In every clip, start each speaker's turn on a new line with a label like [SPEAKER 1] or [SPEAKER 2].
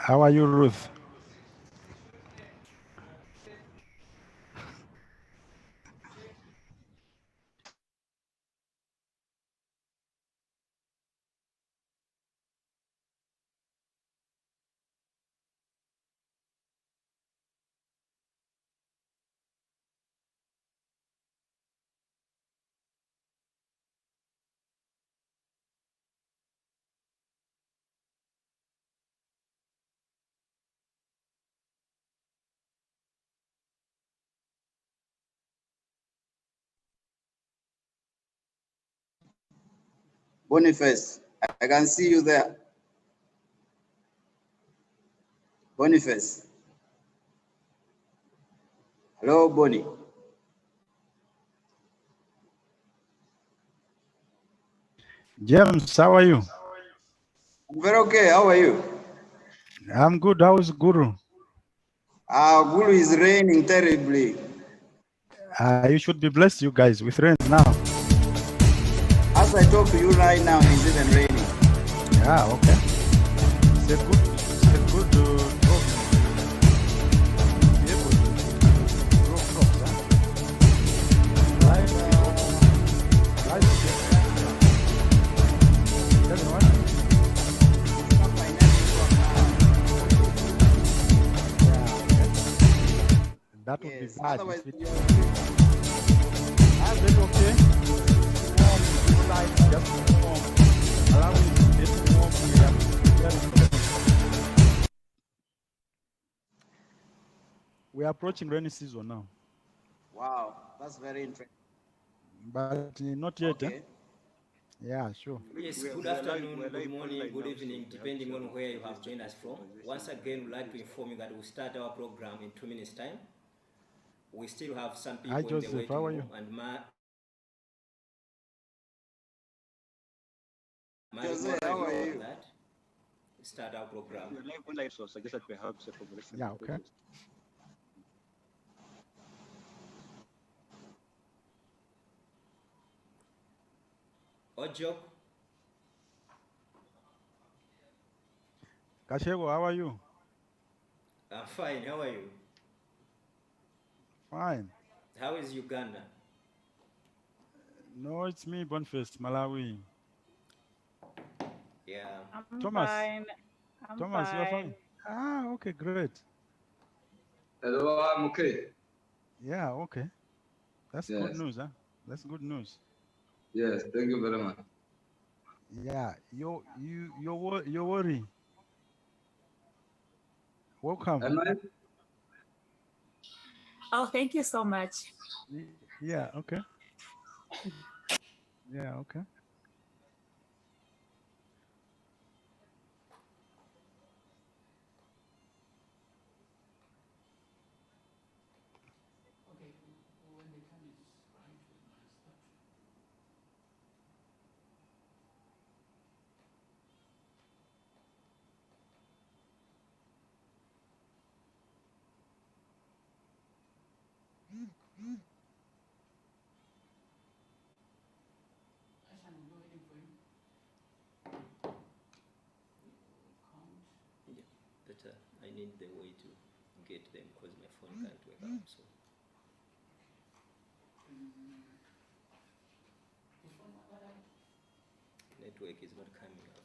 [SPEAKER 1] How are you, Ruth?
[SPEAKER 2] Boniface, I can see you there. Boniface. Hello, Bonnie.
[SPEAKER 1] James, how are you?
[SPEAKER 2] I'm very okay. How are you?
[SPEAKER 1] I'm good. How is Guru?
[SPEAKER 2] Guru is raining terribly.
[SPEAKER 1] You should be blessed, you guys, with rain now.
[SPEAKER 2] As I talk to you right now, it's even raining.
[SPEAKER 1] Yeah, okay. It's a good drop. Be able to grow crops, huh? Right, everyone. That would be bad.
[SPEAKER 2] Otherwise,
[SPEAKER 1] If it... very okay. Light, just warm. Allowing it to get warm. We are approaching rainy season now.
[SPEAKER 2] Wow, that's very interesting.
[SPEAKER 1] But not yet.
[SPEAKER 2] Okay.
[SPEAKER 1] Yeah, sure.
[SPEAKER 3] Yes, good afternoon, good morning, good evening, depending on where you have joined us from. Once again, we'd like to inform you that we'll start our program in 2 minutes' time. We still have some people
[SPEAKER 1] Hi,
[SPEAKER 3] in
[SPEAKER 1] Joseph.
[SPEAKER 3] the waiting
[SPEAKER 1] How are
[SPEAKER 3] room,
[SPEAKER 1] you?
[SPEAKER 3] and
[SPEAKER 2] Jose, how are you?
[SPEAKER 3] that start our program.
[SPEAKER 1] Yeah, okay.
[SPEAKER 3] Ojo,
[SPEAKER 1] Kashego, how are you?
[SPEAKER 3] I'm fine. How are you?
[SPEAKER 1] Fine.
[SPEAKER 3] How is Uganda?
[SPEAKER 1] No, it's me, Boniface, Malawi.
[SPEAKER 3] Yeah.
[SPEAKER 4] I'm
[SPEAKER 1] Thomas.
[SPEAKER 4] fine.
[SPEAKER 1] Thomas, you're fine. Ah, okay, great.
[SPEAKER 5] Hello, I'm okay.
[SPEAKER 1] Yeah, okay. That's good news, huh? That's good news.
[SPEAKER 5] Yes, thank you very much.
[SPEAKER 1] Yeah, you're worry. Welcome.
[SPEAKER 5] Am I?
[SPEAKER 4] Oh, thank you so much.
[SPEAKER 1] Yeah, okay. Yeah, okay.
[SPEAKER 3] But I need the way to get them because my phone can't wake up. So. Network is not coming up.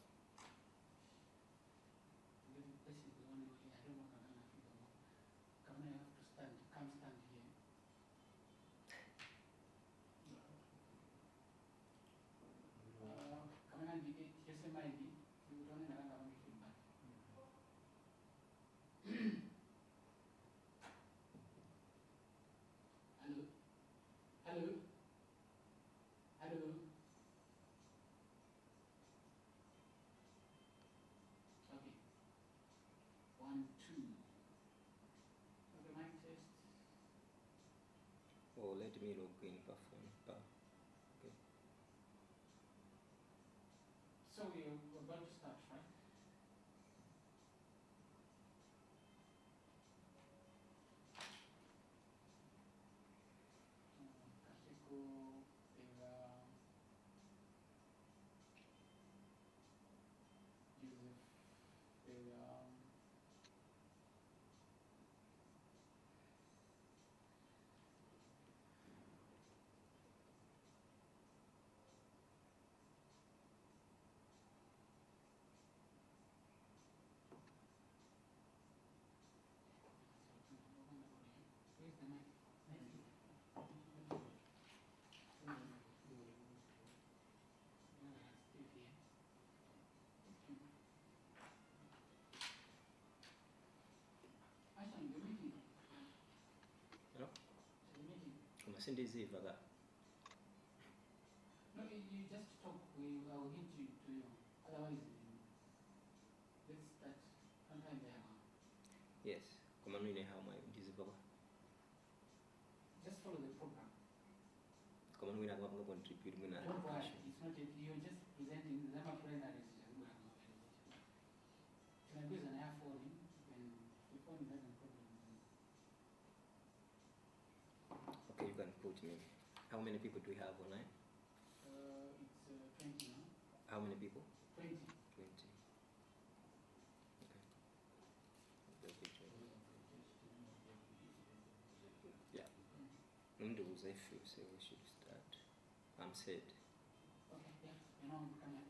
[SPEAKER 3] Oh, let me log in per phone. Okay.
[SPEAKER 6] So we're about to start, right? Joseph,
[SPEAKER 3] sindiziva ka.
[SPEAKER 6] No, you just talk. I will hint you to you. Otherwise, let's start sometime there.
[SPEAKER 3] Yes, koma nwine how ndiziva ka.
[SPEAKER 6] Just follow the program.
[SPEAKER 3] Koma nwine akapanga contribute mwina.
[SPEAKER 6] Don't worry, it's not yet. You're just presenting the Zama plenaries. Can I do an air falling when the phone doesn't problem?
[SPEAKER 3] Okay, you can put me. How many people do we have online?
[SPEAKER 6] It's 20 now.
[SPEAKER 3] How many people?
[SPEAKER 6] 20.
[SPEAKER 3] 20. Okay. Yeah. Nondoza if you say we should start. I'm set.
[SPEAKER 6] Okay, yeah, you know, come here.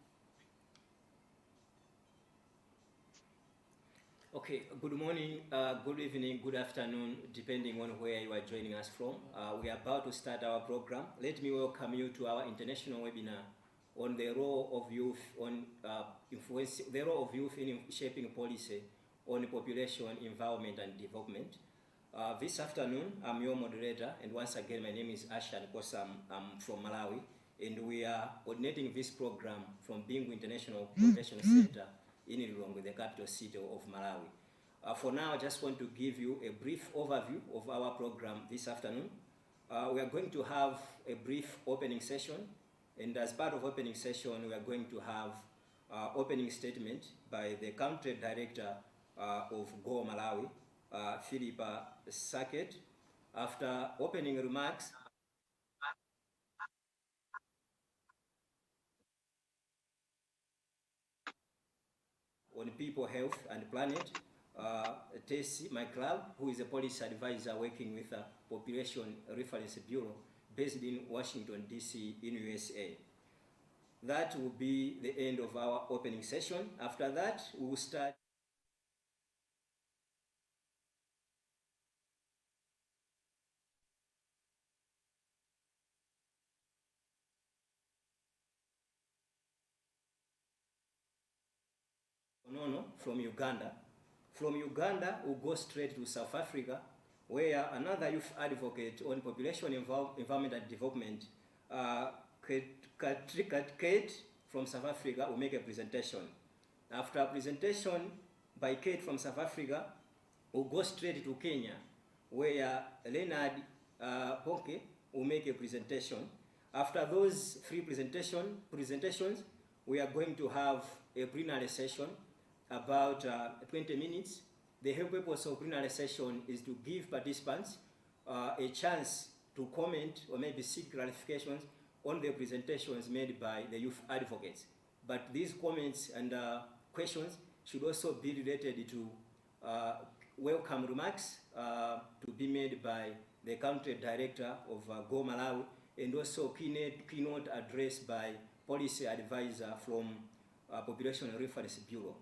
[SPEAKER 3] Okay, good morning, good evening, good afternoon, depending on where you are joining us from. We are about to start our program. Let me welcome you to our international webinar on the role of youth the role of youth in shaping policy on population, environment, and development. This afternoon, I'm your moderator, and once again, my name is Ashan Kosam. I'm from Malawi, and we are coordinating this program from Bingu International Convention Center in Lilongwe, the capital city of Malawi. For now, I just want to give you a brief overview of our program this afternoon. We are going to have a brief opening session, and as part of opening session, we are going to have opening statement by the country director of Go Malawi, Philippa Sackett. After opening remarks, on people, health, and planet, Tessie, my club, who is a policy advisor working with a Population Reference Bureau based in Washington, D.C. in USA. That will be the end of our opening session. After that, we will start from Uganda. From Uganda, we'll go straight to South Africa, where another youth advocate on population, environment, and development, Kate from South Africa, will make a presentation. After a presentation by Kate from South Africa, we'll go straight to Kenya, where Leonard Ponke will make a presentation. After those three presentations, we are going to have a plenary session about 20 minutes. The whole purpose of plenary session is to give participants a chance to comment or maybe seek clarifications on the presentations made by the youth advocates. But these comments and questions should also be related to welcome remarks to be made by the country director of Go Malawi, and also keynote address by policy advisor from Population Reference Bureau.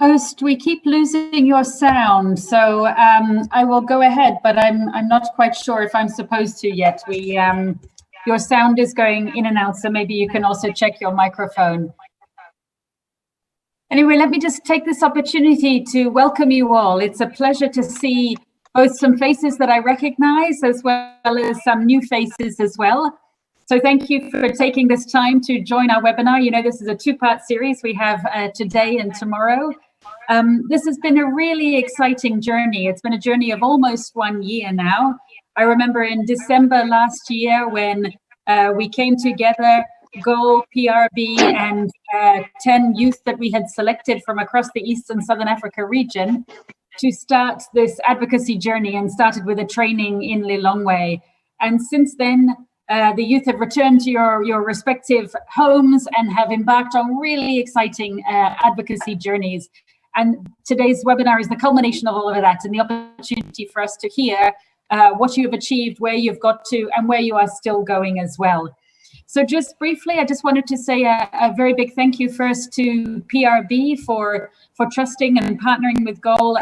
[SPEAKER 4] Host, we keep losing your sound, so I will go ahead, but I'm not quite sure if I'm supposed to yet. Your sound is going in and out, so maybe you can also check your microphone. Anyway, let me just take this opportunity to welcome you all. It's a pleasure to see both some faces that I recognize as well as some new faces as well. So thank you for taking this time to join our webinar. You know, this is a two-part series. We have today and tomorrow. This has been a really exciting journey. It's been a journey of almost 1 year now. I remember in December last year when we came together, Go, PRB, and 10 youth that we had selected from across the East and Southern Africa region to start this advocacy journey, and started with a training in Lilongwe. And since then, the youth have returned to your respective homes and have embarked on really exciting advocacy journeys. And today's webinar is the culmination of all of that, and the opportunity for us to hear what you have achieved, where you've got to, and where you are still going as well. So just briefly, I just wanted to say a very big thank you first to PRB for trusting and partnering with Goal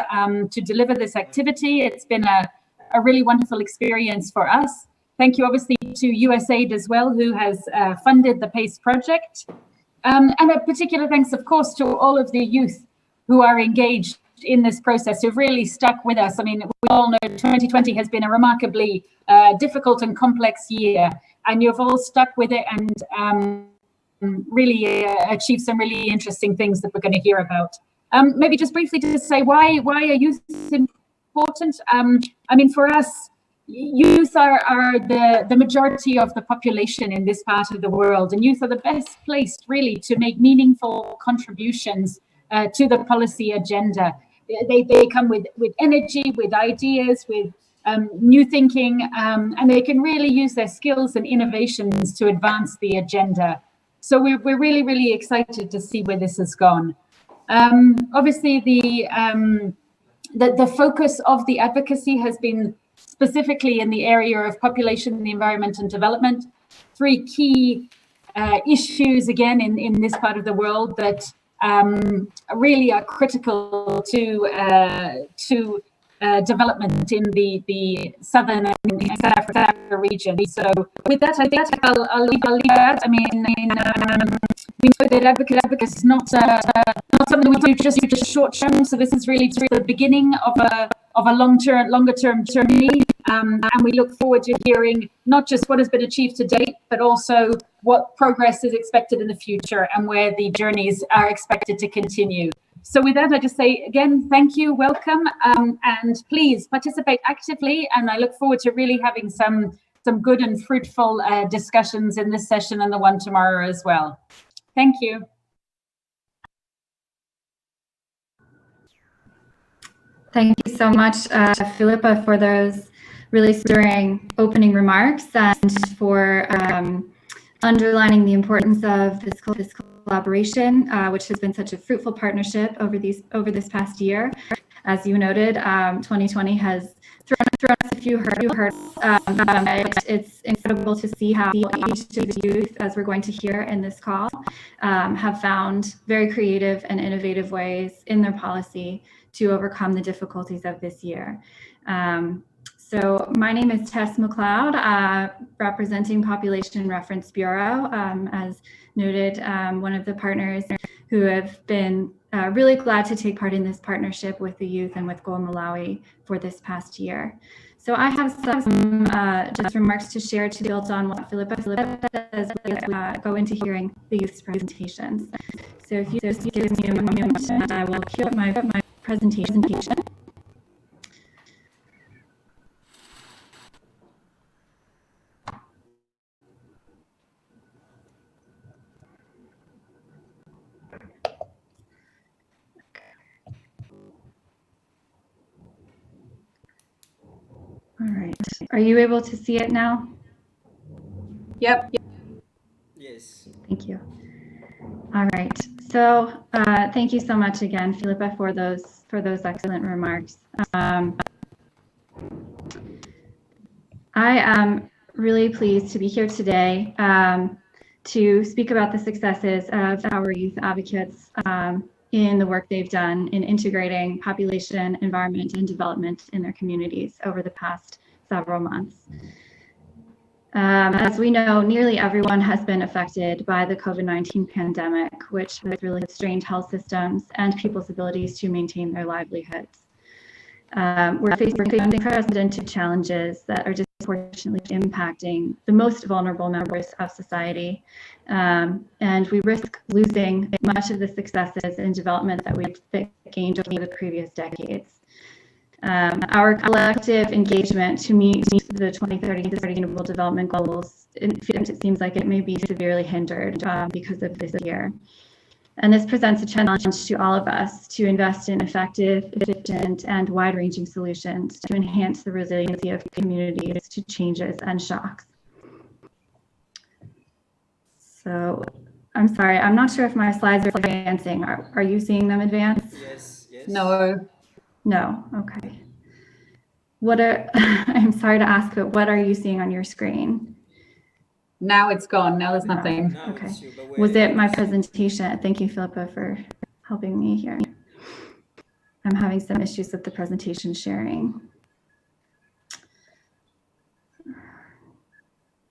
[SPEAKER 4] to deliver this activity. It's been a really wonderful experience for us. Thank you obviously to USAID as well, who has funded the PACE project. And a particular thanks, of course, to all of the youth who are engaged in this process, who've really stuck with us. I mean, we all know 2020 has been a remarkably difficult and complex year, and you've all stuck with it and really achieved some really interesting things that we're going to hear about. Maybe just briefly to say why are youth important? I mean, for us, youth are the majority of the population in this part of the world, and youth are the best placed really to make meaningful contributions to the policy agenda. They come with energy, with ideas, with new thinking, and they can really use their skills and innovations to advance the agenda. So we're really, really excited to see where this has gone. Obviously, the focus of the advocacy has been specifically in the area of population, the environment, and development. Three key issues, again, in this part of the world that really are critical to development in the southern and South Africa region. So with that, I think I'll leave that. I mean, we know that advocacy is not something we do just short term. So this is really just the beginning of a longer term journey, and we look forward to hearing not just what has been achieved to date, but also what progress is expected in the future and where the journeys are expected to continue. So with that, I just say again, thank you, welcome, and please participate actively. And I look forward to really having some good and fruitful discussions in this session and the one tomorrow as well. Thank you.
[SPEAKER 7] Thank you so much, Philippa, for those really stirring opening remarks and for underlining the importance of this collaboration, which has been such a fruitful partnership over this past year. As you noted, 2020 has thrown us a few hurdles. It's incredible to see how each of the youth, as we're going to hear in this call, have found very creative and innovative ways in their policy to overcome the difficulties of this year. So my name is Tess McLeod, representing Population Reference Bureau, as noted, one of the partners who have been really glad to take part in this partnership with the youth and with Go Malawi for this past year. So I have some just remarks to share to build on what Philippa says as we go into hearing the youth's presentations. So if you just give me a moment, I will cue up my presentation. All right. Are you able to see it now?
[SPEAKER 4] Yep.
[SPEAKER 3] Yes.
[SPEAKER 7] Thank you. All right. So thank you so much again, Philippa, for those excellent remarks. I am really pleased to be here today to speak about the successes of our youth advocates in the work they've done in integrating population, environment, and development in their communities over the past several months. As we know, nearly everyone has been affected by the COVID-19 pandemic, which has really strained health systems and people's abilities to maintain their livelihoods. We're facing unprecedented challenges that are disproportionately impacting the most vulnerable members of society, and we risk losing much of the successes in development that we've gained over the previous decades. Our collective engagement to meet the 2030 Sustainable Development Goals, it seems like it may be severely hindered because of this year. And this presents a challenge to all of us to invest in effective, efficient, and wide-ranging solutions to enhance the resiliency of communities to changes and shocks. So, I'm sorry, I'm not sure if my slides are advancing. Are you seeing them advance?
[SPEAKER 3] Yes.
[SPEAKER 4] No.
[SPEAKER 7] No, okay. I'm sorry to ask, but what are you seeing on your screen?
[SPEAKER 4] Now it's gone. Now there's nothing.
[SPEAKER 3] Now
[SPEAKER 7] Okay.
[SPEAKER 3] it's you, but
[SPEAKER 7] Was it my presentation? Thank you, Philippa, for helping me here. I'm having some issues with the presentation sharing.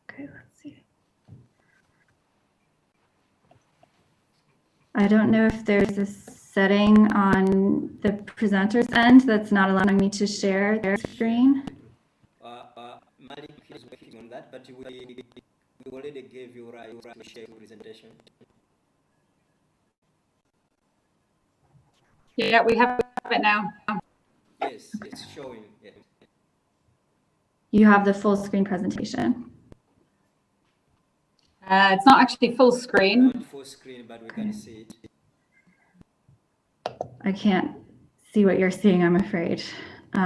[SPEAKER 7] Okay, let's see. I don't know if there's a setting on the presenter's end that's not allowing me to share their screen.
[SPEAKER 3] Malik is working on that, but we already gave you right to share your presentation.
[SPEAKER 4] Yeah, we have it now.
[SPEAKER 3] Yes, it's showing. Yeah.
[SPEAKER 7] You have the full screen presentation.
[SPEAKER 4] It's not actually full screen.
[SPEAKER 3] Not full screen, but we can see it.
[SPEAKER 7] I can't see what you're seeing, I'm afraid.
[SPEAKER 3] We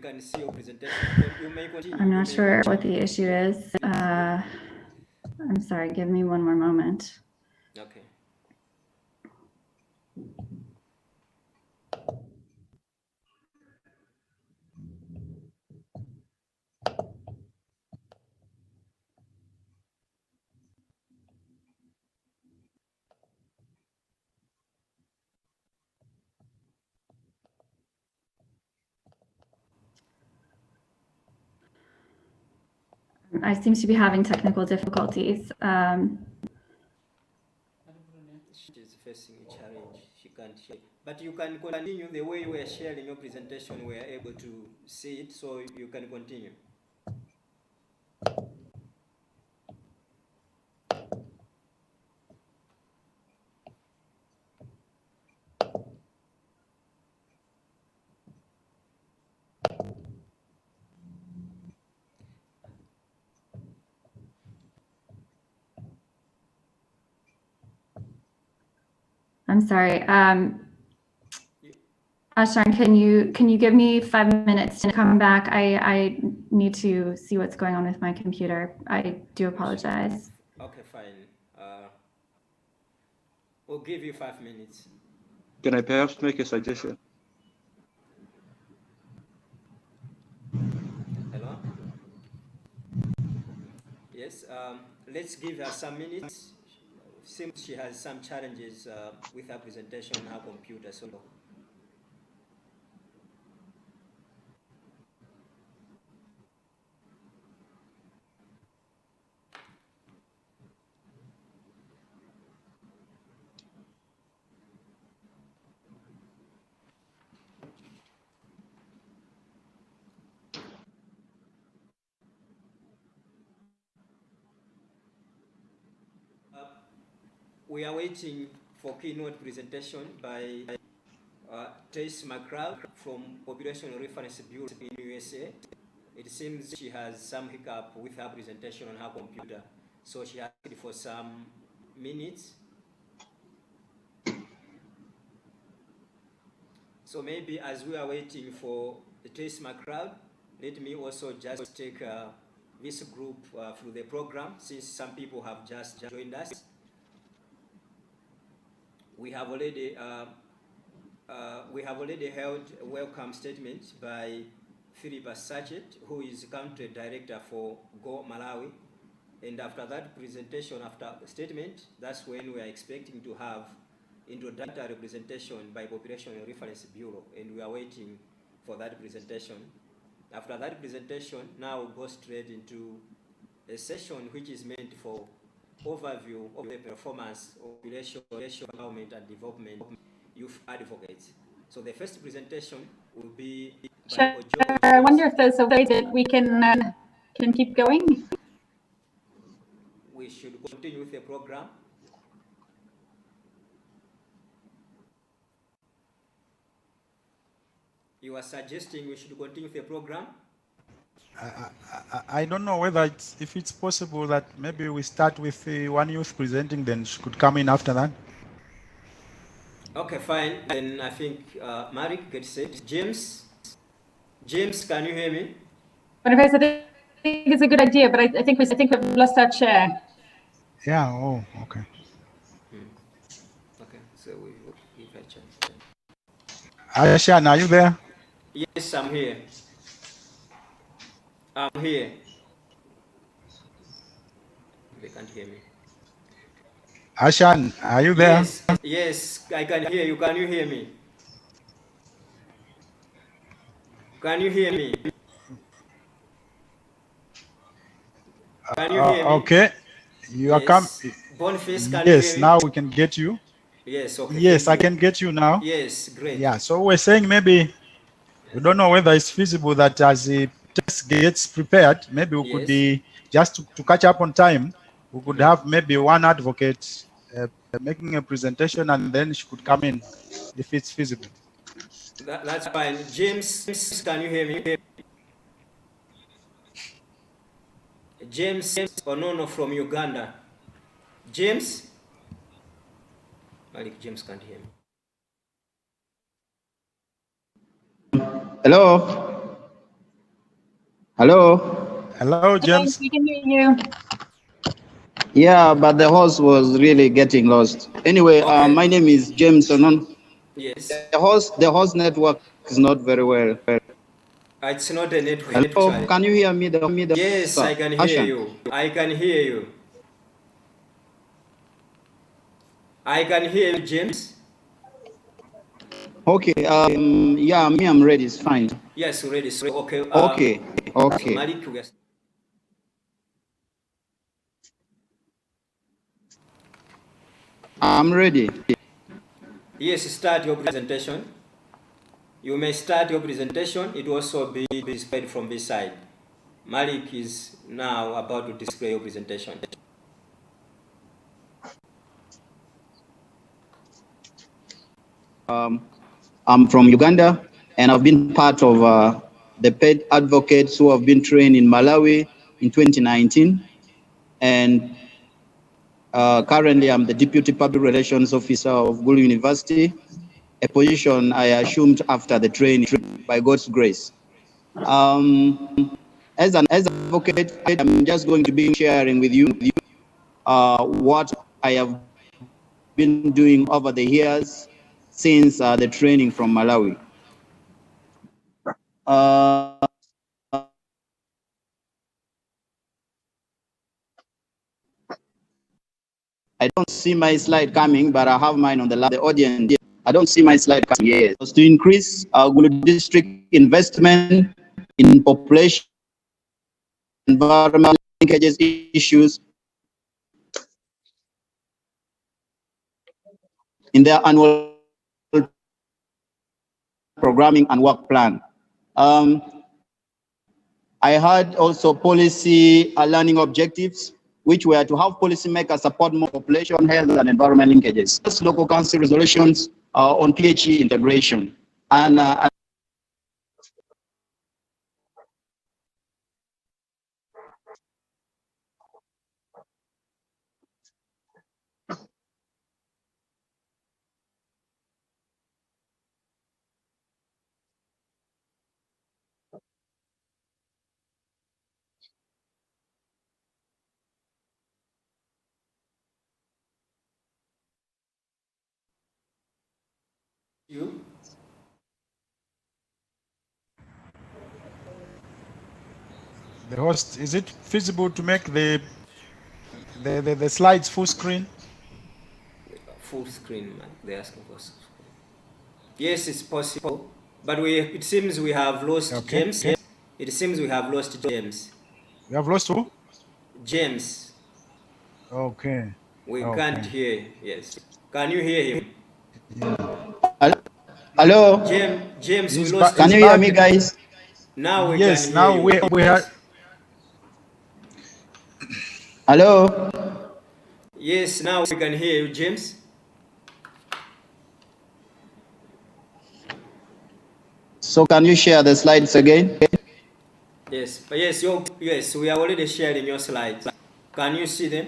[SPEAKER 3] can see your presentation. You may continue.
[SPEAKER 7] I'm not sure what the issue is. I'm sorry, give me one more moment.
[SPEAKER 3] Okay.
[SPEAKER 7] I seem to be having technical difficulties.
[SPEAKER 3] She is facing a challenge. She can't share. But you can continue the way you were sharing your presentation. We are able to see it, so you can continue.
[SPEAKER 7] I'm sorry. Ashan, can you give me 5 minutes to come back? I need to see what's going on with my computer. I do apologize.
[SPEAKER 3] Okay, fine. We'll give you 5 minutes.
[SPEAKER 1] Can I perhaps make a suggestion?
[SPEAKER 3] Hello? Yes, let's give her some minutes. Seems she has some challenges with her presentation on her computer, so we are waiting for keynote presentation by Trace McCraw from Population Reference Bureau in USA. It seems she has some hiccup with her presentation on her computer, so she asked for some minutes. So maybe as we are waiting for the Trace McCraw, let me also just take this group through the program, since some people have just joined us. We have already held a welcome statement by Philippa Sachet, who is country director for Go Malawi. And after that presentation, after the statement, that's when we are expecting to have introductory presentation by Population Reference Bureau, and we are waiting for that presentation. After that presentation, now we'll go straight into a session which is meant for overview of the performance of population empowerment and development youth advocates. So the first presentation will be by Ojo.
[SPEAKER 4] I wonder if there's a way that we can keep going.
[SPEAKER 3] We should continue with the program. You are suggesting we should continue with the program?
[SPEAKER 8] I don't know whether if it's possible that maybe we start with one youth presenting, then she could come in after that.
[SPEAKER 3] Okay, fine. Then I think Marik gets it. James, can you hear me?
[SPEAKER 4] Boniface, I think it's a good idea, but I think we've lost our chair.
[SPEAKER 8] Yeah. Oh, okay.
[SPEAKER 3] Okay, so we will give her a chance.
[SPEAKER 8] Ashan, are you there?
[SPEAKER 3] Yes, I'm here. I'm here. They can't hear me.
[SPEAKER 8] Ashan, are you there?
[SPEAKER 3] Yes, I can hear you. Can you hear me? Can you hear me? Can you hear me?
[SPEAKER 8] Okay. You are coming.
[SPEAKER 3] Boniface, can you
[SPEAKER 8] Yes,
[SPEAKER 3] hear me?
[SPEAKER 8] now we can get you.
[SPEAKER 3] Yes, okay.
[SPEAKER 8] Yes,
[SPEAKER 3] thank
[SPEAKER 8] I
[SPEAKER 3] you.
[SPEAKER 8] can get you now.
[SPEAKER 3] Yes, great.
[SPEAKER 8] Yeah, so we're saying maybe we don't know whether it's feasible that as the test gets prepared, maybe we could
[SPEAKER 3] Yes.
[SPEAKER 8] be just to catch up on time. We could have maybe one advocate making a presentation, and then she could come in if it's feasible.
[SPEAKER 3] That's fine. James, can you hear me? James Onono from Uganda. James? Malik, James can't hear me.
[SPEAKER 2] Hello? Hello?
[SPEAKER 8] Hello, James.
[SPEAKER 4] We can hear you.
[SPEAKER 2] Yeah, but the host was really getting lost. Anyway,
[SPEAKER 3] Okay.
[SPEAKER 2] my name is James Onon.
[SPEAKER 3] Yes.
[SPEAKER 2] The host network is not very well.
[SPEAKER 3] It's not a network
[SPEAKER 2] Hello,
[SPEAKER 3] actually.
[SPEAKER 2] can you hear me?
[SPEAKER 3] Yes, I can hear you. I can hear you. I can hear you, James.
[SPEAKER 2] Okay, yeah, me, I'm ready, it's fine.
[SPEAKER 3] Yes, ready. Okay.
[SPEAKER 2] Okay.
[SPEAKER 3] Malik, yes.
[SPEAKER 2] I'm ready.
[SPEAKER 3] Yes, start your presentation. You may start your presentation. It will also be displayed from this side. Malik is now about to display your presentation.
[SPEAKER 2] I'm from Uganda, and I've been part of the pet advocates who have been trained in Malawi in 2019. And currently, I'm the Deputy Public Relations Officer of Gulu University, a position I assumed after the training by God's grace. As an advocate, I'm just going to be sharing with you what I have been doing over the years since the training from Malawi. I don't see my slide coming, but I have mine on the audience. I don't see my slide coming. Yes, to increase Gulu district investment in population, environmental linkages issues in their annual programming and work plan. I had also policy learning objectives, which were to have policymakers support more population health and environment linkages. Local council resolutions on PHE integration. And
[SPEAKER 3] You?
[SPEAKER 8] The host, is it feasible to make the slides full screen?
[SPEAKER 3] Full screen, man. They're asking for full screen. Yes, it's possible. But it seems we have lost James. It seems we have lost James.
[SPEAKER 8] We have lost who?
[SPEAKER 3] James.
[SPEAKER 8] Okay.
[SPEAKER 3] We can't hear. Yes. Can you hear him?
[SPEAKER 2] hello,
[SPEAKER 3] James, we lost
[SPEAKER 2] can
[SPEAKER 3] him.
[SPEAKER 2] you hear me, guys?
[SPEAKER 3] Now we
[SPEAKER 8] Yes,
[SPEAKER 3] can
[SPEAKER 8] now
[SPEAKER 3] hear you.
[SPEAKER 8] we have.
[SPEAKER 2] Hello.
[SPEAKER 3] Yes, now we can hear you, James.
[SPEAKER 2] So can you share the slides again?
[SPEAKER 3] Yes, yes, we are already sharing your slides. Can you see them?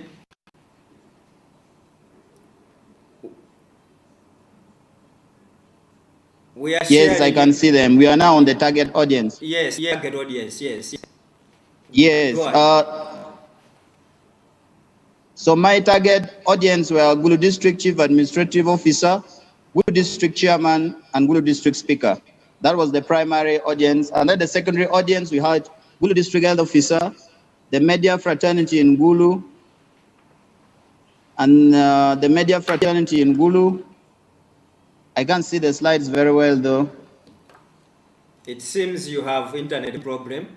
[SPEAKER 3] We are sharing.
[SPEAKER 2] Yes, I can see them. We are now on the target audience.
[SPEAKER 3] Yes, target audience, yes.
[SPEAKER 2] Yes.
[SPEAKER 3] Go ahead.
[SPEAKER 2] So my target audience were Gulu District Chief Administrative Officer, Gulu District Chairman, and Gulu District Speaker. That was the primary audience. And then the secondary audience, we had Gulu District Health Officer, the media fraternity in Gulu, and the media fraternity in Gulu. I can't see the slides very well, though.
[SPEAKER 3] It seems you have internet problem.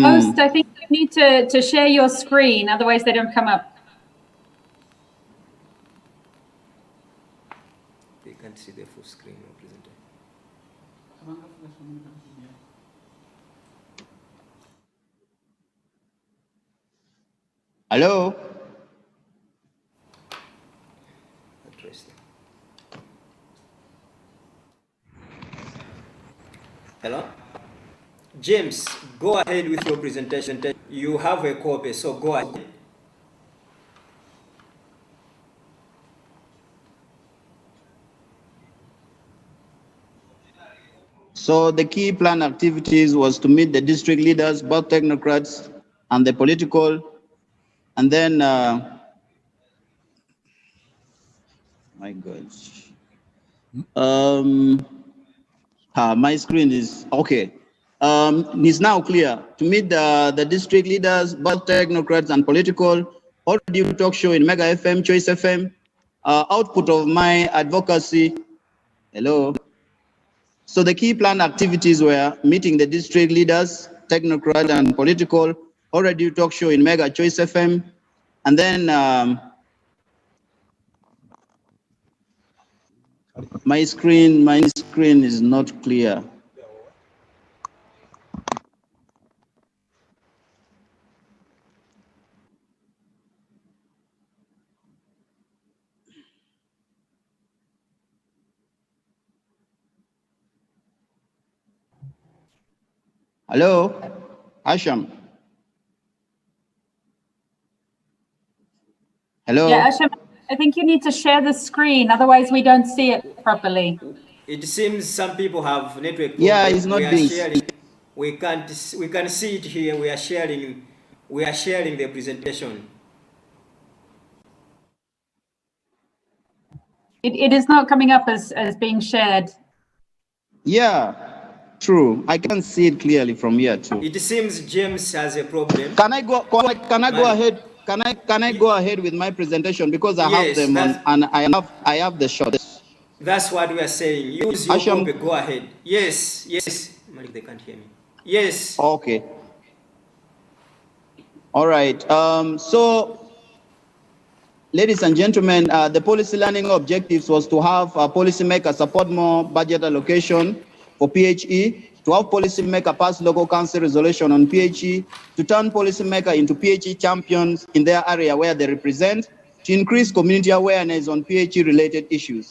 [SPEAKER 4] Host, I think you need to share your screen, otherwise they don't come up.
[SPEAKER 3] They can't see the full screen of presentation.
[SPEAKER 2] Hello?
[SPEAKER 3] Interesting. Hello? James, go ahead with your presentation. You have a copy, so go ahead.
[SPEAKER 2] So the key plan activities was to meet the district leaders, both technocrats and the political, and then, my gosh. My screen is, okay. It's now clear. To meet the district leaders, both technocrats and political, audio talk show in Mega FM, Choice FM, output of my advocacy. Hello. So the key plan activities were meeting the district leaders, technocrat and political, already talk show in Mega Choice FM, and then my screen is not clear. Hello, Asham. Hello.
[SPEAKER 4] Yeah, Asham, I think you need to share the screen, otherwise we don't see it properly.
[SPEAKER 3] It seems some people have network problems.
[SPEAKER 2] Yeah, it's not
[SPEAKER 3] we are
[SPEAKER 2] being.
[SPEAKER 3] sharing. We can see it here. We are sharing the presentation.
[SPEAKER 4] It is not coming up as being shared.
[SPEAKER 2] Yeah, true. I can see it clearly from here too.
[SPEAKER 3] It seems James has a problem.
[SPEAKER 2] Can I go ahead? Can I go ahead with my presentation, because I have them on, and I have the shots.
[SPEAKER 3] That's what we are saying. Use your
[SPEAKER 2] Asham,
[SPEAKER 3] copy. Go ahead. Yes. Malik, they can't hear me. Yes.
[SPEAKER 2] Okay. All right. So, ladies and gentlemen, the policy learning objectives was to have policymakers support more budget allocation for PHE, to have policymaker pass local council resolution on PHE, to turn policymaker into PHE champions in their area where they represent, to increase community awareness on PHE related issues.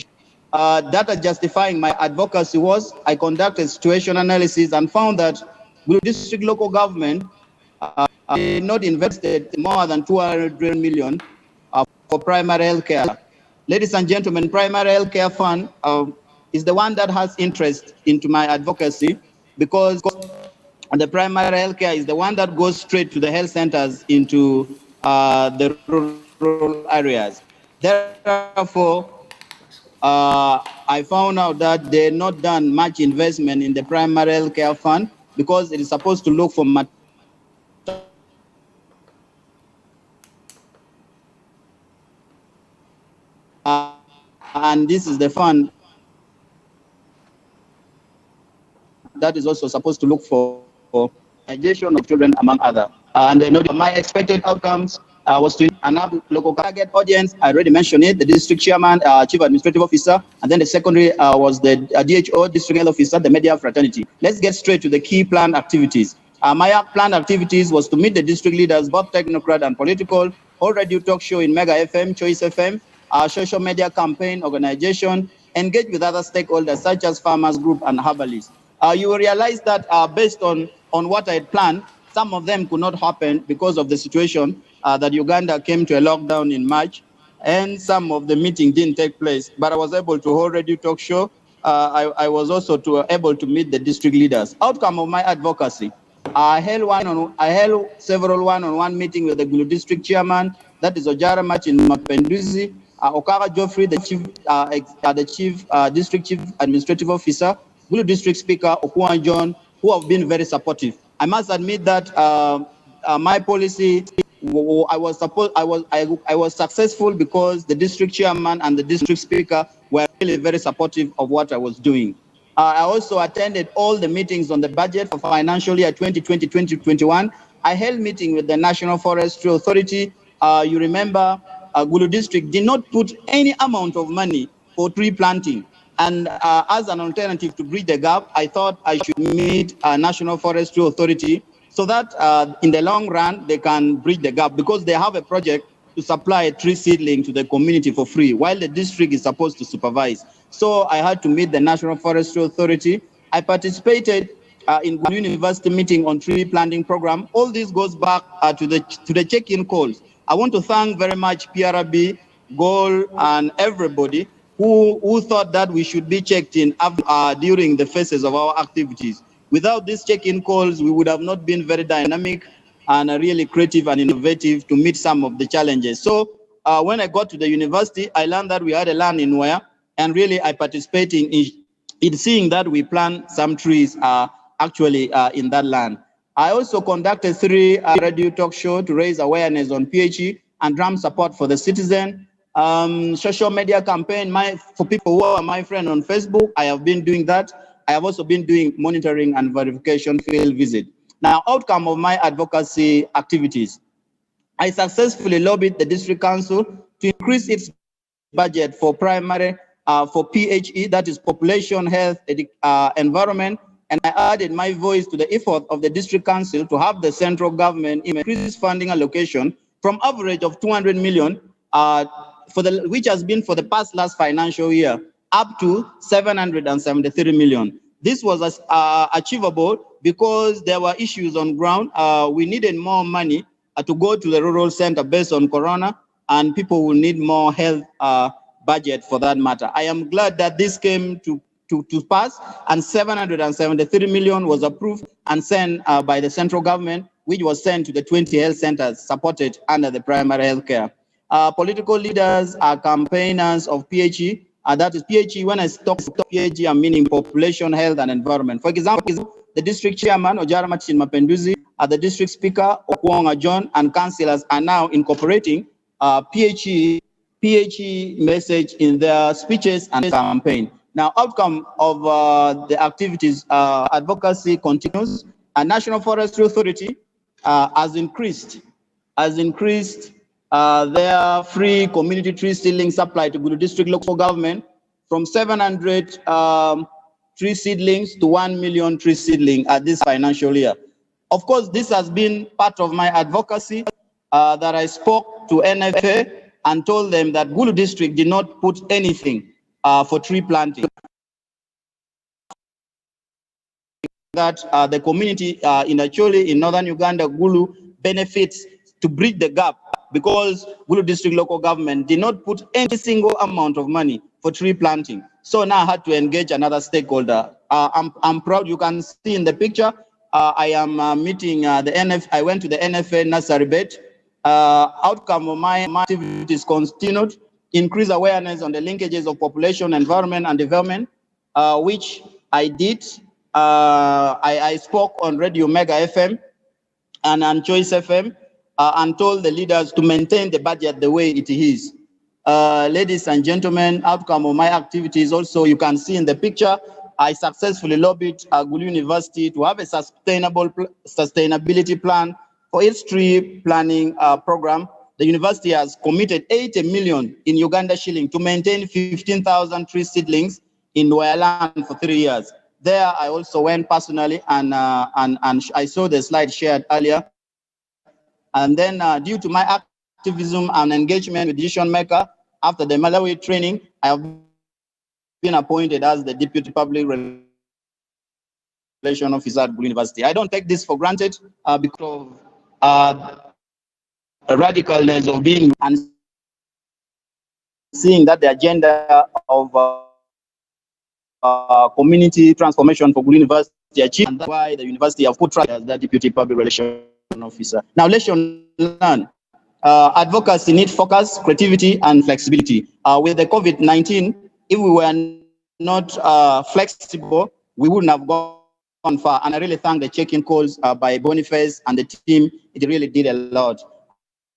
[SPEAKER 2] Data justifying my advocacy was, I conducted situation analysis and found that Blue District local government not invested more than 200 million for primary health care. Ladies and gentlemen, primary health care fund is the one that has interest into my advocacy, because the primary health care is the one that goes straight to the health centers into the rural areas. Therefore, I found out that they're not done much investment in the primary health care fund, because it is supposed to look for and this is the fund that is also supposed to look for education of children, among other. And my expected outcomes was to have local target audience. I already mentioned it, the district chairman, chief administrative officer, and then the secondary was the DHO, district health officer, the media fraternity. Let's get straight to the key plan activities. My plan activities was to meet the district leaders, both technocrat and political, hold radio talk show in Mega FM, Choice FM, social media campaign organization, engage with other stakeholders such as farmers group and herbalists. You will realize that based on what I had planned, some of them could not happen because of the situation that Uganda came to a lockdown in March, and some of the meeting didn't take place. But I was able to hold radio talk show. I was also able to meet the district leaders. Outcome of my advocacy: I held several one-on-one meetings with the Gulu district chairman, that is Ojara Machin Mapenduzi, Okara Geoffrey, the chief district chief administrative officer, Gulu district speaker Okuan John, who have been very supportive. I must admit that my policy, I was successful because the district chairman and the district speaker were really very supportive of what I was doing. I also attended all the meetings on the budget for financial year 2020-2021. I held meeting with the National Forestry Authority. You remember, Gulu District did not put any amount of money for tree planting. And as an alternative to bridge the gap, I thought I should meet National Forestry Authority so that in the long run, they can bridge the gap, because they have a project to supply a tree seedling to the community for free, while the district is supposed to supervise. So I had to meet the National Forestry Authority. I participated in the university meeting on tree planting program. All this goes back to the check-in calls. I want to thank very much PRB, Goal, and everybody who thought that we should be checked in during the phases of our activities. Without these check-in calls, we would have not been very dynamic and really creative and innovative to meet some of the challenges. So when I got to the university, I learned that we had a land in where, and really I participating in seeing that we plant some trees actually in that land. I also conducted 3 radio talk shows to raise awareness on PHE and drum support for the citizen. Social media campaign for people who are my friend on Facebook. I have been doing that. I have also been doing monitoring and verification field visit. Now, outcome of my advocacy activities. I successfully lobbied the district council to increase its budget for primary, for PHE, that is population, health, environment, and I added my voice to the effort of the district council to have the central government increase funding allocation from average of 200 million, which has been for the last financial year, up to 773 million. This was achievable because there were issues on ground. We needed more money to go to the rural center based on Corona, and people will need more health budget for that matter. I am glad that this came to pass, and 773 million was approved and sent by the central government, which was sent to the 20 health centers supported under the primary health care. Political leaders are campaigners of PHE. That is PHE. When I talk PHE, I'm meaning population, health, and environment. For example, the district chairman, Ojara Machin Mapenduzi, the district speaker, Okwonga John, and councillors are now incorporating PHE message in their speeches and campaign. Now, outcome of the activities, advocacy continues. A National Forestry Authority has increased their free community tree seedling supply to Gulu District local government from 700 tree seedlings to 1 million tree seedling this financial year. Of course, this has been part of my advocacy that I spoke to NFA and told them that Gulu District did not put anything for tree planting. That the community in Acholi, in northern Uganda, Gulu, benefits to bridge the gap, because Gulu District local government did not put any single amount of money for tree planting. So now I had to engage another stakeholder. I'm proud. You can see in the picture, I am meeting the NF. I went to the NFA nursery bed. Outcome of my activities continued, increase awareness on the linkages of population, environment, and development, which I did. I spoke on Radio Mega FM and on Choice FM and told the leaders to maintain the budget the way it is. Ladies and gentlemen, outcome of my activities also, you can see in the picture, I successfully lobbied Gulu University to have a sustainability plan for its tree planning program. The university has committed 80 million in Uganda shilling to maintain 15,000 tree seedlings in land for 3 years. There, I also went personally and I saw the slide shared earlier. And then due to my activism and engagement with decision maker, after the Malawi training, I have been appointed as the Deputy Public Relations Officer at Gulu University. I don't take this for granted because of radicalness of being and seeing that the agenda of community transformation for Gulu University achieved, and that's why the university have put trust as the Deputy Public Relations Officer. Now, lesson learned. Advocacy need focus, creativity, and flexibility. With the COVID-19, if we were not flexible, we wouldn't have gone far. And I really thank the check-in calls by Boniface and the team. It really did a lot.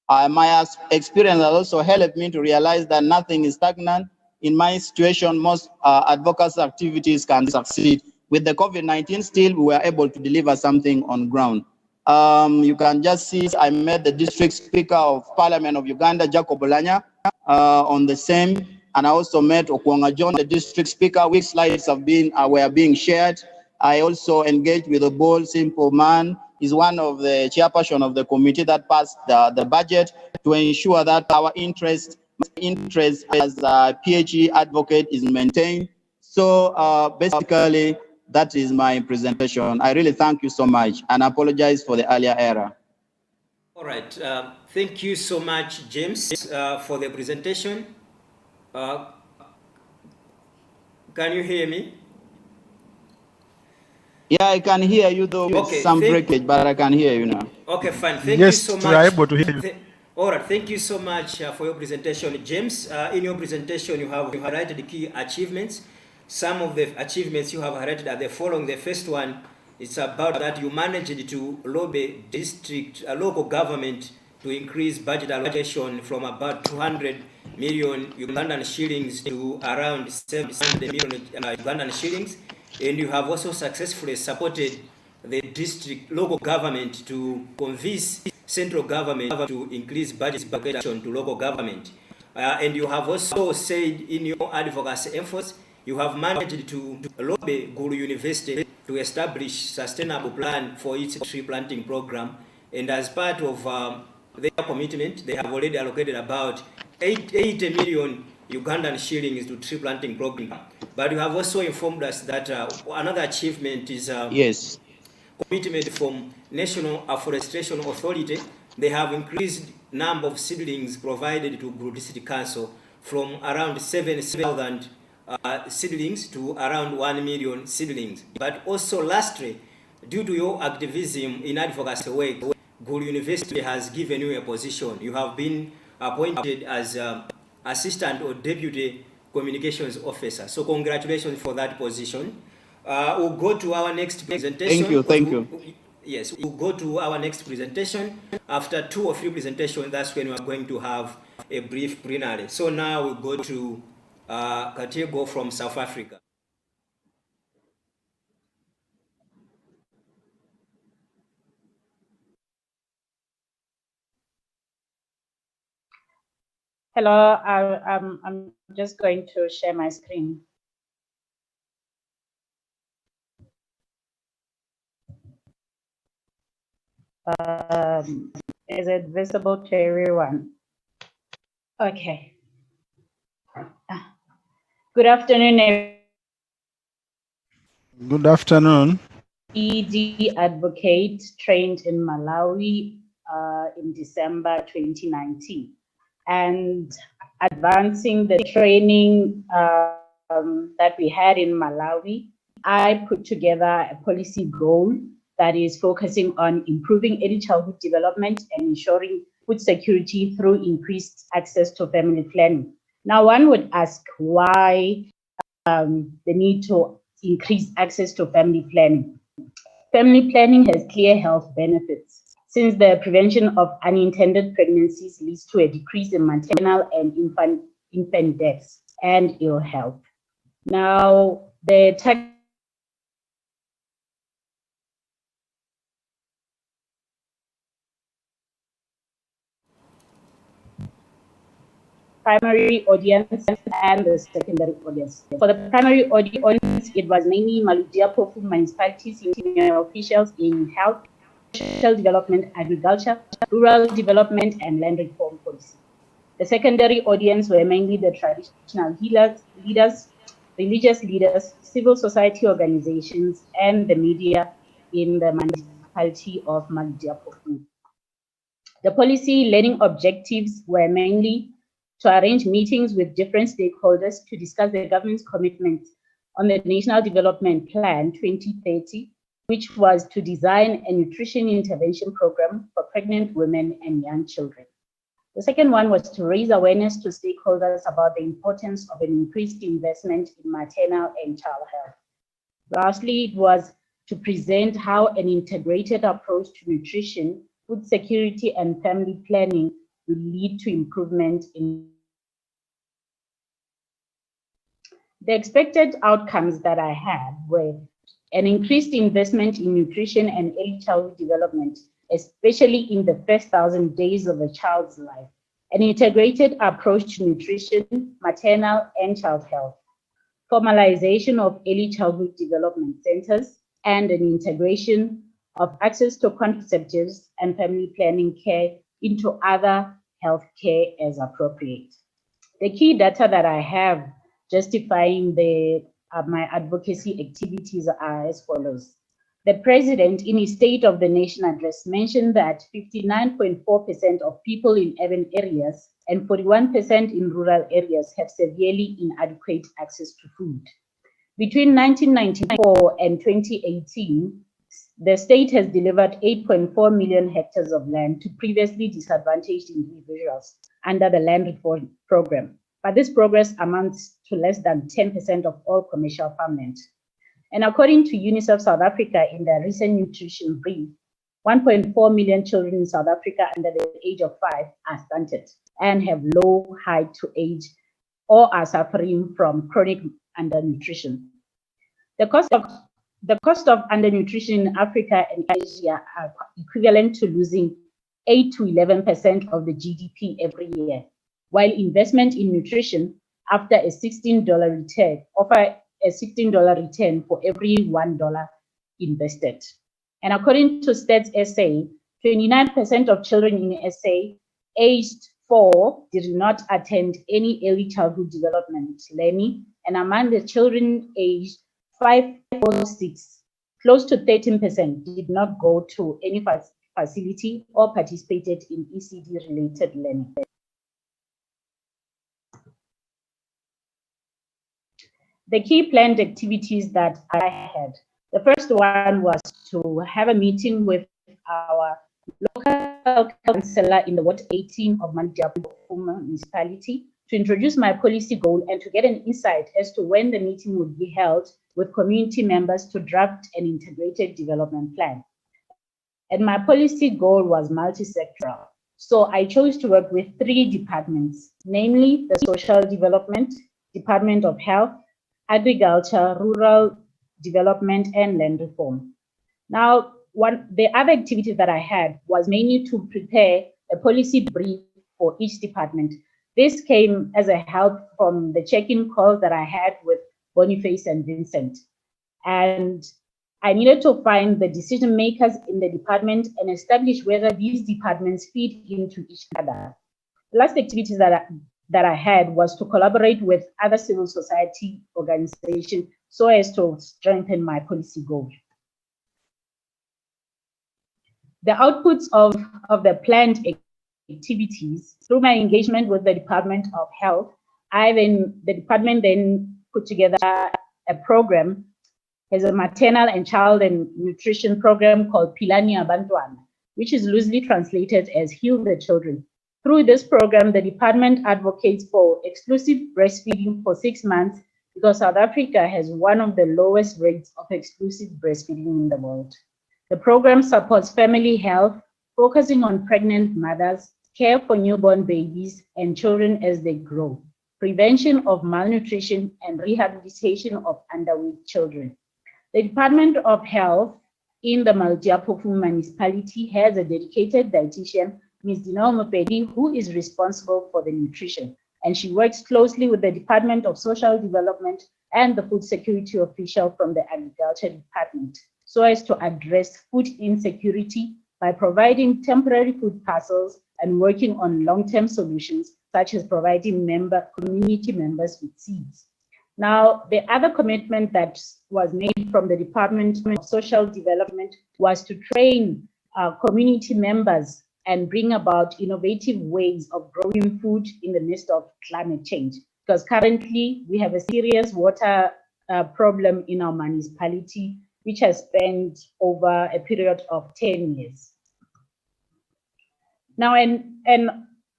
[SPEAKER 2] My experience has also helped me to realize that nothing is stagnant. in my situation, most advocacy activities can succeed. With the COVID-19, still we were able to deliver something on ground. You can just see I met the district speaker of Parliament of Uganda, Jacob Olanya, on the same, and I also met Okwonga John, the district speaker, which slides have been were being shared. I also engaged with a bold, simple man. He's one of the chairperson of the committee that passed the budget to ensure that our interest as a PhD advocate is maintained. So basically, that is my presentation. I really thank you so much and apologize for the earlier error.
[SPEAKER 3] All right. Thank you so much, James, for the presentation. Can you hear me?
[SPEAKER 2] Yeah, I can hear you though with some breakage, but I can hear you now.
[SPEAKER 3] Okay, fine. Thank you so much.
[SPEAKER 8] Yes, we are able to hear you.
[SPEAKER 3] All right. Thank you so much for your presentation, James. In your presentation, you have highlighted the key achievements. Some of the achievements you have highlighted are the following. The first one is about that you managed to lobby district, local government to increase budget allocation from about 200 million Ugandan shillings to around 700 million Ugandan shillings. And you have also successfully supported the district local government to convince central government to increase budget allocation to local government. And you have also said in your advocacy efforts, you have managed to lobby Gulu University to establish sustainable plan for its tree planting program. And as part of their commitment, they have already allocated about 80 million Ugandan shillings to tree planting program. But you have also informed us that another achievement is
[SPEAKER 2] yes,
[SPEAKER 3] commitment from National Afforestation Authority. They have increased number of seedlings provided to Gulu District Council from around 7,000 seedlings to around 1 million seedlings. But also lastly, due to your activism in advocacy work, Gulu University has given you a position. You have been appointed as assistant or deputy communications officer. So congratulations for that position. We'll go to our next presentation.
[SPEAKER 2] Thank you.
[SPEAKER 3] Yes, we'll go to our next presentation. After 2 or 3 presentations, that's when we're going to have a brief plenary. So now we'll go to Katego from South Africa.
[SPEAKER 9] Hello, I'm just going to share my screen. Is it visible to everyone? Okay. Good afternoon,
[SPEAKER 8] Good afternoon.
[SPEAKER 9] ED advocate trained in Malawi in December 2019. And advancing the training that we had in Malawi, I put together a policy goal that is focusing on improving early childhood development and ensuring food security through increased access to family planning. Now, one would ask why the need to increase access to family planning. Family planning has clear health benefits, since the prevention of unintended pregnancies leads to a decrease in maternal and infant deaths and ill health. Now, the primary audience and the secondary audience. For the primary audience, it was mainly Maludiapofu municipalities, senior officials in health, social development, agriculture, rural development, and land reform policy. The secondary audience were mainly the traditional leaders, religious leaders, civil society organizations, and the media in the municipality of Maludiapofu. The policy learning objectives were mainly to arrange meetings with different stakeholders to discuss the government's commitment on the National Development Plan 2030, which was to design a nutrition intervention program for pregnant women and young children. The second one was to raise awareness to stakeholders about the importance of an increased investment in maternal and child health. Lastly, it was to present how an integrated approach to nutrition, food security, and family planning will lead to improvement in The expected outcomes that I had were an increased investment in nutrition and early childhood development, especially in the first 1,000 days of a child's life, an integrated approach to nutrition, maternal and child health, formalization of early childhood development centers, and an integration of access to contraceptives and family planning care into other health care as appropriate. The key data that I have justifying my advocacy activities are as follows. The president, in his State of the Nation address, mentioned that 59.4% of people in urban areas and 41% in rural areas have severely inadequate access to food. Between 1994 and 2018, the state has delivered 8.4 million hectares of land to previously disadvantaged individuals under the land reform program. But this progress amounts to less than 10% of all commercial farmland. And according to UNICEF South Africa in their recent nutrition brief, 1.4 million children in South Africa under the age of 5 are stunted and have low height to age or are suffering from chronic undernutrition. The cost of undernutrition in Africa and Asia are equivalent to losing 8 to 11% of the GDP every year, while investment in nutrition offer a $16 return for every $1 invested. And according to Stats SA, 29% of children in SA aged 4 did not attend any early childhood development learning, and among the children aged 5 or 6, close to 13% did not go to any facility or participated in ECD-related learning. The key planned activities that I had. The first one was to have a meeting with our local councillor in the Ward 18 of Mandiapu municipality to introduce my policy goal and to get an insight as to when the meeting would be held with community members to draft an integrated development plan. And my policy goal was multi-sectoral. So I chose to work with 3 departments, namely the Social Development, Department of Health, Agriculture, Rural Development, and Land Reform. Now, the other activity that I had was mainly to prepare a policy brief for each department. This came as a help from the check-in calls that I had with Boniface and Vincent. And I needed to find the decision makers in the department and establish whether these departments feed into each other. The last activities that I had was to collaborate with other civil society organizations so as to strengthen my policy goal. The outputs of the planned activities through my engagement with the Department of Health, the department then put together a program as a maternal and child and nutrition program called Pilani Abantwana, which is loosely translated as Heal the Children. Through this program, the department advocates for exclusive breastfeeding for 6 months because South Africa has one of the lowest rates of exclusive breastfeeding in the world. The program supports family health, focusing on pregnant mothers, care for newborn babies and children as they grow, prevention of malnutrition, and rehabilitation of underweight children. The Department of Health in the Maldiapofu municipality has a dedicated dietitian, Ms. Dinao Mopedi, who is responsible for the nutrition, and she works closely with the Department of Social Development and the food security official from the Agriculture Department so as to address food insecurity by providing temporary food parcels and working on long-term solutions, such as providing community members with seeds. Now, the other commitment that was made from the Department of Social Development was to train community members and bring about innovative ways of growing food in the midst of climate change. Because currently we have a serious water problem in our municipality, which has spanned over a period of 10 years. Now, and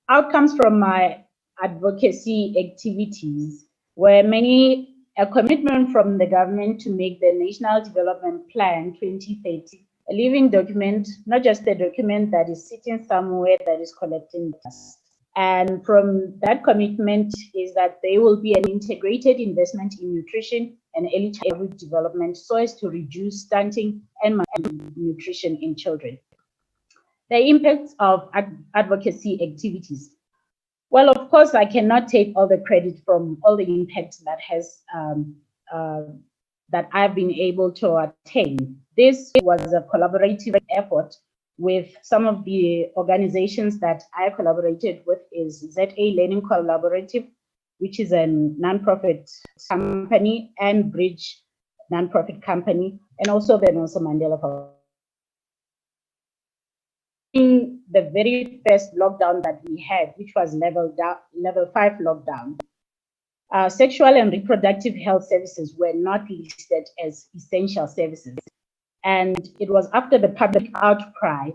[SPEAKER 9] outcomes from my advocacy activities were a commitment from the government to make the National Development Plan 2030 a living document, not just a document that is sitting somewhere that is collecting dust. And from that commitment is that there will be an integrated investment in nutrition and early childhood development so as to reduce stunting and malnutrition in children. The impacts of advocacy activities. Well, of course, I cannot take all the credit from all the impact that that I've been able to attain. This was a collaborative effort with some of the organizations that I collaborated with is ZA Learning Collaborative, which is a nonprofit company, and Bridge nonprofit company, and also the Nelson Mandela Foundation. In the very first lockdown that we had, which was level 5 lockdown, sexual and reproductive health services were not listed as essential services. And it was after the public outcry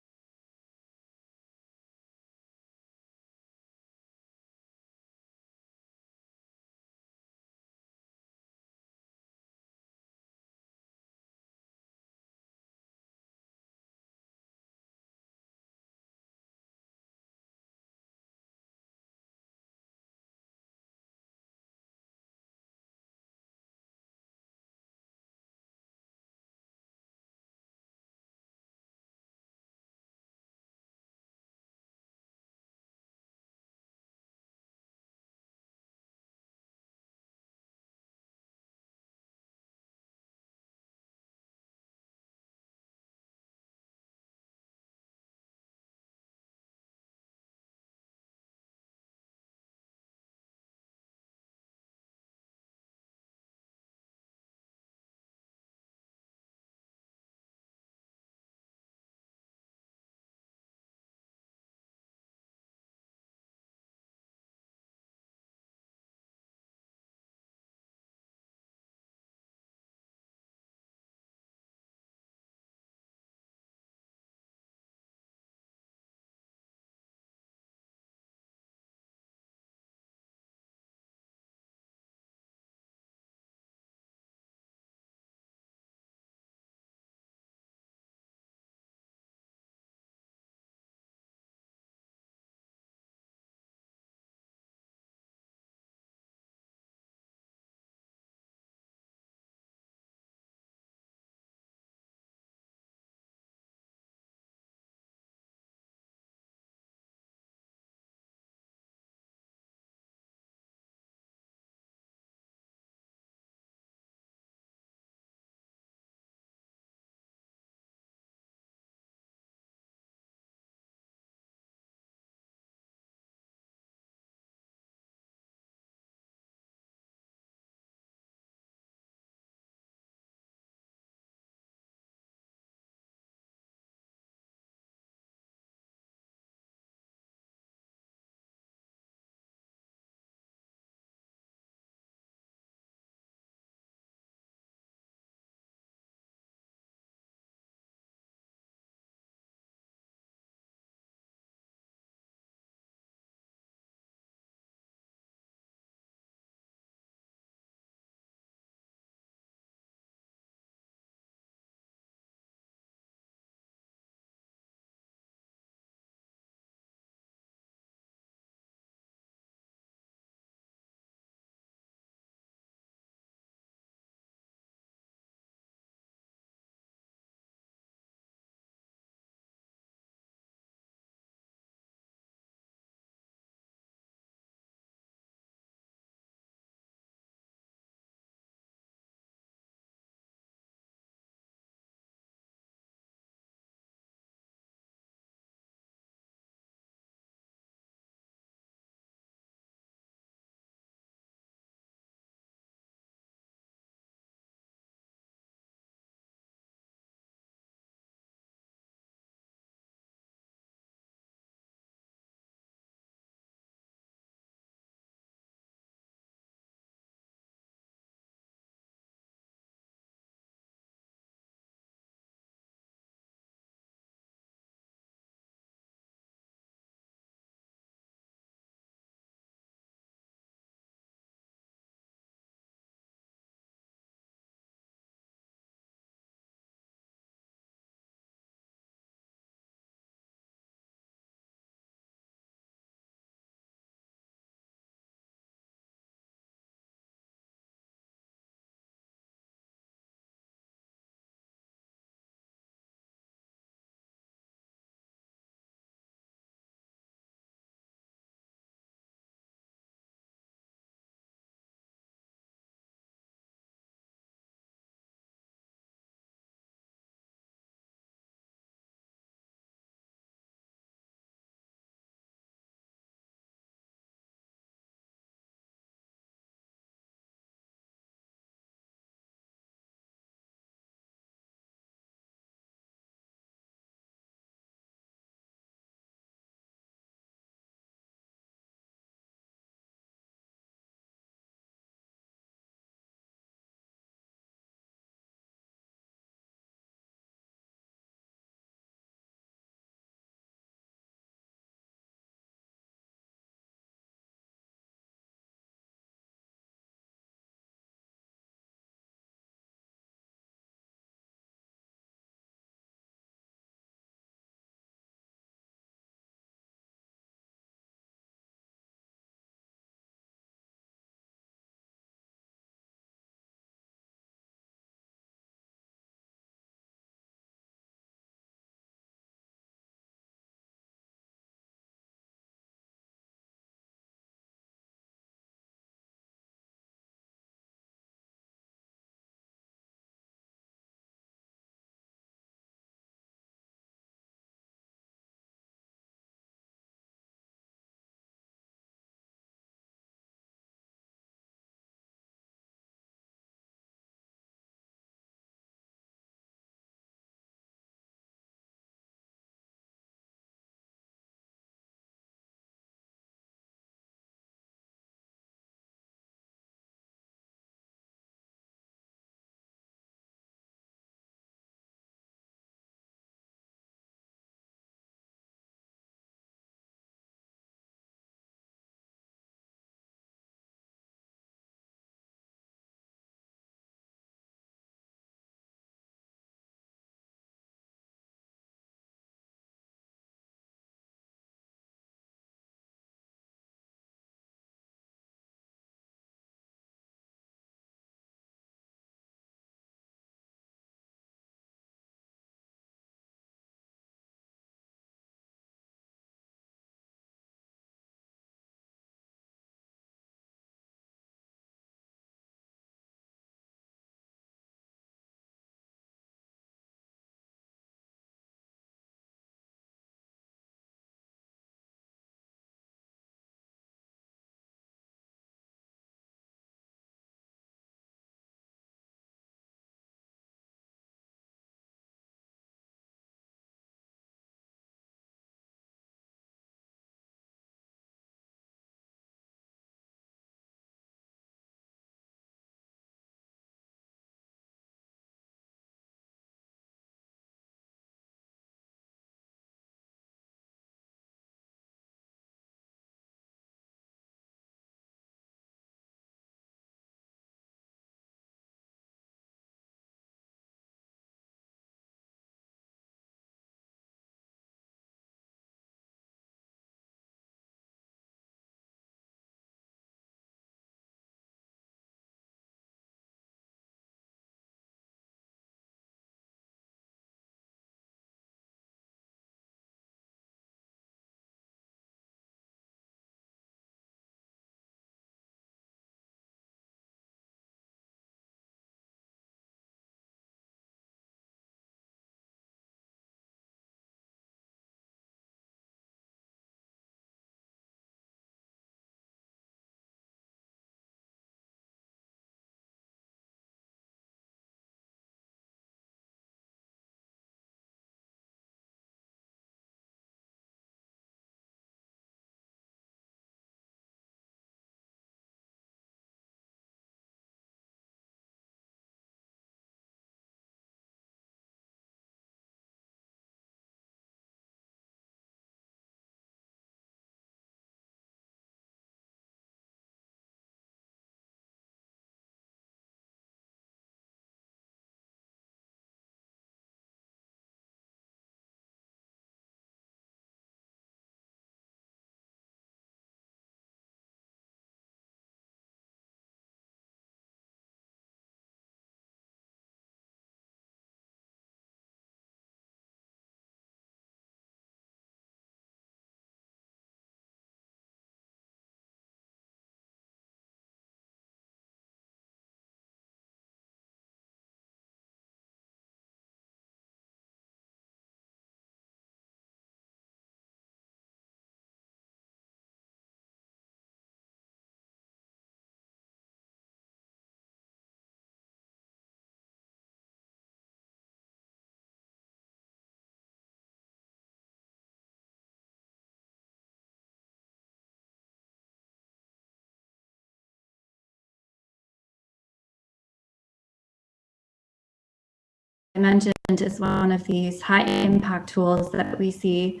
[SPEAKER 7] mentioned, is one of these high impact tools that we see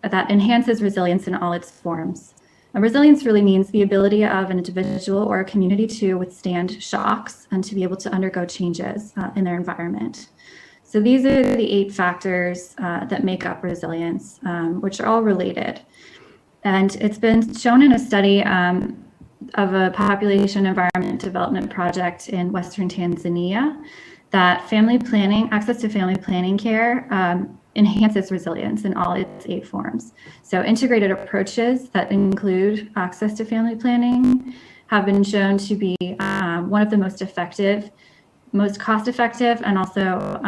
[SPEAKER 7] that enhances resilience in all its forms. And resilience really means the ability of an individual or a community to withstand shocks and to be able to undergo changes in their environment. So these are the 8 factors that make up resilience, which are all related. And it's been shown in a study of a population environment development project in Western Tanzania that family planning, access to family planning care enhances resilience in all its 8 forms. So integrated approaches that include access to family planning have been shown to be one of the most effective, most cost-effective, and also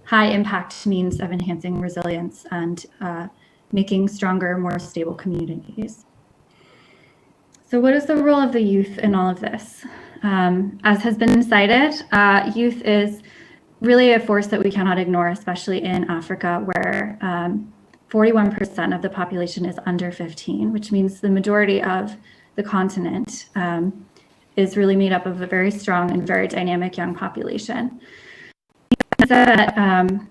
[SPEAKER 7] high impact means of enhancing resilience and making stronger, more stable communities. So what is the role of the youth in all of this? As has been cited, youth is really a force that we cannot ignore, especially in Africa, where 41% of the population is under 15, which means the majority of the continent is really made up of a very strong and very dynamic young population. That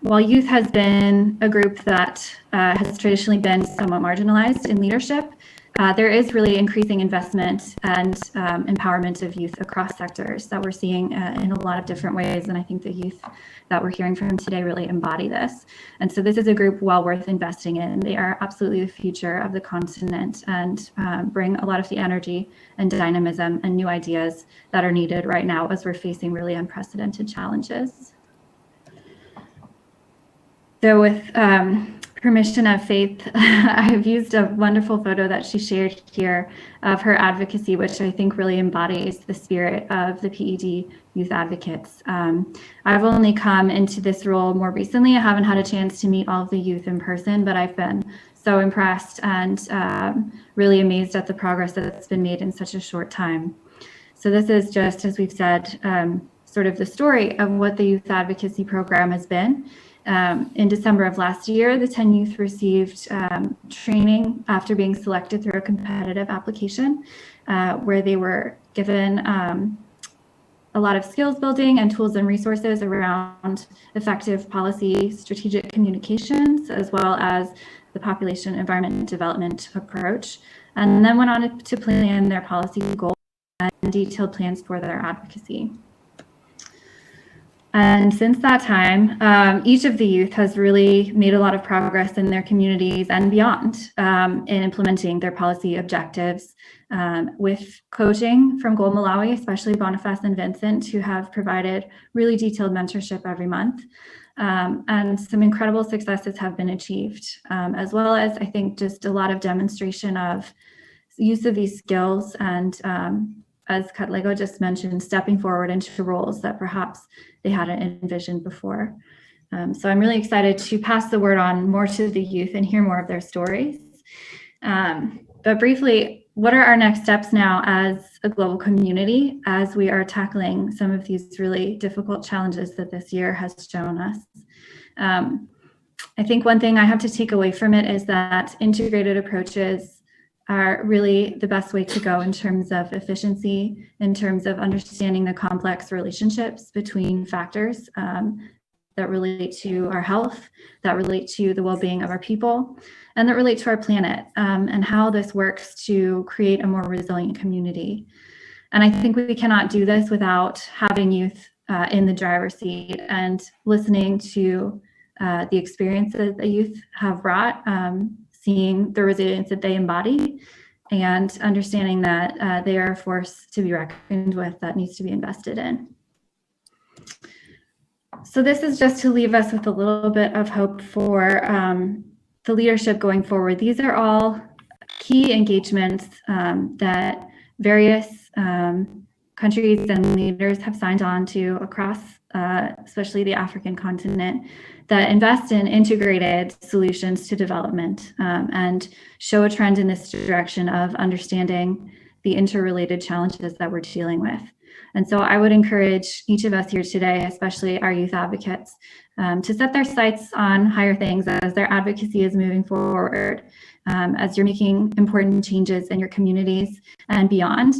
[SPEAKER 7] while youth has been a group that has traditionally been somewhat marginalized in leadership, there is really increasing investment and empowerment of youth across sectors that we're seeing in a lot of different ways. And I think the youth that we're hearing from today really embody this. And so this is a group well worth investing in. They are absolutely the future of the continent and bring a lot of the energy and dynamism and new ideas that are needed right now as we're facing really unprecedented challenges. So with permission of Faith, I've used a wonderful photo that she shared here of her advocacy, which I think really embodies the spirit of the PED youth advocates. I've only come into this role more recently. I haven't had a chance to meet all of the youth in person, but I've been so impressed and really amazed at the progress that's been made in such a short time. So this is just, as we've said, sort of the story of what the youth advocacy program has been. In December of last year, the 10 youth received training after being selected through a competitive application where they were given a lot of skills building and tools and resources around effective policy, strategic communications, as well as the population environment development approach, and then went on to plan their policy goals and detailed plans for their advocacy. And since that time, each of the youth has really made a lot of progress in their communities and beyond in implementing their policy objectives with coaching from Gold Malawi, especially Boniface and Vincent, who have provided really detailed mentorship every month. And some incredible successes have been achieved, as well as I think just a lot of demonstration of use of these skills and as Katlego just mentioned, stepping forward into roles that perhaps they hadn't envisioned before. So I'm really excited to pass the word on more to the youth and hear more of their stories. But briefly, what are our next steps now as a global community as we are tackling some of these really difficult challenges that this year has shown us? I think one thing I have to take away from it is that integrated approaches are really the best way to go in terms of efficiency, in terms of understanding the complex relationships between factors that relate to our health, that relate to the well-being of our people, and that relate to our planet, and how this works to create a more resilient community. And I think we cannot do this without having youth in the driver's seat and listening to the experiences that youth have brought, seeing the resilience that they embody, and understanding that they are a force to be reckoned with that needs to be invested in. So this is just to leave us with a little bit of hope for the leadership going forward. These are all key engagements that various countries and leaders have signed on to across, especially the African continent, that invest in integrated solutions to development and show a trend in this direction of understanding the interrelated challenges that we're dealing with. And so I would encourage each of us here today, especially our youth advocates, to set their sights on higher things as their advocacy is moving forward, as you're making important changes in your communities and beyond.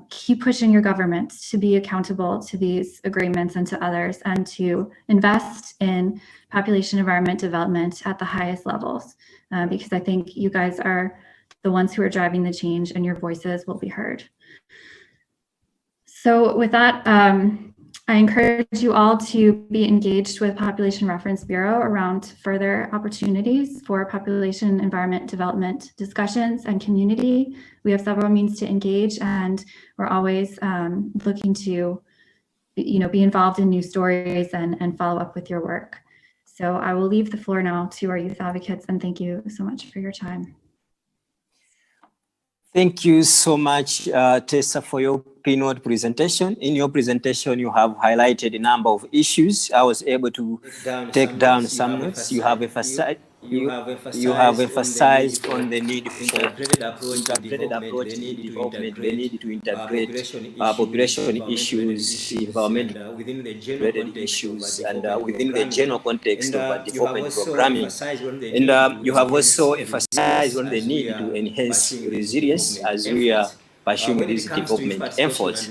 [SPEAKER 7] keep pushing your government to be accountable to these agreements and to others, and to invest in population environment development at the highest levels, because I think you guys are the ones who are driving the change, and your voices will be heard. So with that, I encourage you all to be engaged with Population Reference Bureau around further opportunities for population environment development discussions and community. We have several means to engage, and we're always looking to be involved in new stories and follow up with your work. So I will leave the floor now to our youth advocates, and thank you so much for your time.
[SPEAKER 3] Thank you so much, Tessa, for your keynote presentation. In your presentation, you have highlighted a number of issues. I was able to take down some notes. You have emphasized on the need for integrated approach to development, the need to integrate population issues, environmental within the general issues, and within the general context of development programming. And you have also emphasized on the need to enhance resilience as we are pursuing these development efforts.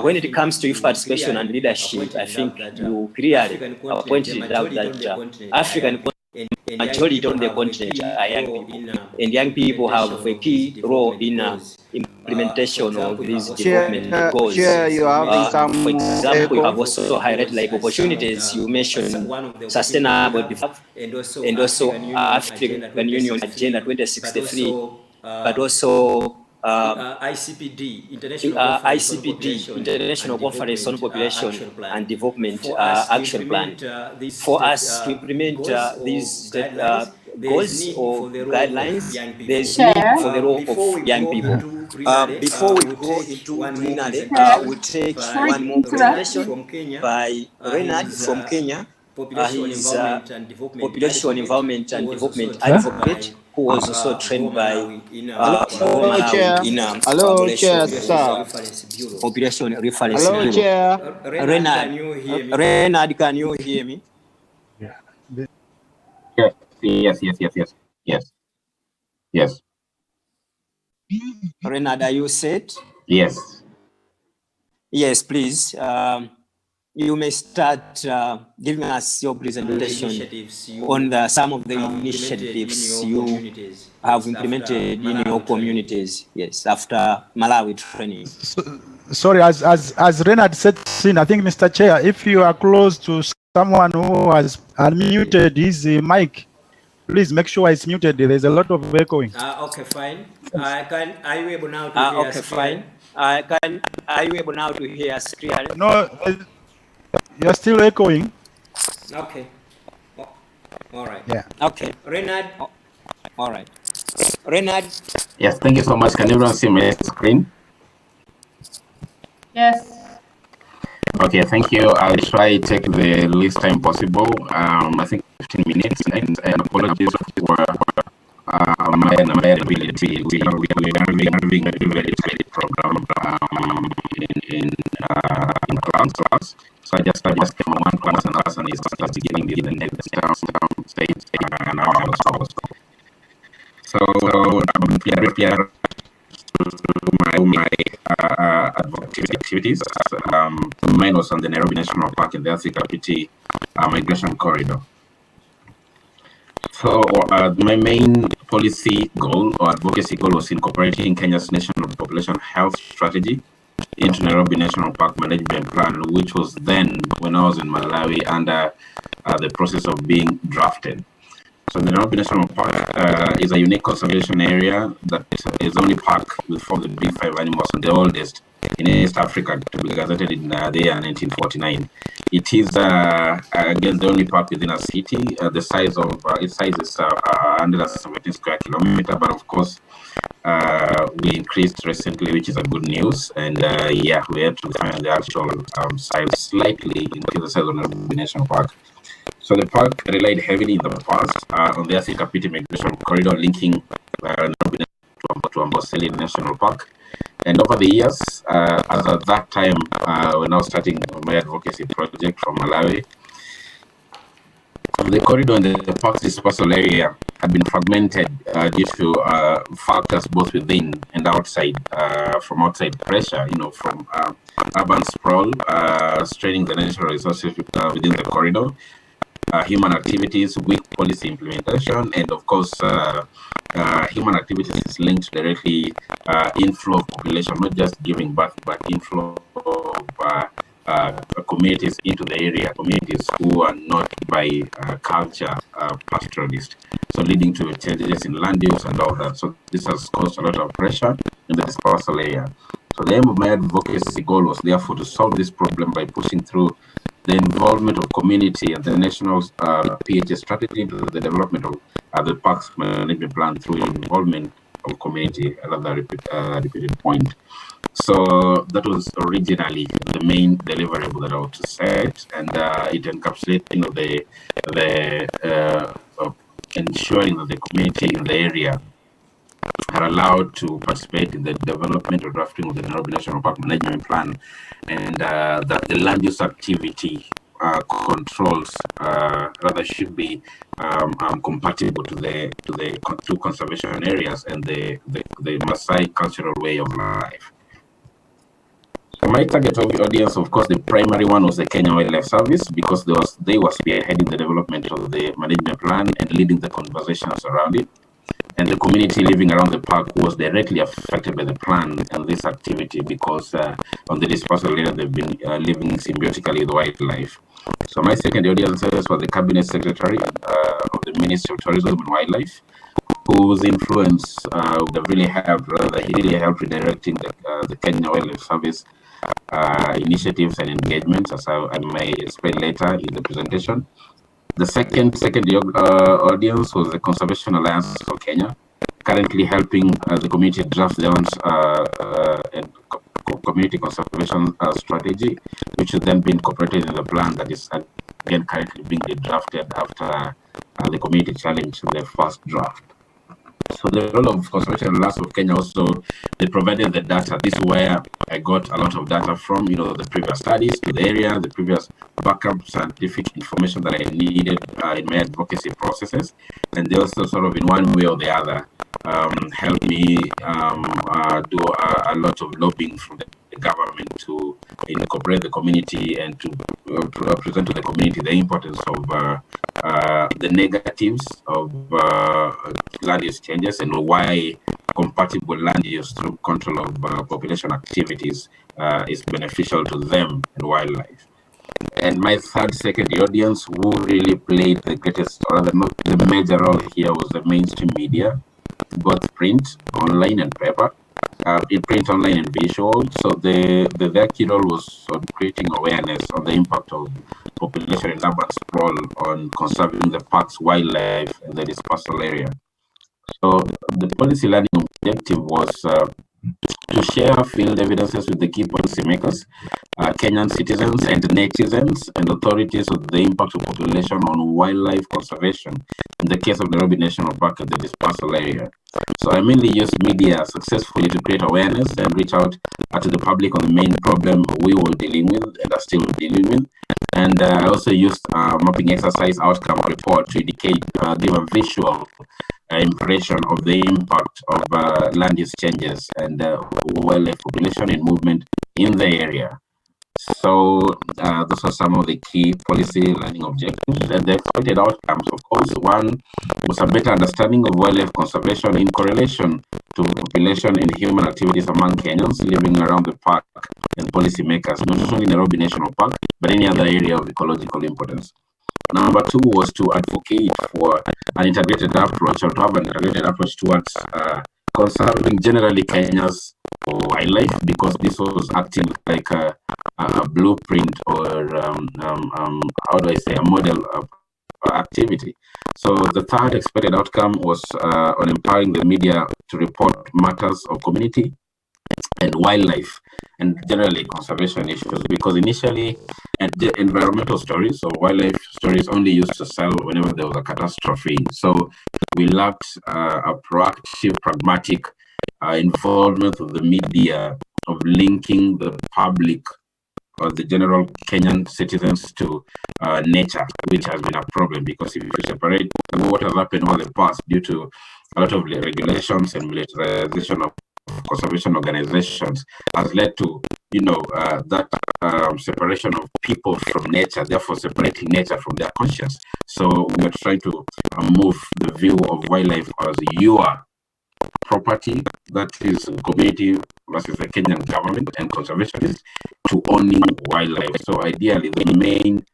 [SPEAKER 3] When it comes to youth participation and leadership, I think you clearly pointed out that African majority on the continent are young people, and young people have a key role in implementation of these development goals.
[SPEAKER 2] You have some
[SPEAKER 3] for example, you have also highlighted like opportunities. You mentioned sustainable development and also African Union Agenda 2063, but also ICPD, International Conference on Population and Development Action Plan. For us to implement these goals or guidelines, there's need for the role of young people. Before we go into plenary, we'll take one more presentation by Renard from Kenya. He's Population Environment and Development Advocate, who was also trained by
[SPEAKER 2] Hello, Chair, sir.
[SPEAKER 3] Population Reference Bureau.
[SPEAKER 2] Hello, Chair.
[SPEAKER 3] Renard, can you hear me?
[SPEAKER 10] Yes.
[SPEAKER 3] Renard, are you set?
[SPEAKER 10] Yes.
[SPEAKER 3] Yes, please. You may start giving us your presentation on some of the initiatives you have implemented in your communities. Yes, after Malawi training.
[SPEAKER 8] Sorry, as Renard said, I think, Mr. Chair, if you are close to someone who has unmuted his mic, please make sure it's muted. There's a lot of echoing.
[SPEAKER 3] Okay, fine. Are you able now to hear us? Okay, fine. Are you able now to hear us clearly?
[SPEAKER 8] No, you're still echoing.
[SPEAKER 3] Okay. All right.
[SPEAKER 8] Yeah.
[SPEAKER 3] Okay. Renard. All right. Renard.
[SPEAKER 10] Yes, thank you so much. Can everyone see my screen?
[SPEAKER 4] Yes.
[SPEAKER 10] Okay, thank you. I'll try to take the least time possible. I think 15 minutes, and apologies for my availability. We are having a very tight program in class. So I just came on one class and it's started giving me the next stage and hours. So here my advocacy activities. Mine was on the Nairobi National Park in the Kapiti migration corridor. So my main policy goal or advocacy goal was incorporating Kenya's national population health strategy into Nairobi National Park Management Plan, which was then, when I was in Malawi, under the process of being drafted. So the Nairobi National Park is a unique conservation area that is the only park with all the big 5 animals and the oldest in East Africa to be gazetted in the year 1949. It is, again, the only park within a city. The size of its size is 117 square kilometers, but of course, we increased recently, which is a good news. And yeah, we had to find the actual size slightly increase the size of the Nairobi National Park. So the park relied heavily in the past on the Kapiti migration corridor linking Nairobi to Amboseli National Park. And over the years, as at that time, we're now starting my advocacy project from Malawi. The corridor and the park's dispersal area have been fragmented due to factors both within and outside from outside pressure, from urban sprawl, straining the natural resources within the corridor, human activities, weak policy implementation, and of course, human activities is linked directly inflow of population, not just giving birth, but inflow of communities into the area, communities who are not by culture pastoralist, so leading to changes in land use and all that. So this has caused a lot of pressure in the dispersal area. So the aim of my advocacy goal was therefore to solve this problem by pushing through the involvement of community and the national PHA strategy into the development of the parks management plan through involvement of community, another repeated point. So that was originally the main deliverable that I was to set, and it encapsulates ensuring that the community in the area are allowed to participate in the development or drafting of the Nairobi National Park Management Plan, and that the land use activity controls rather should be compatible to conservation areas and the Maasai cultural way of life. So my target audience, of course, the primary one was the Kenya Wildlife Service, because they were spearheading the development of the management plan and leading the conversations around it. And the community living around the park was directly affected by the plan and this activity, because on the dispersal area they've been living symbiotically with wildlife. So my second audience was the Cabinet Secretary of the Ministry of Tourism and Wildlife, whose influence really helped redirecting the Kenya Wildlife Service initiatives and engagements, as I may explain later in the presentation. The second audience was the Conservation Alliance for Kenya, currently helping the community draft their own community conservation strategy, which has then been incorporated in the plan that is again currently being drafted after the community challenged the first draft. So the role of Conservation Alliance of Kenya also, they provided the data. This is where I got a lot of data from, the previous studies to the area, the previous backup scientific information that I needed in my advocacy processes. And they also sort of in one way or the other helped me do a lot of lobbying from the government to incorporate the community and to present to the community the importance of the negatives of land use changes and why compatible land use through control of population activities is beneficial to them and wildlife. And my second audience, who really played the greatest, or rather not the major role here, was the mainstream media, both print, online, and paper. In print, online, and visual. So their key role was on creating awareness on the impact of population and urban sprawl on conserving the park's wildlife and the dispersal area. So the policy learning objective was to share field evidences with the key policymakers, Kenyan citizens and netizens and authorities of the impact of population on wildlife conservation in the case of Nairobi National Park and the dispersal area. So I mainly used media successfully to create awareness and reach out to the public on the main problem we were dealing with and are still dealing with. And I also used mapping exercise outcome report to indicate, give a visual impression of the impact of land use changes and wildlife population and movement in the area. So those are some of the key policy learning objectives and the expected outcomes. Of course, one was a better understanding of wildlife conservation in correlation to population and human activities among Kenyans living around the park and policymakers, not only Nairobi National Park, but any other area of ecological importance. Number two was to advocate for an integrated approach, or to have an integrated approach towards conserving generally Kenya's wildlife, because this was acting like a blueprint or how do I say, a model of activity. So the third expected outcome was on empowering the media to report matters of community and wildlife and generally conservation issues, because initially the environmental stories or wildlife stories only used to sell whenever there was a catastrophe. So we lacked a proactive, pragmatic involvement of the media, of linking the public or the general Kenyan citizens to nature, which has been a problem, because if you separate what has happened over the past due to a lot of regulations and militarization of conservation organizations has led to, that separation of people from nature, therefore separating nature from their conscience. So we're trying to move the view of wildlife as your property, that is community versus the Kenyan government and conservationists, to owning wildlife. So ideally, the main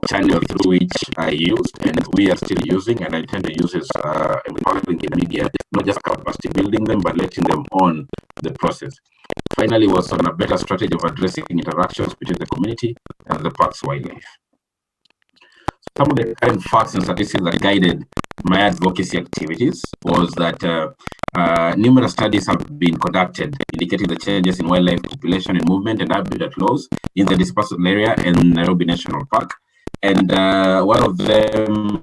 [SPEAKER 10] channel through which I used and we are still using, and I intend to use, is empowering the media, not just capacity building them, but letting them own the process. Finally, was on a better strategy of addressing interactions between the community and the park's wildlife. Some of the current facts and statistics that guided my advocacy activities was that numerous studies have been conducted indicating the changes in wildlife population and movement and habitat laws in the dispersal area in Nairobi National Park. And one of them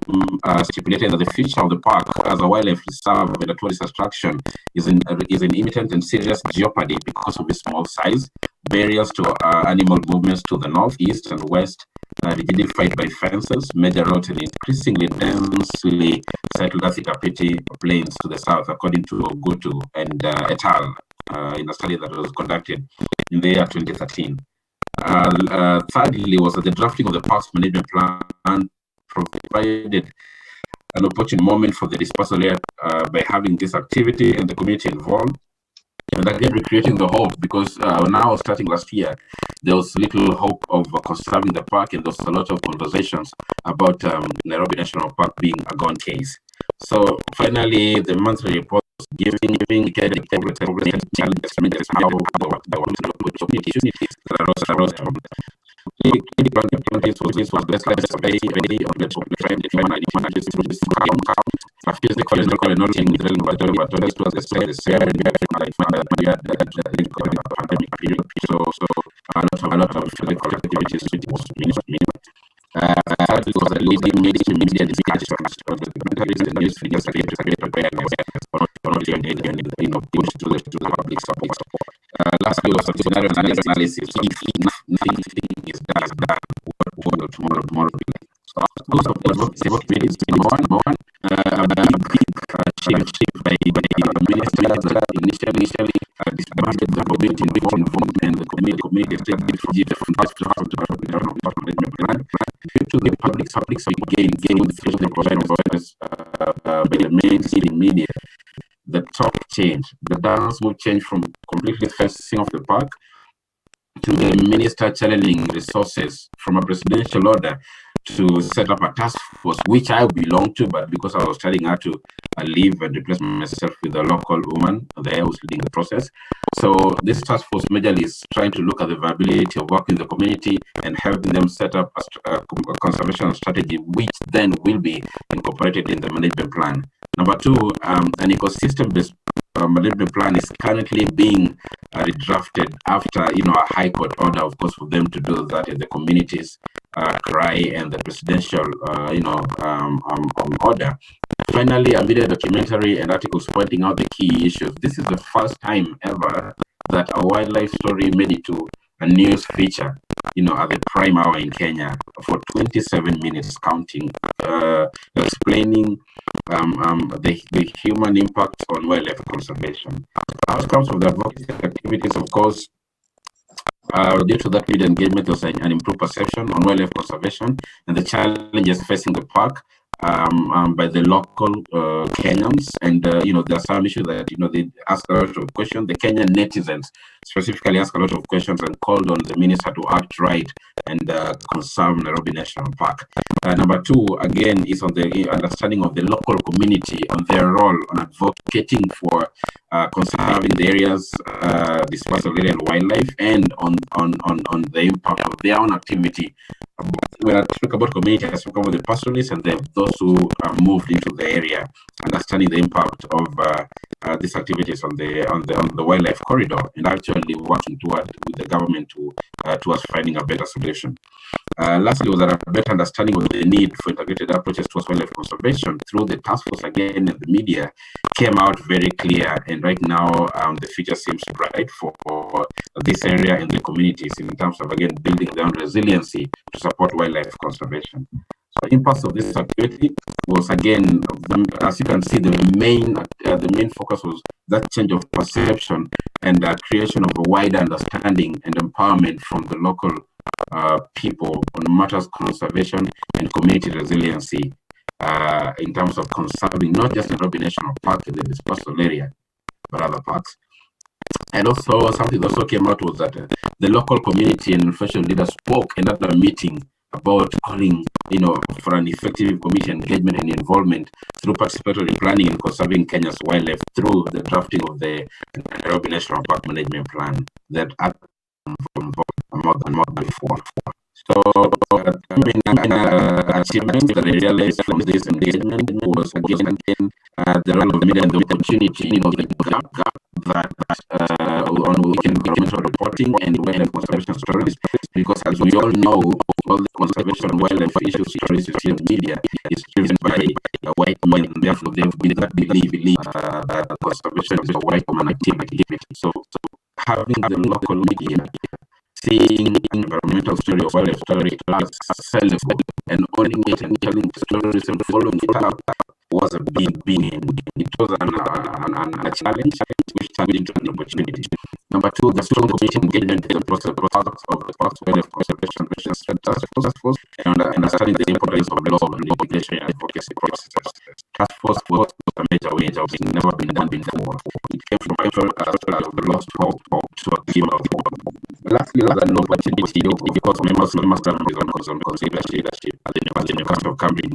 [SPEAKER 10] stipulated that the future of the park as a wildlife reserve and a tourist attraction is in imminent and serious jeopardy because of its small size, barriers to animal movements to the north, east, and west, rigidified by fences, major roads, and increasingly densely settled Athikapiti plains to the south, according to Gutu and et al. In a study that was conducted in the year 2013. Thirdly, was that the drafting of the park's management plan provided an opportune moment for the dispersal area by having this activity and the community involved. And again, recreating the hope, because now starting last year, there was little hope of conserving the park, and there was a lot of conversations about Nairobi National Park being a gone case. So finally, the monthly report giving challenges how the communities that arose from this was best left survey on the tribe physical and not in the laboratories was the same pandemic period. So a lot of physical activities was thirdly was the leading media discussions on the documentaries and news figures to create awareness on push to the public support. Lastly was the scenario analysis. If nothing is done, what will tomorrow be like? So those of the committees, number one, chief by the ministry that initially disbanded the committee involvement, and the committee established from management plan. Due to the public's gain the provision of awareness by the mainstream media, the talk changed. The dance will change from completely fencing off the park to the minister channeling resources from a presidential order to set up a task force, which I belong to, but because I was telling her to leave and replace myself with a local woman there who's leading the process. So this task force majorly is trying to look at the viability of working in the community and helping them set up a conservation strategy, which then will be incorporated in the management plan. Number two, an ecosystem-based management plan is currently being redrafted after a high court order, of course, for them to do that in the communities cry and the presidential order. Finally, a media documentary and articles pointing out the key issues. This is the first time ever that a wildlife story made it to a news feature, at the prime hour in Kenya for 27 minutes counting, explaining the human impact on wildlife conservation. Outcomes of the advocacy activities, of course, due to that media engagement, there was an improved perception on wildlife conservation and the challenges facing the park by the local Kenyans. And there are some issues that they ask a lot of questions. The Kenyan netizens specifically ask a lot of questions and called on the minister to act right and conserve Nairobi National Park. Number two, again, is on the understanding of the local community on their role on advocating for conserving the areas, dispersal area and wildlife, and on the impact of their own activity. When I speak about community, I speak about the pastoralists and those who moved into the area, understanding the impact of these activities on the wildlife corridor, and actually working with the government towards finding a better solution. Lastly, was a better understanding of the need for integrated approaches towards wildlife conservation through the task force again, and the media came out very clear. And right now, the future seems bright for this area and the communities in terms of again building their own resiliency to support wildlife conservation. So, impacts of this activity was again, as you can see, the main focus was that change of perception and creation of a wider understanding and empowerment from the local people on matters conservation and community resiliency in terms of conserving not just Nairobi National Park in this coastal area, but other parks. And also something that also came out was that the local community and professional leaders spoke in that meeting about calling, for an effective community engagement and involvement through participatory planning and conserving Kenya's wildlife through the drafting of the Nairobi National Park Management Plan that more than before. So, achievements that I realized from this engagement was again the role of media and the opportunity of the gap that on weekend documentary reporting and wildlife conservation stories, because as we all know, all the conservation wildlife issue stories you see in media is driven by white men, and therefore they believe that conservation is a white man activity. So having the local media seeing environmental story or wildlife story as sellable and owning it and telling stories and following it up was a big it was a challenge which turned into an opportunity. Number two, the strong community engagement is a process of the Parks Wildlife Conservation Task Force and understanding the importance of law and litigation and advocacy processes. Task Force was a major wage of never been done before. It came from actual the lost hope to a given hope. Lastly, an opportunity because members of the master on leadership at the University of Cambridge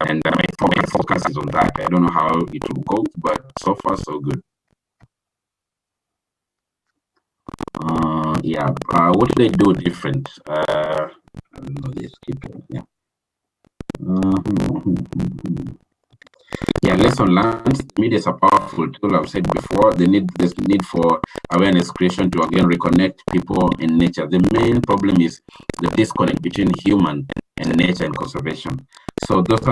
[SPEAKER 10] and my focus is on that. I don't know how it will go, but so far so good. What did I do different? I don't know this. Lesson learned. Media is a powerful tool. I've said before. There's need for awareness creation to again reconnect people and nature. The main problem is the disconnect between human and nature and conservation. So those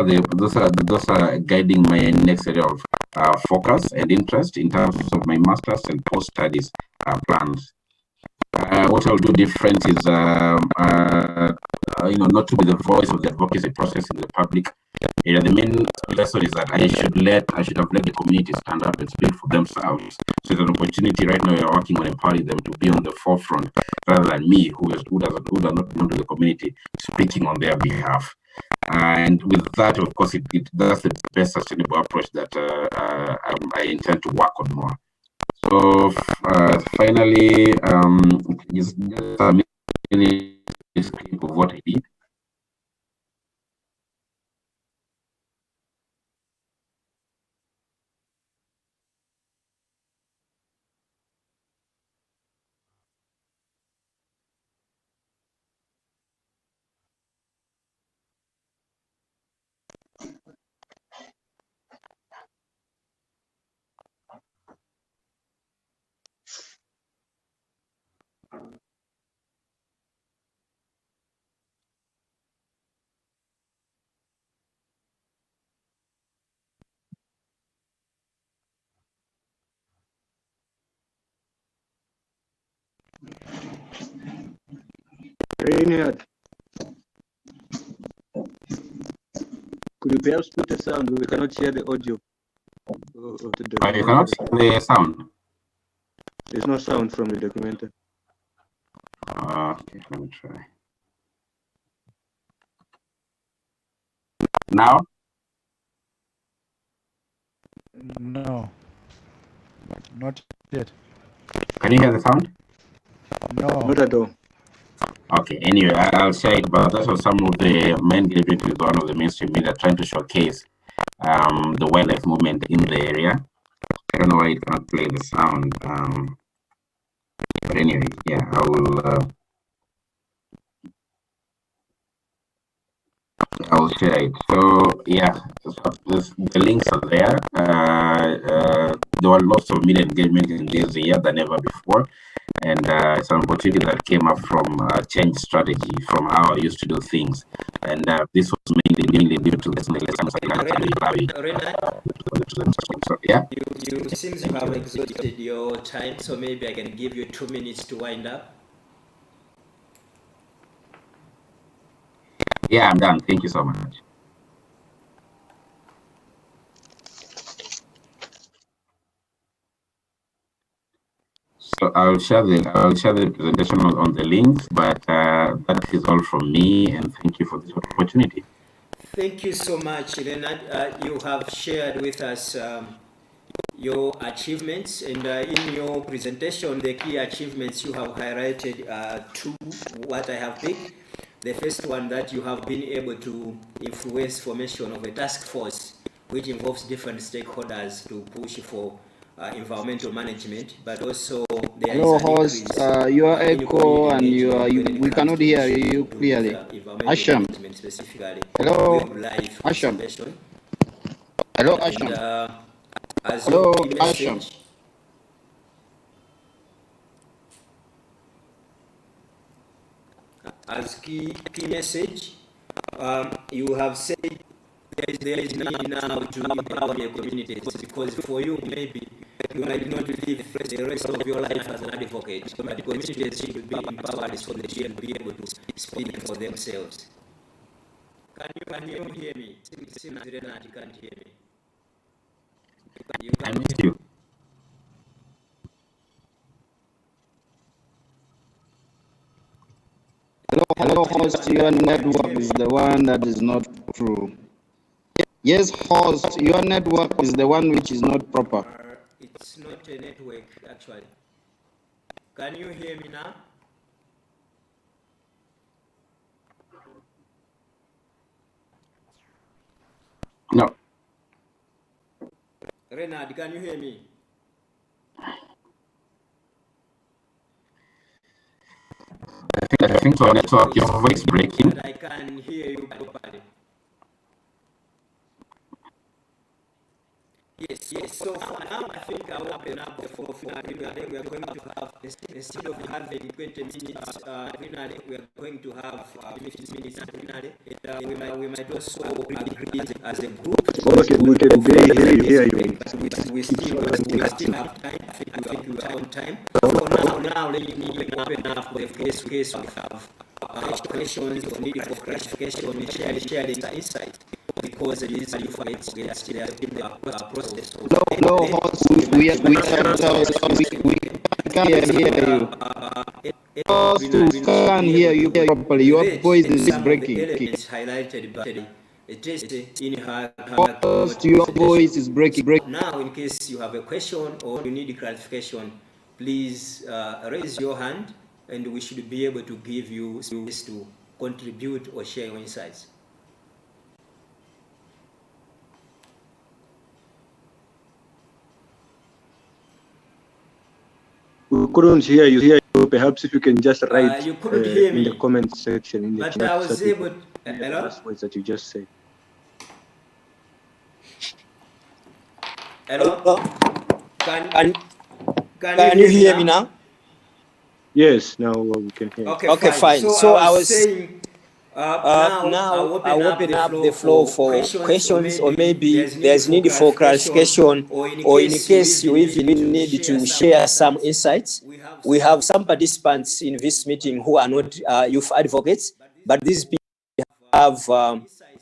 [SPEAKER 10] are guiding my next area of focus and interest in terms of my master's and post studies plans. What I'll do different is not to be the voice of the advocacy process in the public area. The main lesson is that I should have let the community stand up and speak for themselves. So it's an opportunity right now. We are working on empowering them to be on the forefront rather than me, who does not belong to the community, speaking on their behalf. And with that, of course, that's the best sustainable approach that I intend to work on more. So finally, just a mini description of what I did.
[SPEAKER 1] Reinhard, could you perhaps put a sound? We cannot hear the audio. Of the document.
[SPEAKER 10] You cannot hear the sound?
[SPEAKER 1] There's no sound from the document.
[SPEAKER 10] Okay, let me try. Now?
[SPEAKER 8] No, not yet.
[SPEAKER 10] Can you hear the sound?
[SPEAKER 8] No.
[SPEAKER 1] Not at all.
[SPEAKER 10] Okay, anyway, I'll share it, but those are some of the main engagement with one of the mainstream media trying to showcase the wildlife movement in the area. I don't know why it cannot play the sound. But anyway, yeah, I will share it. So yeah, the links are there. There were lots of media engagement in this year than ever before, and it's an opportunity that came up from change strategy from how I used to do things, and this was mainly due to the lessons I learned. So yeah.
[SPEAKER 3] You seems you have exhausted your time, so maybe I can give you 2 minutes to wind up.
[SPEAKER 10] Yeah, I'm done. Thank you so much. I'll share the presentation on the links, but that is all from me, and thank you for this opportunity.
[SPEAKER 3] Thank you so much, Leonard. You have shared with us your achievements, and in your presentation, the key achievements you have highlighted two, what I have picked. The first one, that you have been able to influence formation of a task force, which involves different stakeholders to push for environmental management, but also there
[SPEAKER 2] Hello,
[SPEAKER 3] is an
[SPEAKER 2] host.
[SPEAKER 3] increase
[SPEAKER 2] Your
[SPEAKER 3] in
[SPEAKER 2] echo
[SPEAKER 3] community
[SPEAKER 2] and
[SPEAKER 3] engagement when
[SPEAKER 2] we
[SPEAKER 3] it comes
[SPEAKER 2] cannot
[SPEAKER 3] to
[SPEAKER 2] hear
[SPEAKER 3] issues
[SPEAKER 2] you
[SPEAKER 3] to do
[SPEAKER 2] clearly.
[SPEAKER 3] with environmental
[SPEAKER 2] Asham.
[SPEAKER 3] management, specifically
[SPEAKER 2] Hello,
[SPEAKER 3] wildlife
[SPEAKER 2] Asham.
[SPEAKER 3] conservation.
[SPEAKER 2] Hello,
[SPEAKER 3] And
[SPEAKER 2] Asham.
[SPEAKER 3] as your
[SPEAKER 2] Hello,
[SPEAKER 3] key
[SPEAKER 2] Asham.
[SPEAKER 3] message, you have said there is need now to empower your communities, because for you, maybe you might not live the rest of your life as an advocate, but the communities should be empowered so they should be able to speak for themselves. Can you hear me? Seems Renat can't hear me.
[SPEAKER 10] I missed you.
[SPEAKER 2] Hello, host. Your network is the one that is not true. Yes, host. Your network is the one which is not proper.
[SPEAKER 3] It's not a network, actually. Can you hear me now?
[SPEAKER 10] No.
[SPEAKER 3] Renard, can you hear me?
[SPEAKER 10] I think so. Network, your voice breaking.
[SPEAKER 3] But I can hear you properly. Yes. So for now, I think I'll open up the floor for finally. We are going to have, instead of having 20 minutes, finally, we are going to have 15 minutes finally. We might also agree as a group.
[SPEAKER 1] Okay, we can barely hear you.
[SPEAKER 3] We still have time. I think we are on time. So now let me open up the case we have questions or need for clarification, sharing insight, because these information we are still in the process.
[SPEAKER 2] No, host. We can't hear you. Host, we can't hear you properly. Your voice is breaking.
[SPEAKER 3] Elements highlighted by a test in her
[SPEAKER 2] Host, your voice is breaking.
[SPEAKER 3] Now, in case you have a question or you need clarification, please raise your hand, and we should be able to give you space to contribute or share your insights.
[SPEAKER 1] We couldn't hear you. Perhaps if you can just write
[SPEAKER 3] You couldn't hear
[SPEAKER 1] in
[SPEAKER 3] me,
[SPEAKER 1] the comment section in the
[SPEAKER 3] but
[SPEAKER 1] chat.
[SPEAKER 3] I was able.
[SPEAKER 1] The
[SPEAKER 3] Hello?
[SPEAKER 1] last words that you just said.
[SPEAKER 3] Hello? Can you hear me now?
[SPEAKER 1] Yes, now we can hear.
[SPEAKER 3] Okay, fine. So I was saying, now I'll open up the floor for questions, or maybe there's need for clarification, or in case you even need to share some insights. We have some participants in this meeting who are not youth advocates, but these people have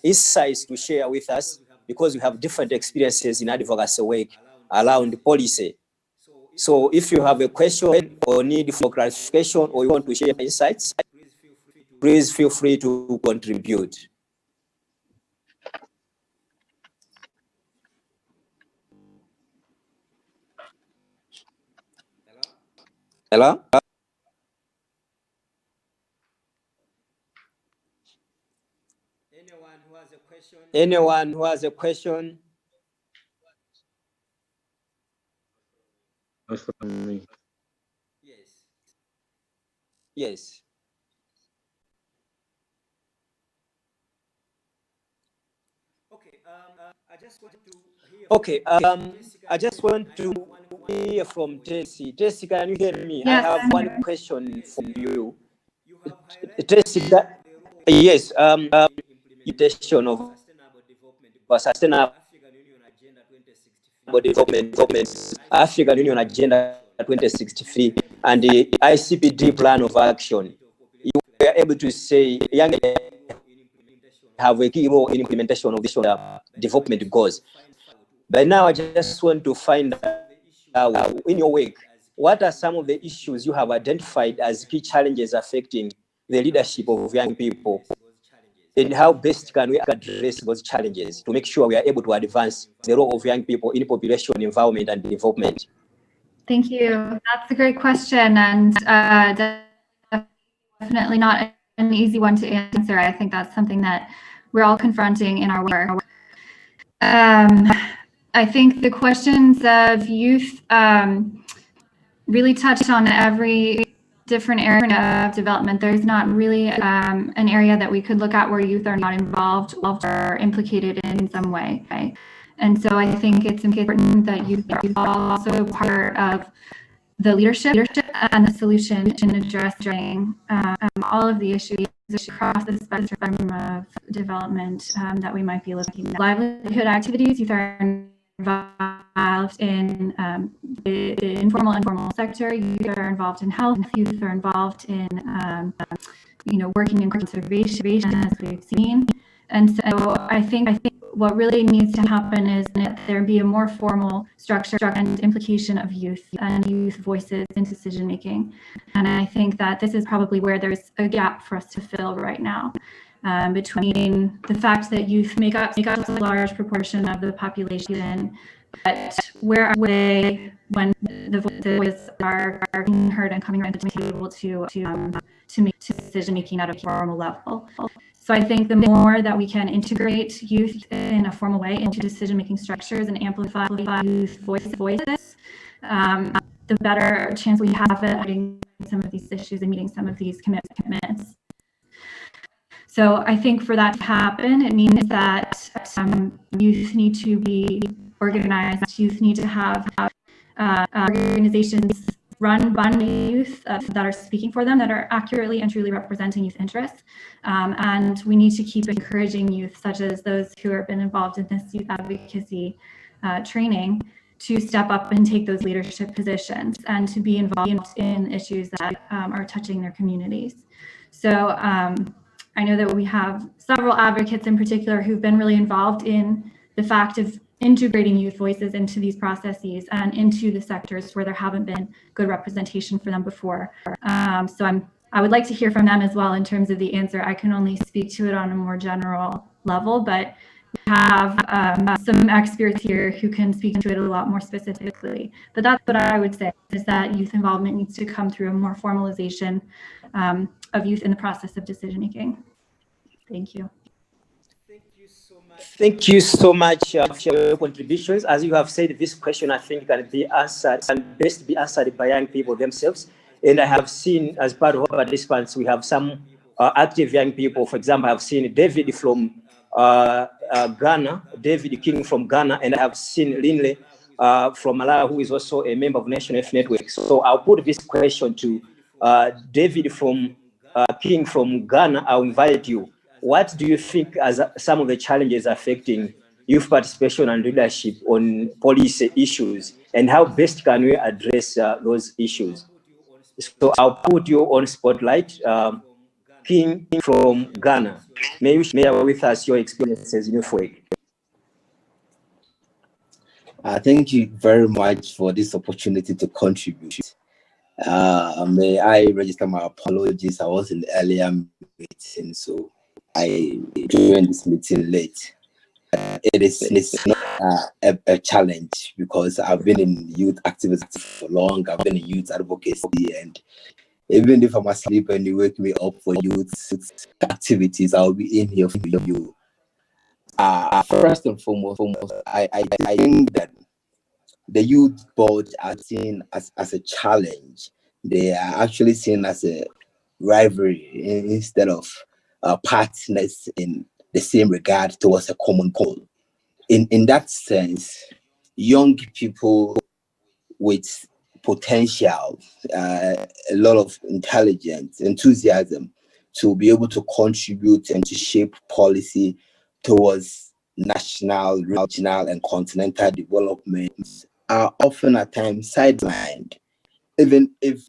[SPEAKER 3] insights to share with us, because we have different experiences in advocacy work around policy. So if you have a question or need for clarification, or you want to share insights, please feel free to contribute. Hello? Anyone who has a question?
[SPEAKER 1] That's from me.
[SPEAKER 3] Yes. Okay, I just want to hear from Tessie. Tessie, can you hear me?
[SPEAKER 7] Yes,
[SPEAKER 3] I have
[SPEAKER 7] I'm
[SPEAKER 3] one
[SPEAKER 7] here.
[SPEAKER 3] question for you. Tessie, yes, implementation of sustainable development, African Union Agenda 2063, and the ICPD plan of action. You were able to say young have a key role in implementation of this development goals. But now I just want to find out, in your work what are some of the issues you have identified as key challenges affecting the leadership of young people? And how best can we address those challenges to make sure we are able to advance the role of young people in population, environment, and development?
[SPEAKER 7] Thank you. That's a great question, and definitely not an easy one to answer. I think that's something that we're all confronting in our work. I think the questions of youth really touch on every different area of development. There's not really an area that we could look at where youth are not involved or implicated in some way. Okay? And so I think it's important that youth are also part of the leadership and the solution in addressing all of the issues across the spectrum of development that we might be looking at. Livelihood activities, youth are involved in the informal and formal sector. Youth are involved in health. Youth are involved in working in conservation, as we've seen. And so I think what really needs to happen is that there be a more formal structure and implication of youth and youth voices in decision making. And I think that this is probably where there's a gap for us to fill right now. Between the fact that youth make up a large proportion of the population, but where are they when the voices are being heard and coming around to the table to make decision making at a formal level. So I think the more that we can integrate youth in a formal way into decision making structures and amplify youth voices, the better chance we have at meeting some of these issues and meeting some of these commitments. So I think for that to happen, it means that youth need to be organized. Youth need to have organizations run by youth that are speaking for them, that are accurately and truly representing youth interests. And we need to keep encouraging youth, such as those who have been involved in this youth advocacy training, to step up and take those leadership positions and to be involved in issues that are touching their communities. So I know that we have several advocates in particular who've been really involved in the fact of integrating youth voices into these processes and into the sectors where there haven't been good representation for them before. So I would like to hear from them as well in terms of the answer. I can only speak to it on a more general level, but we have some experts here who can speak to it a lot more specifically. But that's what I would say, is that youth involvement needs to come through a more formalization of youth in the process of decision making. Thank you.
[SPEAKER 3] Thank you so much for your contributions. As you have said, this question I think can be answered and best be answered by young people themselves. And I have seen, as part of our participants, we have some active young people. For example, I have seen David from Ghana, David King from Ghana, and I have seen Linley from Malawi, who is also a member of National Youth Network. So I'll put this question to David from King from Ghana. I'll invite you. What do you think as some of the challenges affecting youth participation and leadership on policy issues, and how best can we address those issues? So I'll put you on spotlight. King from Ghana, may you share with us your experiences in youth work?
[SPEAKER 11] Thank you very much for this opportunity to contribute. May I register my apologies? I was in the earlier meeting, so I joined this meeting late. It's not a challenge because I've been in youth activism for long. I've been in youth advocacy, and even if I'm asleep and you wake me up for youth activities, I'll be in here for you. First and foremost, I think that the youth board are seen as a challenge. They are actually seen as a rivalry instead of partners in the same regard towards a common goal. In that sense, young people with potential, a lot of intelligence, enthusiasm to be able to contribute and to shape policy towards national, regional, and continental development are often at times sidelined. Even if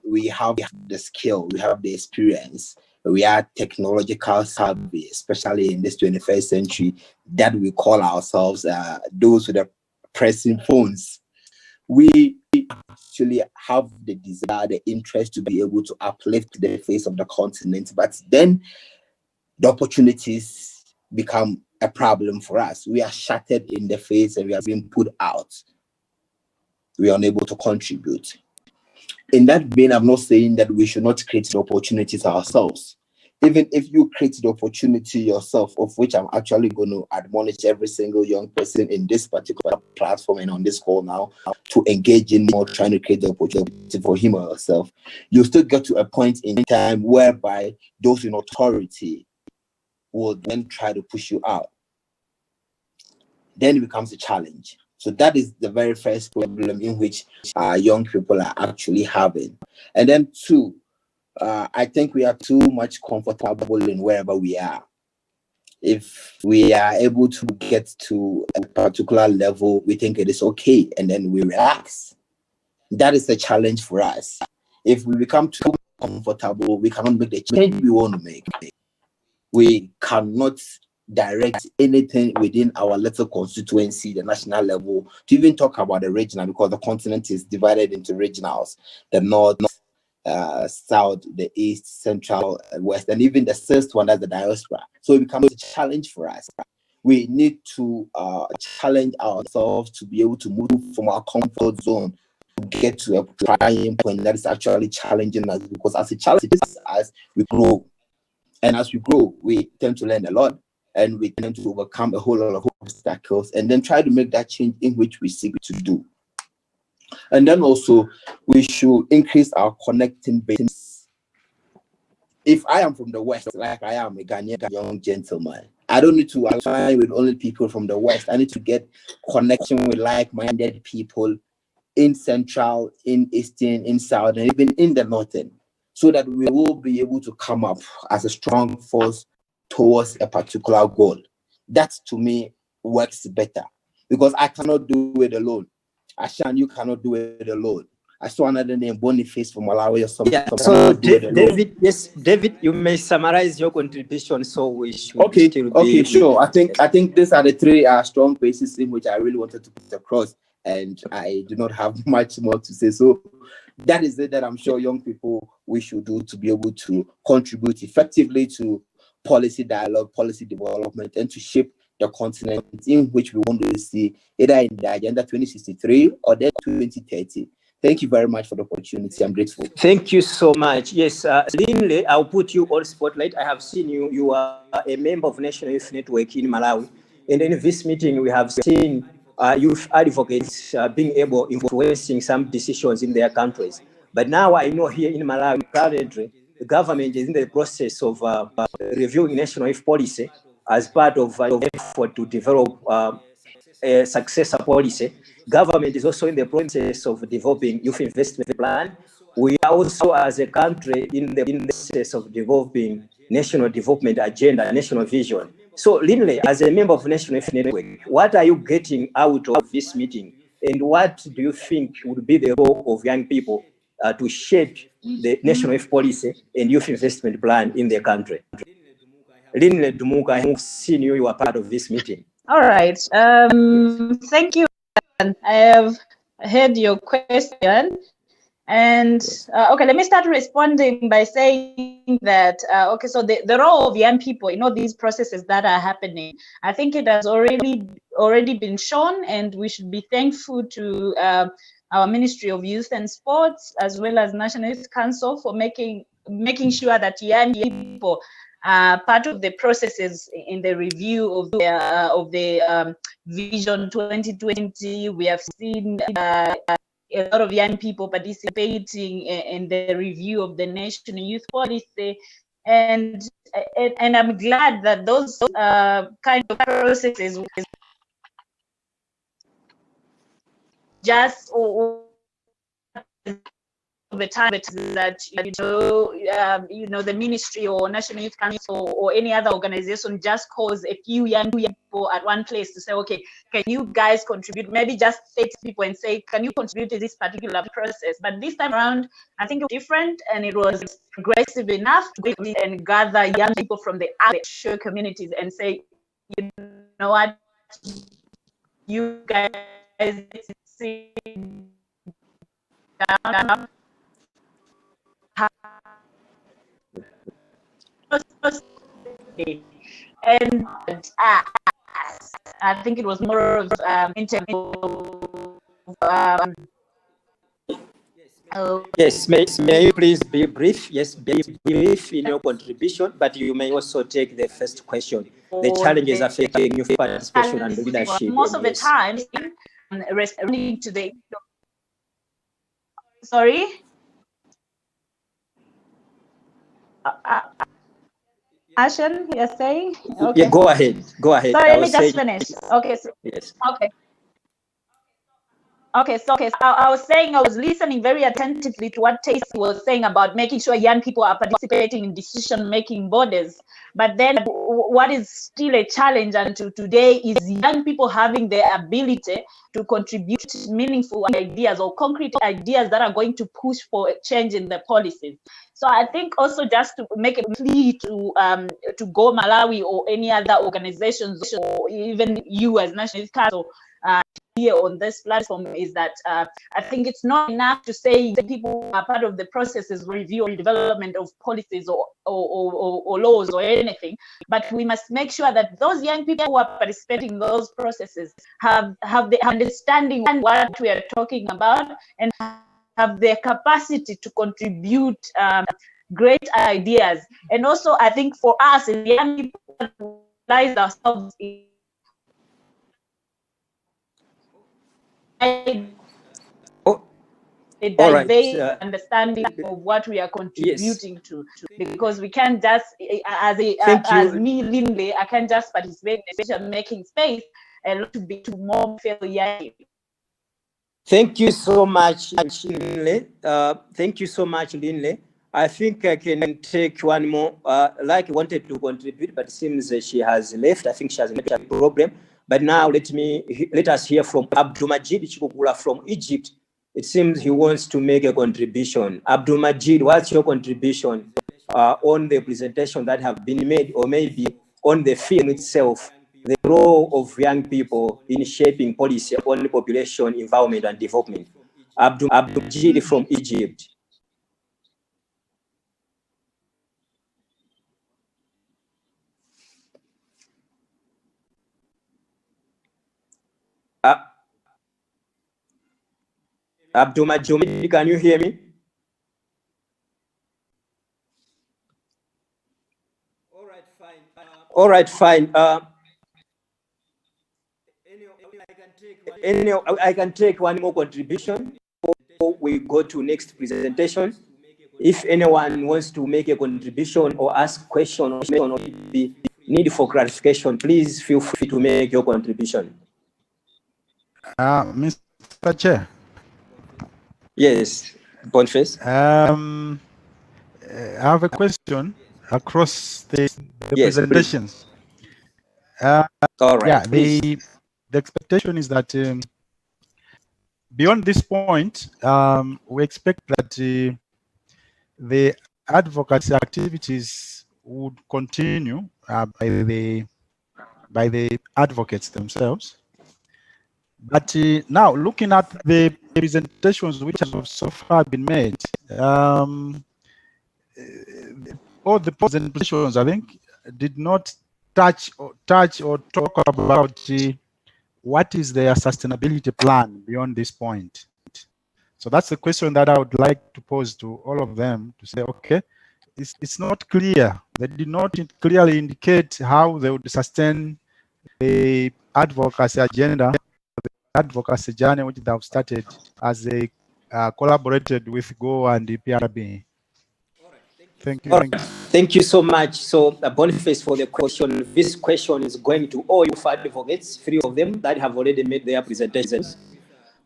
[SPEAKER 11] we have the skill, we have the experience, we are technological savvy, especially in this 21st century, that we call ourselves those with the pressing phones. We actually have the desire, the interest to be able to uplift the face of the continent, but then the opportunities become a problem for us. We are shattered in the face and we are being put out. We are unable to contribute. In that vein, I'm not saying that we should not create the opportunities ourselves. Even if you create the opportunity yourself, of which I'm actually going to admonish every single young person in this particular platform and on this call now to engage in more trying to create the opportunity for him or herself, you still get to a point in time whereby those in authority will then try to push you out. Then it becomes a challenge. So that is the very first problem in which young people are actually having. And then two, I think we are too much comfortable in wherever we are. If we are able to get to a particular level, we think it is okay, and then we relax. That is the challenge for us. If we become too comfortable, we cannot make the change we want to make. We cannot direct anything within our little constituency, the national level, to even talk about the regional, because the continent is divided into regionals, the north, south, the east, central, west, and even the sixth one, that's the diaspora. So it becomes a challenge for us. We need to challenge ourselves to be able to move from our comfort zone to get to a trying point that is actually challenging us, because as a challenge, as we grow. And as we grow, we tend to learn a lot, and we tend to overcome a whole lot of obstacles, and then try to make that change in which we seek to do. And then also, we should increase our connecting base. If I am from the West, like I am a Ghanaian young gentleman, I don't need to align with only people from the West. I need to get connection with like-minded people in Central, in Eastern, in South, and even in the Northern, so that we will be able to come up as a strong force towards a particular goal. That, to me, works better, because I cannot do it alone. Ashan, you cannot do it alone. I saw another name, Boniface from Malawi or something.
[SPEAKER 3] Yeah, so David, yes, David, you may summarize your contribution, so we should still be...
[SPEAKER 11] Okay, sure. I think these are the three strong bases in which I really wanted to put across, and I do not have much more to say. So that is it that I'm sure young people we should do to be able to contribute effectively to policy dialogue, policy development, and to shape the continent in which we want to see, either in the Agenda 2063 or then 2030. Thank you very much for the opportunity. I'm grateful.
[SPEAKER 3] Thank you so much. Yes, Linley, I'll put you on spotlight. I have seen you. You are a member of National Youth Network in Malawi. And in this meeting, we have seen youth advocates being able, influencing some decisions in their countries. But now I know here in Malawi, currently, the government is in the process of reviewing national youth policy as part of an effort to develop a successor policy. Government is also in the process of developing youth investment plan. We are also, as a country, in the process of developing national development agenda, national vision. So, Linley, as a member of National Youth Network, what are you getting out of this meeting, and what do you think would be the role of young people to shape the national youth policy and youth investment plan in the country? Linley Dumuka, I have seen you are part of this meeting.
[SPEAKER 9] All right. Thank you. I have heard your question. And okay, let me start responding by saying that, okay, so the role of young people in all these processes that are happening, I think it has already been shown, and we should be thankful to our Ministry of Youth and Sports, as well as National Youth Council, for making sure that young people are part of the processes in the review of the Vision 2020. We have seen a lot of young people participating in the review of the national youth policy, and I'm glad that those kind of processes just the time that the ministry or National Youth Council or any other organization just calls a few young people at one place to say, okay, can you guys contribute? Maybe just 8 people and say, can you contribute to this particular process? But this time around, I think it was different, and it was progressive enough to go and gather young people from the other communities and say, you know what, you guys see and I think it was more of
[SPEAKER 12] Yes, may you please be brief? Yes, be brief in your contribution, but you may also take the first question. The challenges affecting youth participation and leadership.
[SPEAKER 9] Most of the time, responding to the sorry. Ashen, you're saying? Okay.
[SPEAKER 12] Yeah, go ahead. Go ahead.
[SPEAKER 9] Sorry, let me just finish. Okay.
[SPEAKER 12] Yes.
[SPEAKER 9] Okay. So I was saying I was listening very attentively to what Tacy was saying about making sure young people are participating in decision-making bodies. But then what is still a challenge until today is young people having the ability to contribute meaningful ideas or concrete ideas that are going to push for a change in the policies. So I think also just to make a plea to Go Malawi or any other organizations or even you as National Youth Council here on this platform is that I think it's not enough to say that people are part of the processes review or development of policies or laws or anything, but we must make sure that those young people who are participating in those processes have the understanding of what we are talking about and have the capacity to contribute great ideas. And also I think for us as young people to realize ourselves in a diverse understanding of what we are contributing to, because we can't just, as me, Linley, I can't just participate in the decision-making space and to be to more failure.
[SPEAKER 12] Thank you so much, Linley. Thank you so much, Linley. I think I can take one more. Like wanted to contribute, but it seems she has left. I think she has a problem. But now let us hear from Abdulmajid Chikukula from Egypt. It seems he wants to make a contribution. Abdulmajid, what's your contribution on the presentation that have been made, or maybe on the film itself, the role of young people in shaping policy on population, environment, and development? Abdulmajid from Egypt. Abdulmajid, can you hear me? All right, fine. I can take one more contribution before we go to next presentation. If anyone wants to make a contribution or ask question or be need for clarification, please feel free to make your contribution.
[SPEAKER 8] Mr. Chair.
[SPEAKER 12] Yes, Boniface.
[SPEAKER 8] I have a question across the presentations.
[SPEAKER 12] All right.
[SPEAKER 8] Yeah, the expectation is that beyond this point, we expect that the advocacy activities would continue by the advocates themselves. But now, looking at the presentations which have so far been made, all the presentations, I think, did not touch or talk about what is their sustainability plan beyond this point. So that's the question that I would like to pose to all of them, to say, okay, it's not clear. They did not clearly indicate how they would sustain the advocacy agenda, the advocacy journey which they have started as they collaborated with GO and the PRB. Thank you.
[SPEAKER 12] Thank you so much. So Boniface, for the question, this question is going to all youth advocates, 3 of them that have already made their presentations.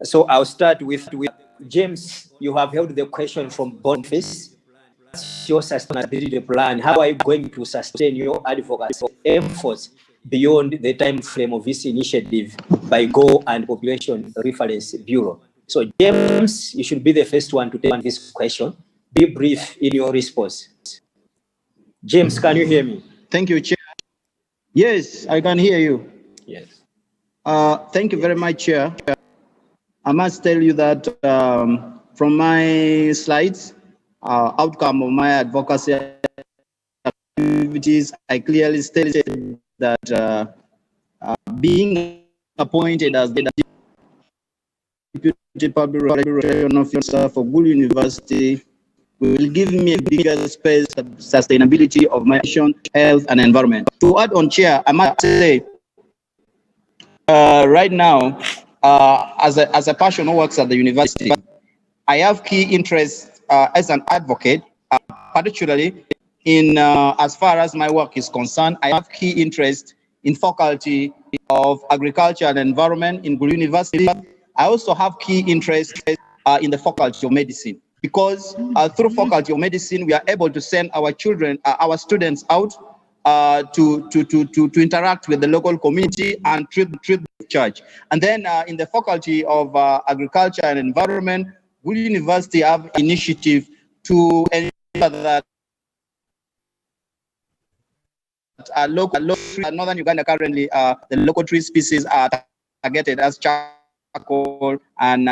[SPEAKER 12] So I'll start with James. You have held the question from Boniface. What's your sustainability plan? How are you going to sustain your advocacy efforts beyond the time frame of this initiative by GO and Population Reference Bureau? So James, you should be the first one to take this question. Be brief in your response. James, can you hear me?
[SPEAKER 2] Thank you, Chair. Yes, I can hear you.
[SPEAKER 12] Yes.
[SPEAKER 2] Thank you very much, Chair. I must tell you that From my slides, outcome of my advocacy activities, I clearly stated that being appointed as the Deputy Public Relations Officer for Gulu University will give me a bigger space of sustainability of my mission, health, and environment. To add on, Chair, I must say, right now, as a person who works at the university, I have key interests as an advocate, particularly in as far as my work is concerned. I have key interest in faculty of agriculture and environment in Gulu University. I also have key interest in the faculty of medicine, because through faculty of medicine, we are able to send our children, our students out to interact with the local community and treat the church. And then in the faculty of agriculture and environment, Gulu University have initiative to ensure that local northern Uganda currently the local tree species are targeted as charcoal and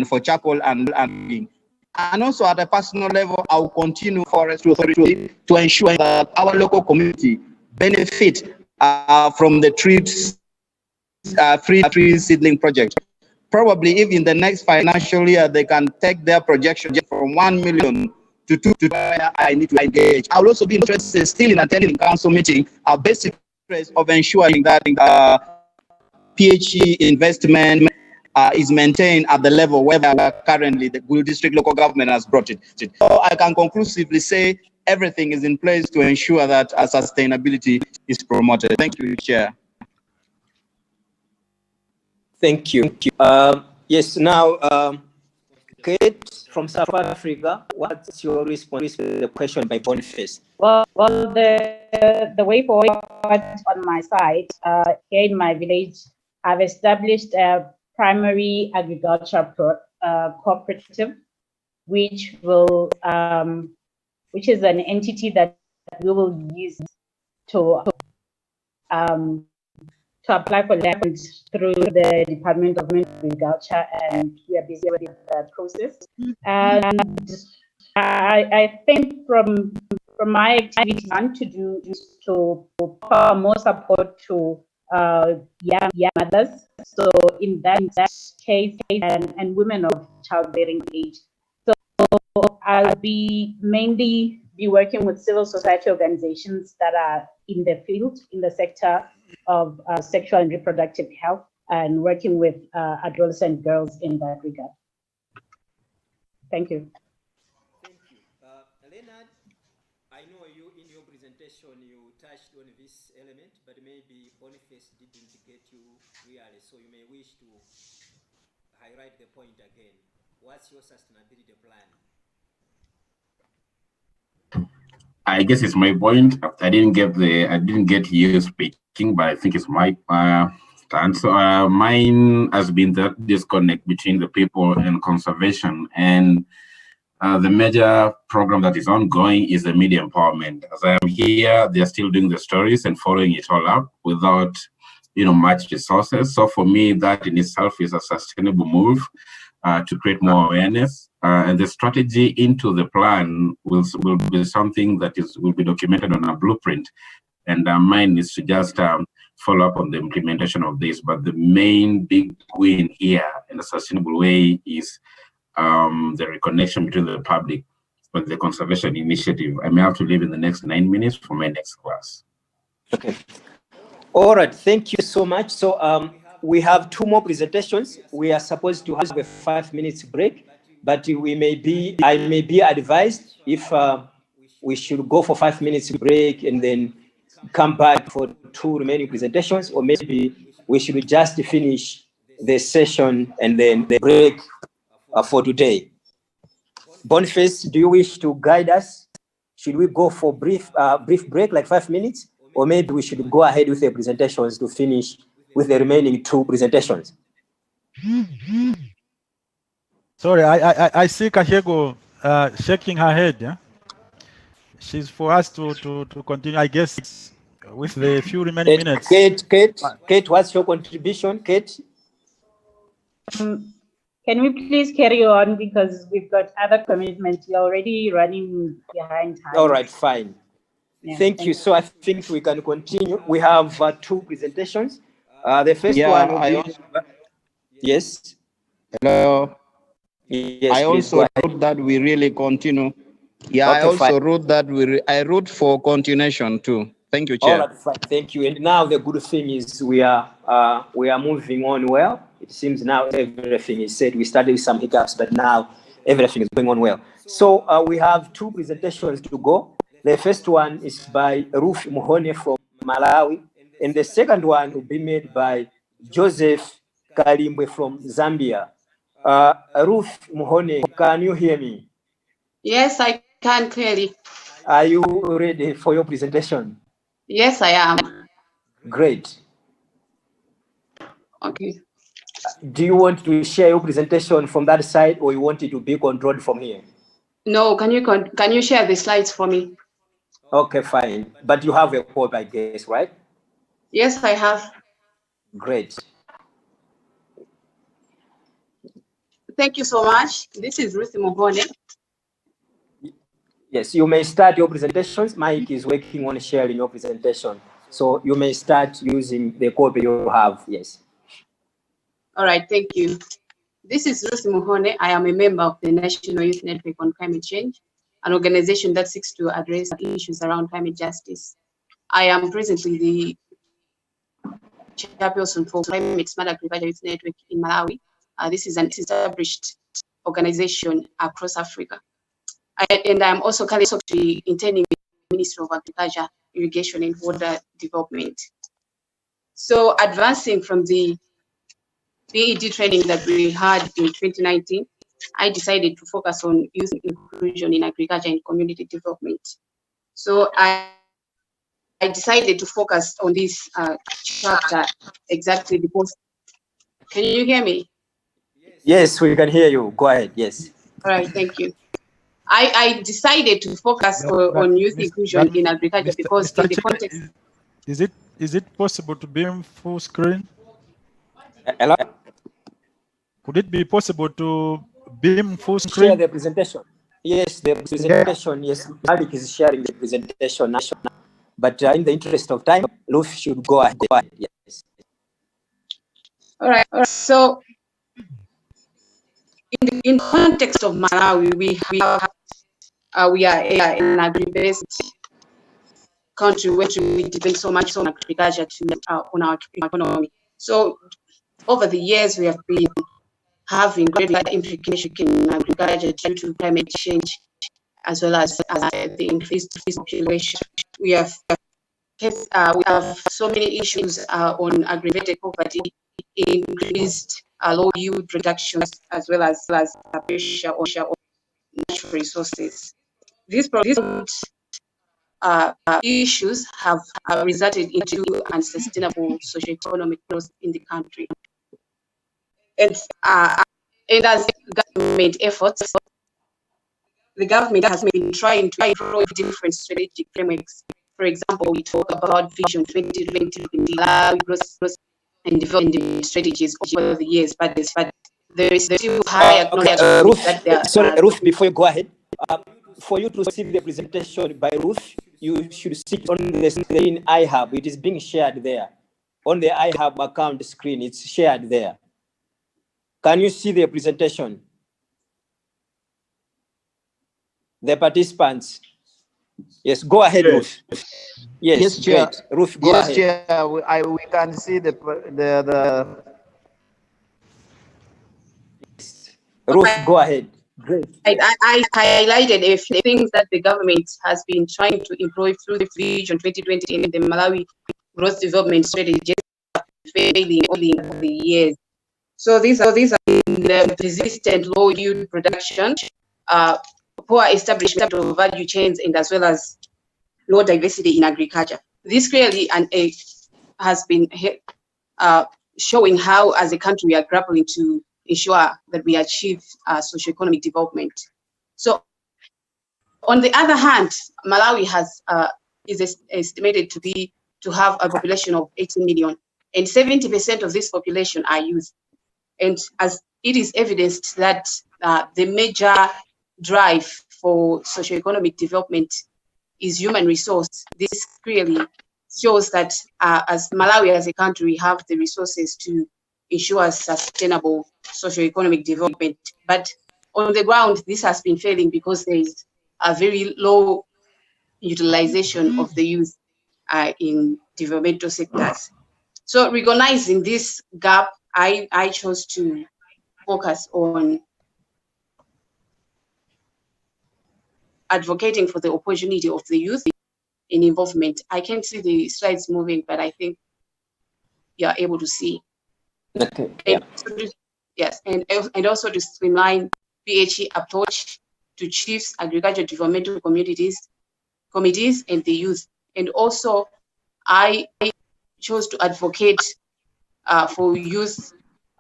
[SPEAKER 2] for charcoal and also at a personal level, I will continue forestry authority to ensure that our local community benefit from the free tree seedling project. Probably if in the next financial year they can take their projection from 1 million to 2 to where I need to engage. I will also be interested still in attending council meeting. Our basic interest of ensuring that PHE investment is maintained at the level where currently the Gulu district local government has brought it. So I can conclusively say everything is in place to ensure that sustainability is promoted. Thank you, Chair.
[SPEAKER 12] Thank you. Yes, now, Kate from South Africa, what's your response to the question by Boniface?
[SPEAKER 9] Well, the way forward on my side, here in my village, I've established a primary agriculture cooperative, which is an entity that we will use to apply for land through the Department of Agriculture, and we are busy with the process. And I think from my activity, I want to do is to offer more support to young mothers. So in that case, and women of childbearing age. So I'll be mainly working with civil society organizations that are in the field, in the sector of sexual and reproductive health, and working with adolescent girls in that regard. Thank you.
[SPEAKER 3] Thank you. Leonard, I know you in your presentation, you touched on this element, but maybe Boniface didn't get you really, so you may wish to highlight the point again. What's your sustainability plan?
[SPEAKER 10] I guess it's my point. I didn't get you speaking, but I think it's my turn. So mine has been the disconnect between the people and conservation, and the major program that is ongoing is the media empowerment. As I am here, they're still doing the stories and following it all up without, much resources. So for me, that in itself is a sustainable move to create more awareness. And the strategy into the plan will be something that will be documented on a blueprint. And mine is to just follow up on the implementation of this. But the main big win here in a sustainable way is the reconnection between the public with the conservation initiative. I may have to leave in the next 9 minutes for my next class.
[SPEAKER 12] Okay. All right. Thank you so much. So we have 2 more presentations. We are supposed to have a 5 minutes break, but I may be advised if we should go for 5 minutes break and then come back for 2 remaining presentations, or maybe we should just finish the session and then the break for today. Boniface, do you wish to guide us? Should we go for brief break, like 5 minutes, or maybe we should go ahead with the presentations to finish with the remaining 2 presentations?
[SPEAKER 8] Sorry, I see Kashego shaking her head. Yeah, she's for us to continue, I guess, with the few remaining minutes.
[SPEAKER 12] Kate, what's your contribution, Kate?
[SPEAKER 9] Can we please carry on because we've got other commitments? You're already running behind time.
[SPEAKER 12] All right, fine.
[SPEAKER 9] Yeah,
[SPEAKER 12] thank you. So I think we can continue. We have two presentations. The first one will be... Yes.
[SPEAKER 2] Hello.
[SPEAKER 12] Yes,
[SPEAKER 2] I
[SPEAKER 12] please
[SPEAKER 2] also
[SPEAKER 12] go ahead.
[SPEAKER 2] wrote that we really continue. Yeah,
[SPEAKER 12] Okay,
[SPEAKER 2] I also
[SPEAKER 12] fine.
[SPEAKER 2] wrote that I wrote for continuation too. Thank you,
[SPEAKER 12] All
[SPEAKER 2] Chair.
[SPEAKER 12] right, fine. Thank you. And now the good thing is we are moving on well. It seems now everything is said. We started with some hiccups, but now everything is going on well. So we have two presentations to go. The first one is by Ruth Muhone from Malawi, and the second one will be made by Joseph Kalimbwe from Zambia. Ruth Muhone, can you hear me?
[SPEAKER 13] Yes, I can clearly.
[SPEAKER 12] Are you ready for your presentation?
[SPEAKER 13] Yes, I am.
[SPEAKER 12] Great.
[SPEAKER 13] Okay.
[SPEAKER 12] Do you want to share your presentation from that side, or you want it to be controlled from here?
[SPEAKER 13] No, can you share the slides for me?
[SPEAKER 12] Okay, fine. But you have a code, I guess, right?
[SPEAKER 13] Yes, I have.
[SPEAKER 12] Great.
[SPEAKER 13] Thank you so much. This is Ruth Muhone.
[SPEAKER 12] Yes, you may start your presentations. Mike is working on sharing your presentation. So you may start using the copy you have. Yes.
[SPEAKER 13] All right, thank you. This is Ruth Muhone. I am a member of the National Youth Network on Climate Change, an organization that seeks to address issues around climate justice. I am presently the chairperson for Climate Smart Agriculture Youth Network in Malawi. This is an established organization across Africa. And I'm also currently interning with the Ministry of Agriculture, Irrigation and Water Development. So advancing from the PED training that we had in 2019, I decided to focus on youth inclusion in agriculture and community development. So I decided to focus on this chapter exactly because, can you hear me?
[SPEAKER 12] Yes, we can hear you. Go ahead. Yes.
[SPEAKER 13] All right, thank you. I decided to focus on youth inclusion in agriculture because in the context.
[SPEAKER 8] Is it possible to be in full screen?
[SPEAKER 12] Hello?
[SPEAKER 8] Could it be possible to beam full screen?
[SPEAKER 12] Share the presentation. Yes, the presentation. Yeah. Yes, Malik is sharing the presentation now. But in the interest of time, Ruth should go ahead. Yes.
[SPEAKER 13] All right. So, in the context of Malawi, we are an agri-based country where we depend so much on agriculture on our economy. So, over the years, we have been having great implications in agriculture due to climate change, as well as the increased population. We have so many issues on aggravated poverty, increased low yield productions, as well as pressure on natural resources. These issues have resulted into unsustainable socioeconomic growth in the country. And as government efforts, the government has been trying to employ different strategic frameworks. For example, we talk about Vision 2020 growth and development strategies over the years, but there is still high acknowledgement
[SPEAKER 12] Ruth,
[SPEAKER 13] that there
[SPEAKER 12] sorry, Ruth, before you go ahead, for you to see the presentation by Ruth, you should sit on the screen iHub. It is being shared there. On the iHub account screen, it's shared there. Can you see the presentation? The participants. Yes, go ahead, Ruth. Yes,
[SPEAKER 2] Chair.
[SPEAKER 12] great. Ruth, go ahead.
[SPEAKER 2] Yes, Chair. We can see the
[SPEAKER 12] Ruth, go ahead. Great.
[SPEAKER 13] I highlighted a few things that the government has been trying to employ through the Vision 2020 in the Malawi growth development strategy, failing over the years. So these are the persistent low yield production, poor establishment of value chains, and as well as low diversity in agriculture. This clearly has been showing how, as a country, we are grappling to ensure that we achieve socioeconomic development. So, on the other hand, Malawi is estimated to have a population of 18 million, and 70% of this population are youth. And as it is evidenced that the major drive for socioeconomic development is human resource. This clearly shows that as Malawi as a country, we have the resources to ensure sustainable socioeconomic development. But on the ground, this has been failing because there is a very low utilization of the youth in developmental sectors. So recognizing this gap, I chose to focus on advocating for the opportunity of the youth in involvement. I can't see the slides moving, but I think you are able to see.
[SPEAKER 12] Okay. Yeah.
[SPEAKER 13] Yes, and also to streamline PHE approach to chiefs, agricultural developmental committees, and the youth. And also, I chose to advocate for youth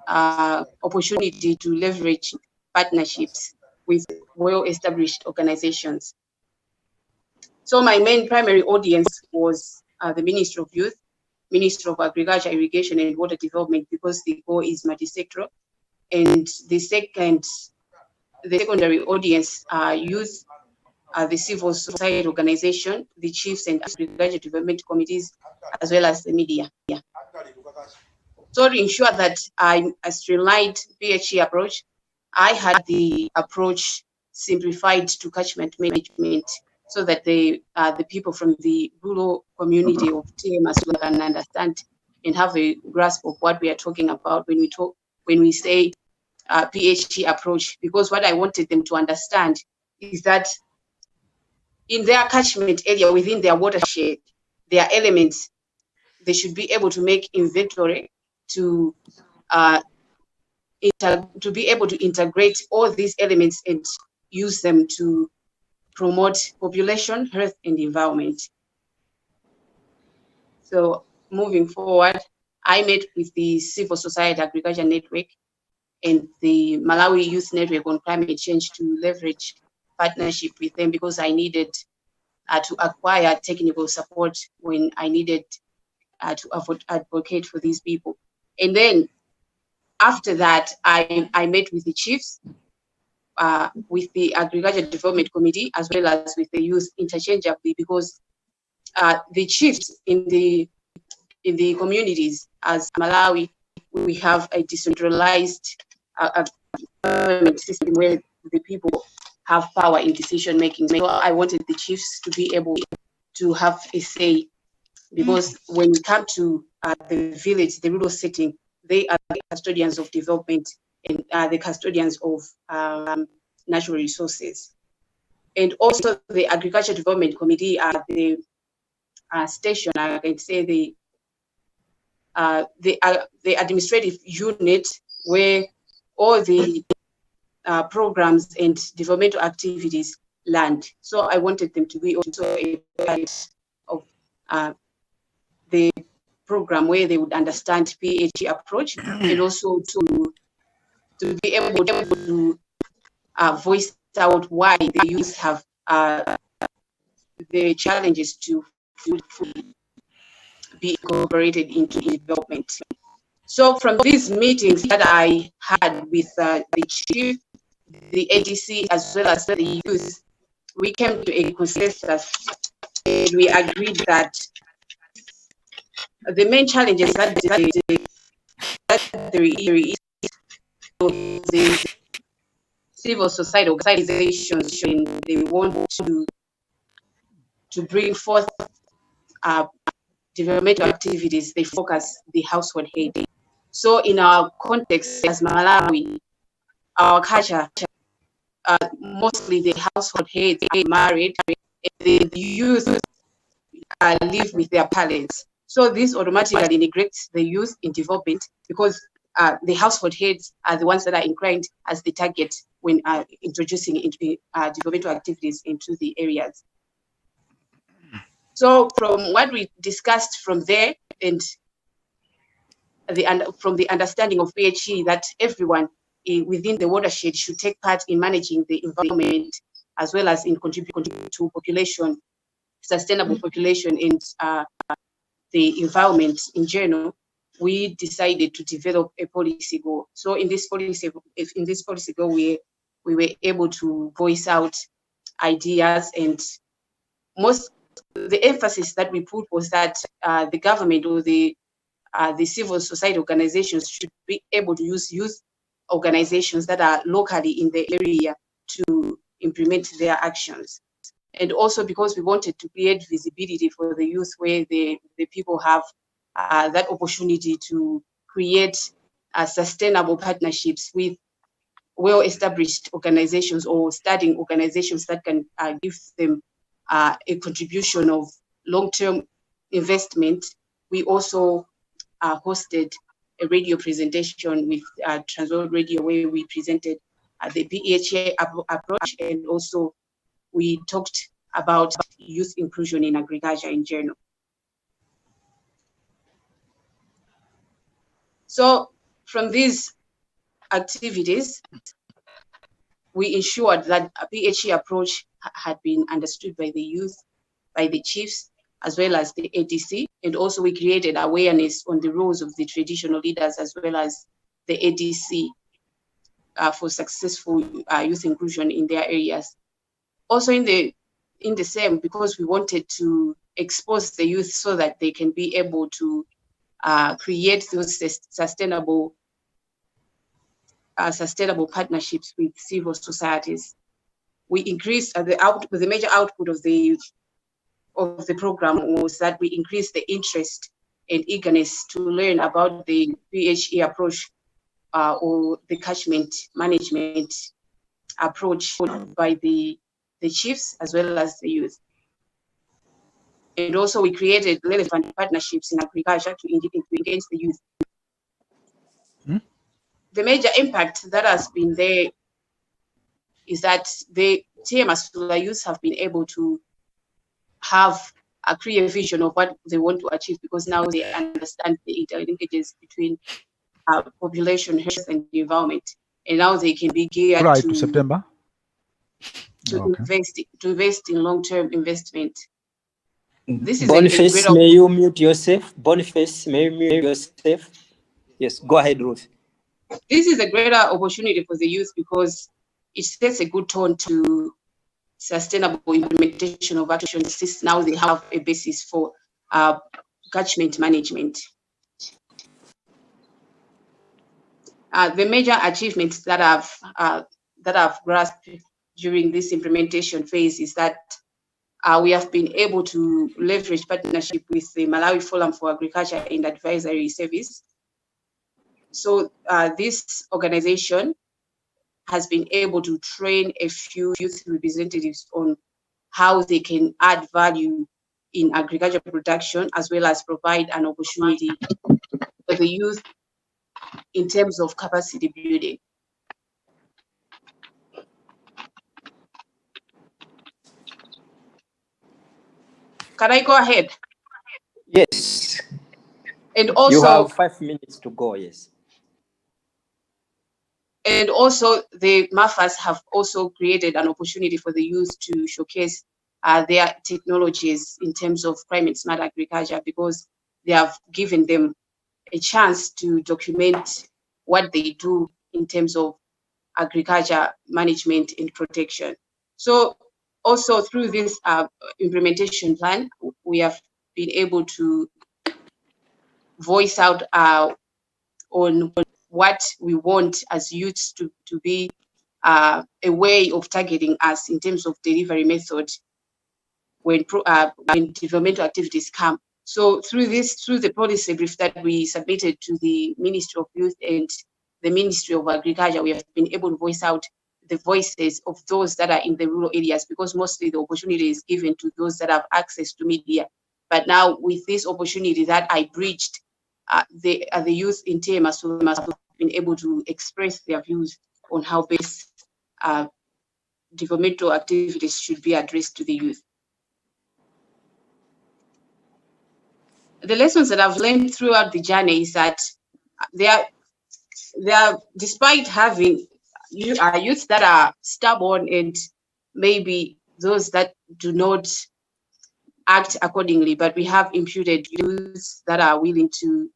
[SPEAKER 13] opportunity to leverage partnerships with well-established organizations. So my main primary audience was the Ministry of Youth, Ministry of Agriculture, Irrigation and Water Development, because the goal is multi-sectoral. And the secondary audience are youth, the civil society organization, the chiefs and agriculture development committees, as well as the media. Yeah. So to ensure that I streamlined PHE approach, I had the approach simplified to catchment management, so that the people from the rural community of TM as well can understand and have a grasp of what we are talking about when we say PHE approach. Because what I wanted them to understand is that in their catchment area, within their watershed, there are elements they should be able to make inventory to be able to integrate all these elements and use them to promote population, health, and environment. So moving forward, I met with the Civil Society Agriculture Network and the Malawi Youth Network on Climate Change to leverage partnership with them, because I needed to acquire technical support when I needed to advocate for these people. And then after that, I met with the chiefs, with the Agriculture Development Committee, as well as with the youth interchangeably, because the chiefs in the communities, as Malawi, we have a decentralized government system where the people have power in decision making. So I wanted the chiefs to be able to have a say, because when we come to the village, the rural setting, they are the custodians of development and the custodians of natural resources. And also the Agriculture Development Committee are the station, I can say the administrative unit where all the programs and developmental activities land. So I wanted them to be also a part of the program where they would understand PHE approach, and also to be able to voice out why the youth have the challenges to be incorporated into development. So from these meetings that I had with the chief, the ADC, as well as the youth, we came to a consensus, and we agreed that the main challenges that there is the civil society organizations, they want to bring forth developmental activities, they focus the household head. So in our context as Malawi, our culture, mostly the household heads are married, and the youth live with their parents. So this automatically neglects the youth in development, because the household heads are the ones that are inclined as the target when introducing into developmental activities into the areas. So from what we discussed from there, and from the understanding of PHE, that everyone within the watershed should take part in managing the environment, as well as in contributing to population, sustainable population, and the environment in general, we decided to develop a policy goal. So in this policy goal, we were able to voice out ideas, and the emphasis that we put was that the government or the civil society organizations should be able to use youth organizations that are locally in the area to implement their actions. And also because we wanted to create visibility for the youth, where the people have that opportunity to create sustainable partnerships with well-established organizations or starting organizations that can give them a contribution of long-term investment. We also hosted a radio presentation with Transworld Radio, where we presented the PHA approach, and also we talked about youth inclusion in agriculture in general. So from these activities, we ensured that a PHA approach had been understood by the youth, by the chiefs, as well as the ADC. And also we created awareness on the roles of the traditional leaders as well as the ADC for successful youth inclusion in their areas. Also in the same, because we wanted to expose the youth so that they can be able to create those sustainable partnerships with civil societies. We increased the major output of the program was that we increased the interest and eagerness to learn about the PHA approach or the catchment management approach by the chiefs as well as the youth. And also we created relevant partnerships in agriculture to engage the youth. The major impact that has been there is that the TMASula youth have been able to have a clear vision of what they want to achieve, because now they understand the interlinkages between population, health, and the environment, and now they can be geared
[SPEAKER 8] to September
[SPEAKER 13] to invest in long-term investment. This is
[SPEAKER 12] Boniface, may you mute yourself? Boniface, may you mute yourself? Yes, go ahead, Ruth.
[SPEAKER 13] This is a greater opportunity for the youth because it sets a good tone to sustainable implementation of actions, since now they have a basis for catchment management. The major achievements that I've grasped during this implementation phase is that we have been able to leverage partnership with the Malawi Forum for Agriculture and Advisory Service. So this organization has been able to train a few youth representatives on how they can add value in agricultural production, as well as provide an opportunity for the youth in terms of capacity building. Can I go ahead?
[SPEAKER 12] Yes.
[SPEAKER 13] And also,
[SPEAKER 12] you have 5 minutes to go, yes.
[SPEAKER 13] And also the MAFAs have also created an opportunity for the youth to showcase their technologies in terms of climate smart agriculture, because they have given them a chance to document what they do in terms of agriculture management and protection. So also through this implementation plan, we have been able to voice out on what we want as youths to be a way of targeting us in terms of delivery method when developmental activities come. So through the policy brief that we submitted to the Ministry of Youth and the Ministry of Agriculture, we have been able to voice out the voices of those that are in the rural areas, because mostly the opportunity is given to those that have access to media. But now with this opportunity that I breached, the youth in TMASula must have been able to express their views on how best developmental activities should be addressed to the youth. The lessons that I've learned throughout the journey is that despite having youths that are stubborn and maybe those that do not act accordingly, but we have imputed youths that are willing to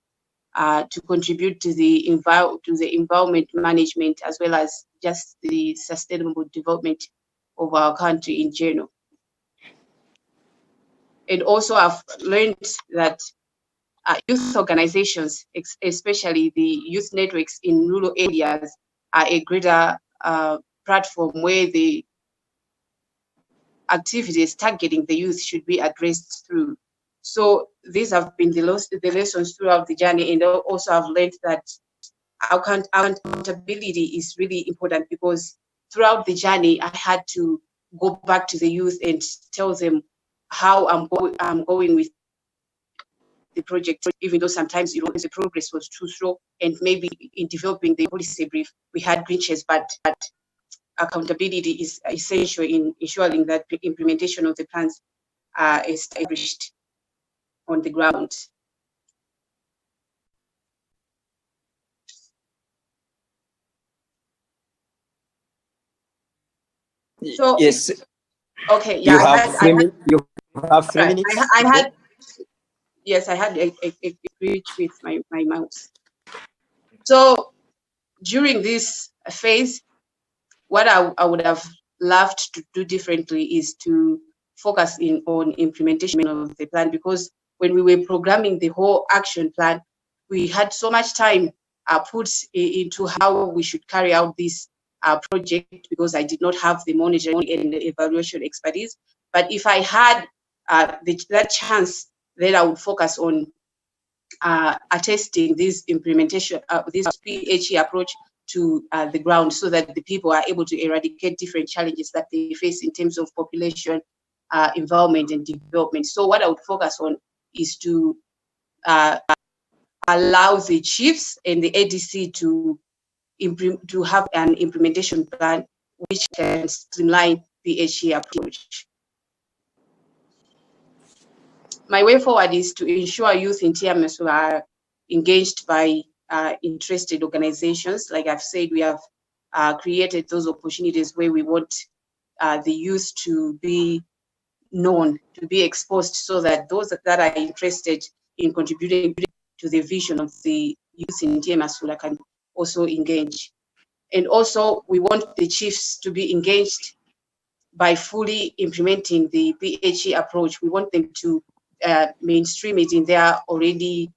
[SPEAKER 13] to contribute to the environment management, as well as just the sustainable development of our country in general. And also I've learned that youth organizations, especially the youth networks in rural areas, are a greater platform where the activities targeting the youth should be addressed through. So these have been the lessons throughout the journey, and also I've learned that accountability is really important, because throughout the journey I had to go back to the youth and tell them how I'm going with the project, even though sometimes the progress was too slow, and maybe in developing the policy brief we had glitches, but accountability is essential in ensuring that the implementation of the plans are established on the ground. So
[SPEAKER 12] yes.
[SPEAKER 13] Okay. Yeah.
[SPEAKER 12] You have 3 minutes. You have 3 minutes.
[SPEAKER 13] I had. Yes, I had a glitch with my mouse. So during this phase, what I would have loved to do differently is to focus on implementation of the plan, because when we were programming the whole action plan, we had so much time put into how we should carry out this project, because I did not have the monitoring and the evaluation expertise. But if I had that chance, then I would focus on attesting this implementation, this PHE approach to the ground, so that the people are able to eradicate different challenges that they face in terms of population, environment, and development. So what I would focus on is to allow the chiefs and the ADC to have an implementation plan which can streamline the PHE approach. My way forward is to ensure youth in TMS are engaged by interested organizations. Like I've said, we have created those opportunities where we want the youth to be known, to be exposed, so that those that are interested in contributing to the vision of the youth in TMS can also engage. And also, we want the chiefs to be engaged by fully implementing the PHE approach. We want them to mainstream it in their already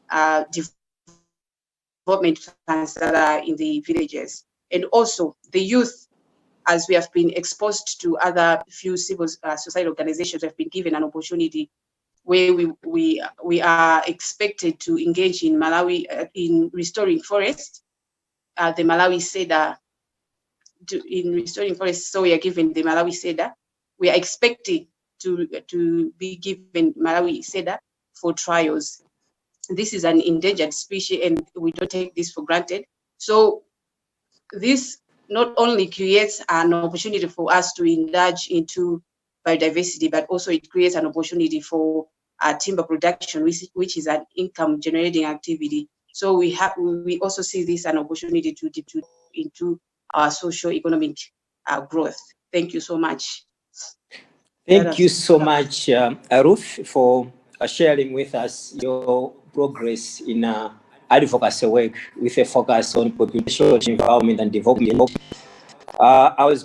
[SPEAKER 13] development plans that are in the villages. And also the youth, as we have been exposed to other few civil society organizations, have been given an opportunity where we are expected to engage in Malawi in restoring forests, the Malawi SEDA, in restoring forests. So we are given the Malawi SEDA. We are expected to be given Malawi SEDA for trials. This is an endangered species, and we don't take this for granted. So this not only creates an opportunity for us to indulge into biodiversity, but also it creates an opportunity for timber production, which is an income generating activity. So we also see this an opportunity to into our socio-economic growth. Thank you so much.
[SPEAKER 12] Thank you so much, Aruf, for sharing with us your progress in advocacy work with a focus on population, environment, and development.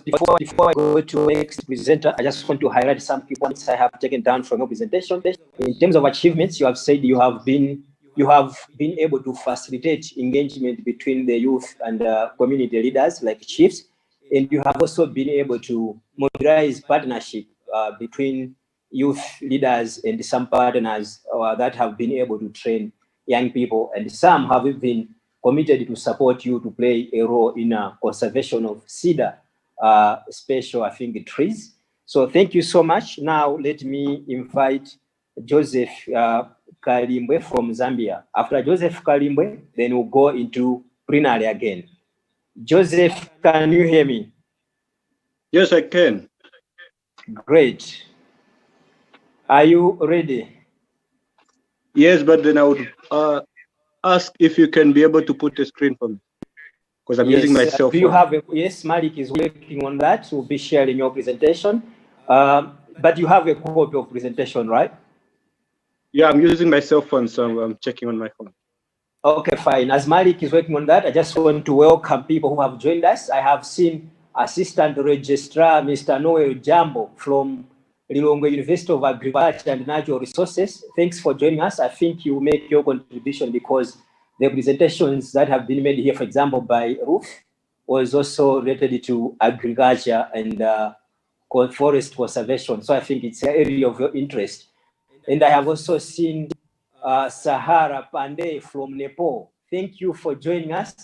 [SPEAKER 12] Before I go to the next presenter, I just want to highlight some key points I have taken down from your presentation. In terms of achievements, you have said you have been able to facilitate engagement between the youth and community leaders like chiefs, and you have also been able to mobilize partnership between youth leaders and some partners that have been able to train young people, and some have been committed to support you to play a role in conservation of cedar, special, I think, trees. So thank you so much. Now let me invite Joseph Kalimbwe from Zambia. After Joseph Kalimbwe, then we'll go into plenary again. Joseph, can you hear me?
[SPEAKER 14] Yes, I can.
[SPEAKER 12] Great. Are you ready?
[SPEAKER 14] Yes, but then I would ask if you can be able to put a screen for me, because I'm using my cell phone.
[SPEAKER 12] Do you have yes, Malik is working on that. We'll be sharing your presentation. But you have a copy of presentation, right?
[SPEAKER 14] Yeah, I'm using my cell phone, so I'm checking on my phone.
[SPEAKER 12] Okay, fine. As Malik is working on that, I just want to welcome people who have joined us. I have seen Assistant Registrar Mr. Noel Jambo from Lilongwe University of Agriculture and Natural Resources. Thanks for joining us. I think you make your contribution because the presentations that have been made here, for example, by Ruth, was also related to agriculture and forest conservation. So I think it's an area of your interest. And I have also seen Sahara Pandey from Nepal. Thank you for joining us.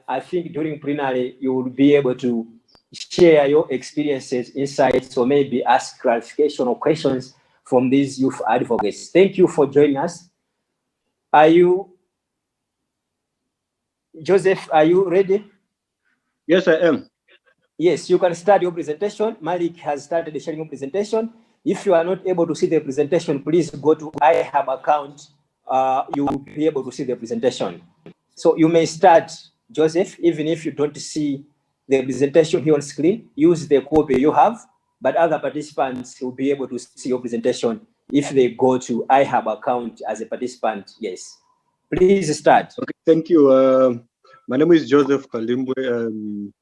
[SPEAKER 12] I think during plenary, you will be able to share your experiences, insights, or maybe ask clarification or questions from these youth advocates. Thank you for joining us. Are you, Joseph, are you ready?
[SPEAKER 14] Yes, I am.
[SPEAKER 12] Yes, you can start your presentation. Malik has started sharing your presentation. If you are not able to see the presentation, please go to iHub account. You will be able to see the presentation. So you may start, Joseph, even if you don't see the presentation here on screen, use the copy you have, but other participants will be able to see your presentation if they go to iHub account as a participant. Yes. Please start.
[SPEAKER 14] Okay, thank you. My name is Joseph Kalimbwe,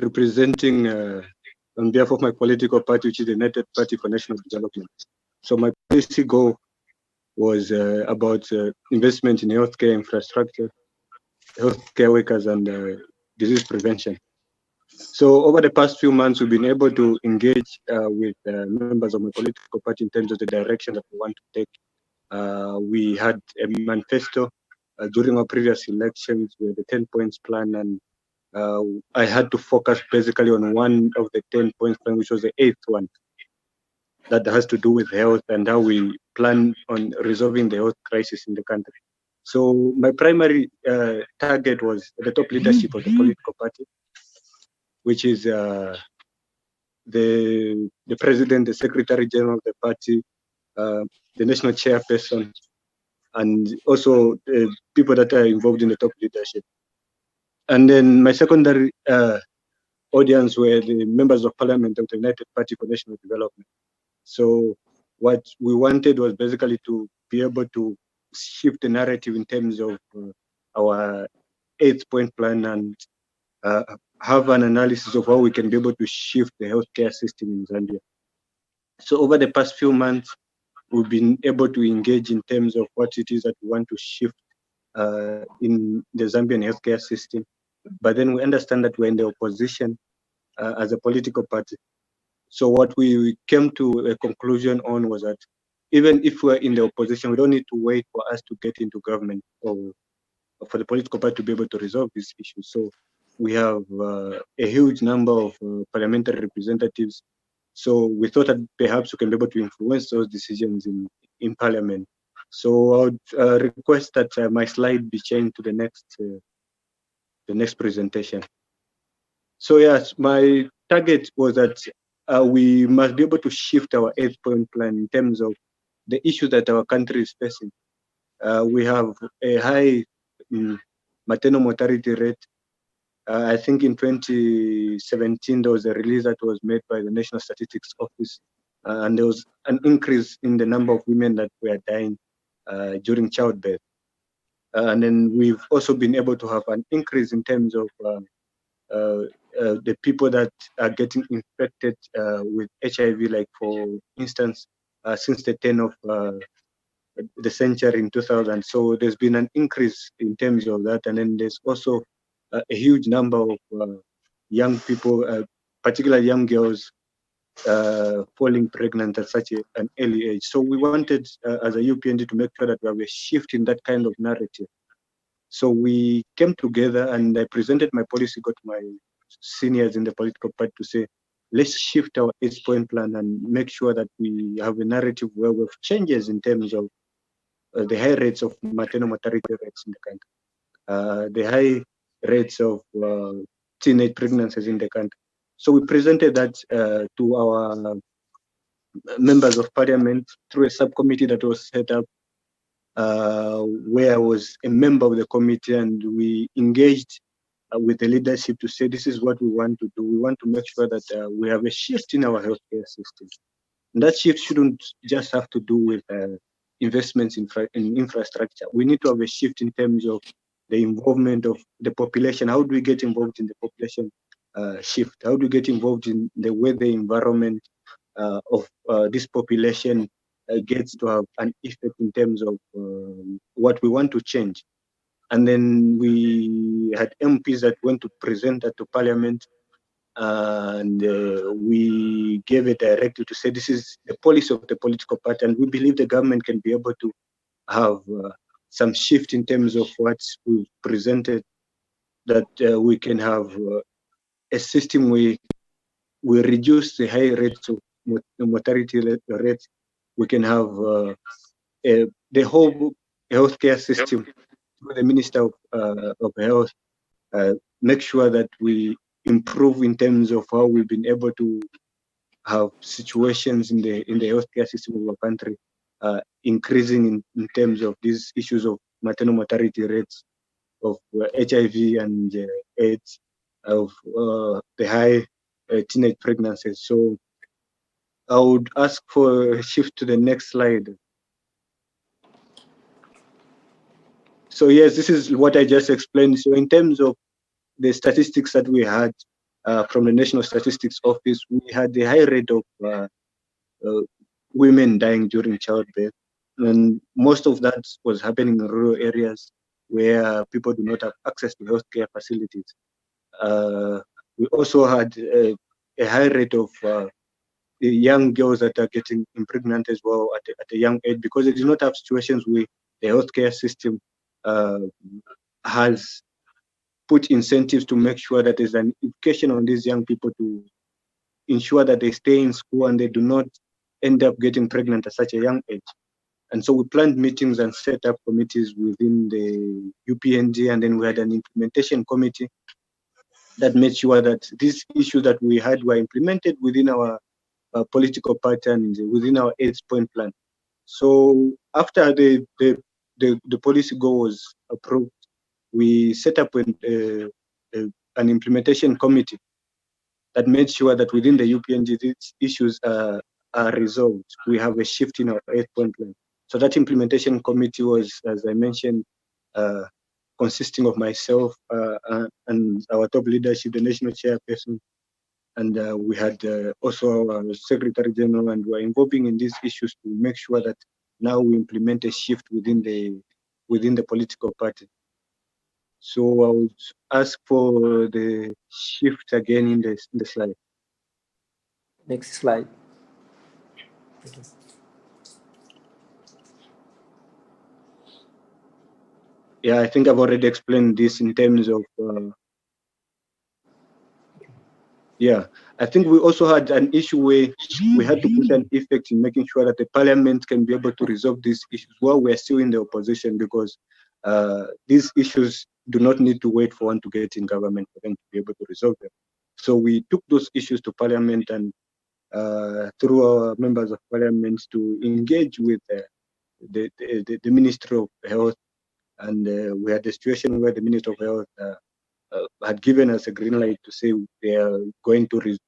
[SPEAKER 14] representing on behalf of my political party, which is the United Party for National Development. So my policy goal was about investment in healthcare infrastructure, healthcare workers, and disease prevention. So over the past few months, we've been able to engage with members of my political party in terms of the direction that we want to take. We had a manifesto during our previous elections with the 10 points plan, and I had to focus basically on one of the 10 points plan, which was the 8th one, that has to do with health and how we plan on resolving the health crisis in the country. So my primary target was the top leadership of the political party, which is the president, the secretary general of the party, the national chairperson, and also people that are involved in the top leadership. And then my secondary audience were the members of parliament of the United Party for National Development. So what we wanted was basically to be able to shift the narrative in terms of our 8th point plan and have an analysis of how we can be able to shift the healthcare system in Zambia. So over the past few months, we've been able to engage in terms of what it is that we want to shift in the Zambian healthcare system. But then we understand that we're in the opposition as a political party. So what we came to a conclusion on was that even if we're in the opposition, we don't need to wait for us to get into government or for the political party to be able to resolve these issues. So we have a huge number of parliamentary representatives. So we thought that perhaps we can be able to influence those decisions in parliament. So I would request that my slide be changed to the next presentation. So yes, my target was that we must be able to shift our 8th point plan in terms of the issues that our country is facing. We have a high maternal mortality rate. I think in 2017, there was a release that was made by the National Statistics Office, and there was an increase in the number of women that were dying during childbirth. And then we've also been able to have an increase in terms of the people that are getting infected with HIV, like for instance, since the turn of the century in 2000. So there's been an increase in terms of that. And then there's also a huge number of young people, particularly young girls, falling pregnant at such an early age. So we wanted, as a UPND, to make sure that we are shifting that kind of narrative. So we came together and I presented my policy, got my seniors in the political party to say, let's shift our 8-point plan and make sure that we have a narrative where we have changes in terms of the high rates of maternal mortality rates in the country, the high rates of teenage pregnancies in the country. So we presented that to our members of parliament through a subcommittee that was set up, where I was a member of the committee, and we engaged with the leadership to say, this is what we want to do. We want to make sure that we have a shift in our healthcare system. And that shift shouldn't just have to do with investments in infrastructure. We need to have a shift in terms of the involvement of the population. How do we get involved in the population shift? How do we get involved in the way the environment of this population gets to have an effect in terms of what we want to change? And then we had MPs that went to present that to Parliament, and we gave a directive to say this is the policy of the political party, and we believe the government can be able to have some shift in terms of what we've presented, that we can have a system where we reduce the high rates of mortality rates. We can have the whole healthcare system through the Minister of Health, make sure that we improve in terms of how we've been able to have situations in the healthcare system of our country increasing in terms of these issues of maternal mortality rates, of HIV and AIDS, of the high teenage pregnancies. So I would ask for a shift to the next slide. So yes, this is what I just explained. So in terms of the statistics that we had from the National Statistics Office, we had a high rate of women dying during childbirth, and most of that was happening in rural areas where people do not have access to healthcare facilities. We also had a high rate of young girls that are getting pregnant as well at a young age, because they do not have situations where the healthcare system has put incentives to make sure that there's an education on these young people to ensure that they stay in school and they do not end up getting pregnant at such a young age. And so we planned meetings and set up committees within the UPNG, and then we had an implementation committee that made sure that these issues that we had were implemented within our political party and within our 8-point plan. So after the policy goal was approved, we set up an implementation committee that made sure that within the UPNG these issues are resolved. We have a shift in our 8-point plan. So that implementation committee was, as I mentioned, consisting of myself and our top leadership, the national chairperson, and we had also our Secretary General, and we're involving in these issues to make sure that now we implement a shift within the political party. So I would ask for the shift again in the slide.
[SPEAKER 12] Next slide.
[SPEAKER 14] Yeah, I think I've already explained this in terms of yeah, I think we also had an issue where we had to put an effect in making sure that the parliament can be able to resolve these issues while we're still in the opposition, because these issues do not need to wait for one to get in government for them to be able to resolve them. So we took those issues to parliament, and through our members of parliament to engage with the Ministry of Health, and we had a situation where the Ministry of Health had given us a green light to say they are going to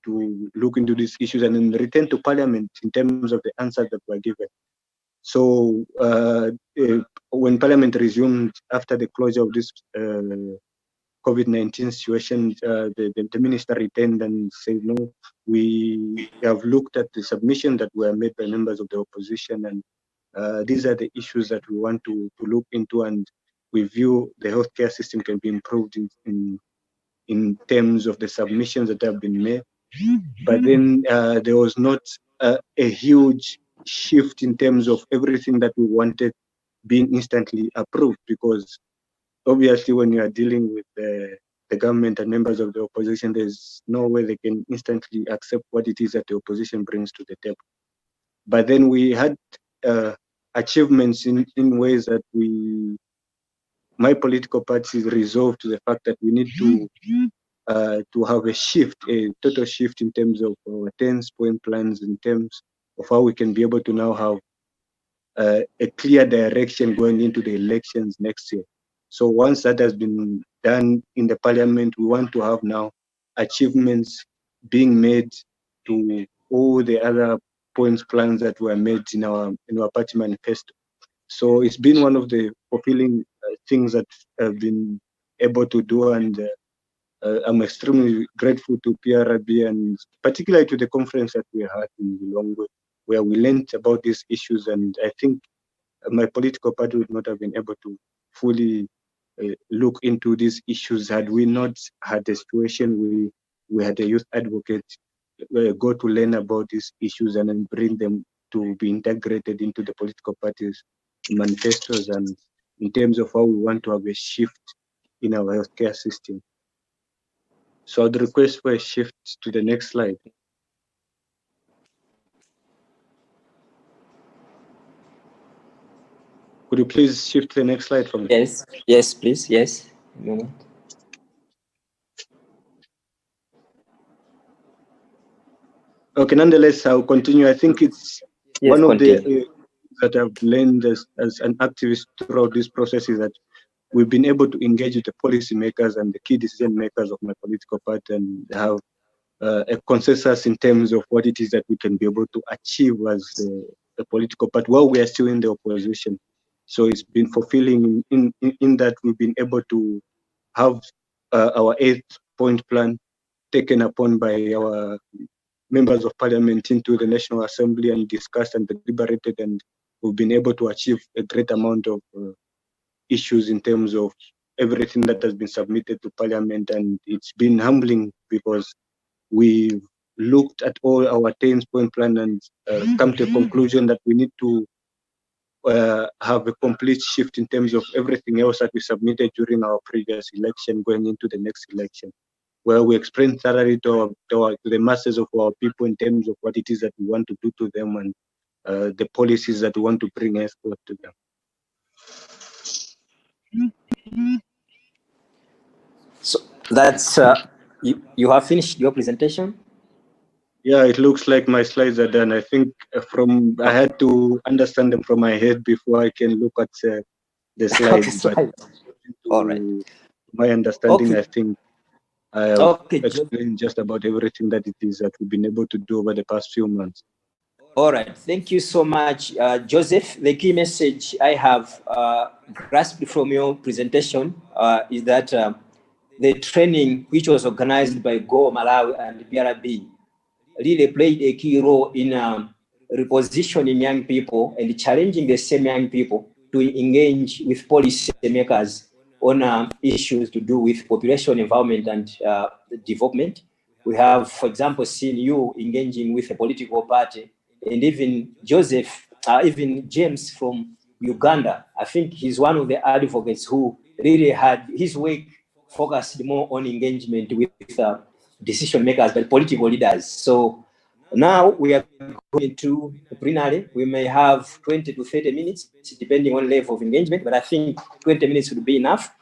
[SPEAKER 14] look into these issues and then return to Parliament in terms of the answers that were given. So when Parliament resumed after the closure of this COVID-19 situation, the minister returned and said, no, we have looked at the submission that were made by members of the opposition, and these are the issues that we want to look into, and we view the healthcare system can be improved in terms of the submissions that have been made. But then there was not a huge shift in terms of everything that we wanted being instantly approved, because obviously when you are dealing with the government and members of the opposition, there's no way they can instantly accept what it is that the opposition brings to the table. But then we had achievements in ways that my political party resolved to the fact that we need to have a shift, a total shift in terms of our 10-point plans, in terms of how we can be able to now have a clear direction going into the elections next year. So once that has been done in the parliament, we want to have now achievements being made to all the other points plans that were made in our party manifesto. So it's been one of the fulfilling things that I've been able to do, and I'm extremely grateful to PRB and particularly to the conference that we had in Lilongwe, where we learned about these issues. And I think my political party would not have been able to fully look into these issues had we not had a situation we had a youth advocate go to learn about these issues and then bring them to be integrated into the political parties' manifestos and in terms of how we want to have a shift in our healthcare system. So I'd request for a shift to the next slide. Could you please shift to the next slide for me?
[SPEAKER 12] Yes, please, yes.
[SPEAKER 14] Okay, nonetheless, I'll continue. I think it's one of
[SPEAKER 12] continue.
[SPEAKER 14] the that I've learned as an activist throughout this process is that we've been able to engage with the policymakers and the key decision makers of my political party and have a consensus in terms of what it is that we can be able to achieve as a political party while we are still in the opposition. So it's been fulfilling in that we've been able to have our 8-point plan taken upon by our members of parliament into the National Assembly and discussed and deliberated, and we've been able to achieve a great amount of issues in terms of everything that has been submitted to parliament. And it's been humbling because we've looked at all our 10-point plan and come to a conclusion that we need to have a complete shift in terms of everything else that we submitted during our previous election going into the next election, where we explain thoroughly to the masses of our people in terms of what it is that we want to do to them and the policies that we want to bring forth to them.
[SPEAKER 12] So that's, you have finished your presentation?
[SPEAKER 14] Yeah, it looks like my slides are done. I think I had to understand them from my head before I can look at the slides. But
[SPEAKER 12] all right.
[SPEAKER 14] My understanding,
[SPEAKER 12] Okay.
[SPEAKER 14] I think I have explained just about everything that it is that we've been able to do over the past few months.
[SPEAKER 12] All right, thank you so much, Joseph. The key message I have grasped from your presentation is that the training which was organized by Go Malawi and BRB really played a key role in repositioning young people and challenging the same young people to engage with policy makers on issues to do with population, environment, and development. We have, for example, seen you engaging with a political party, and even Joseph, even James from Uganda. I think he's one of the advocates who really had his work focused more on engagement with decision makers, but political leaders. So now we are going to plenary. We may have 20 to 30 minutes, depending on level of engagement, but I think 20 minutes would be enough.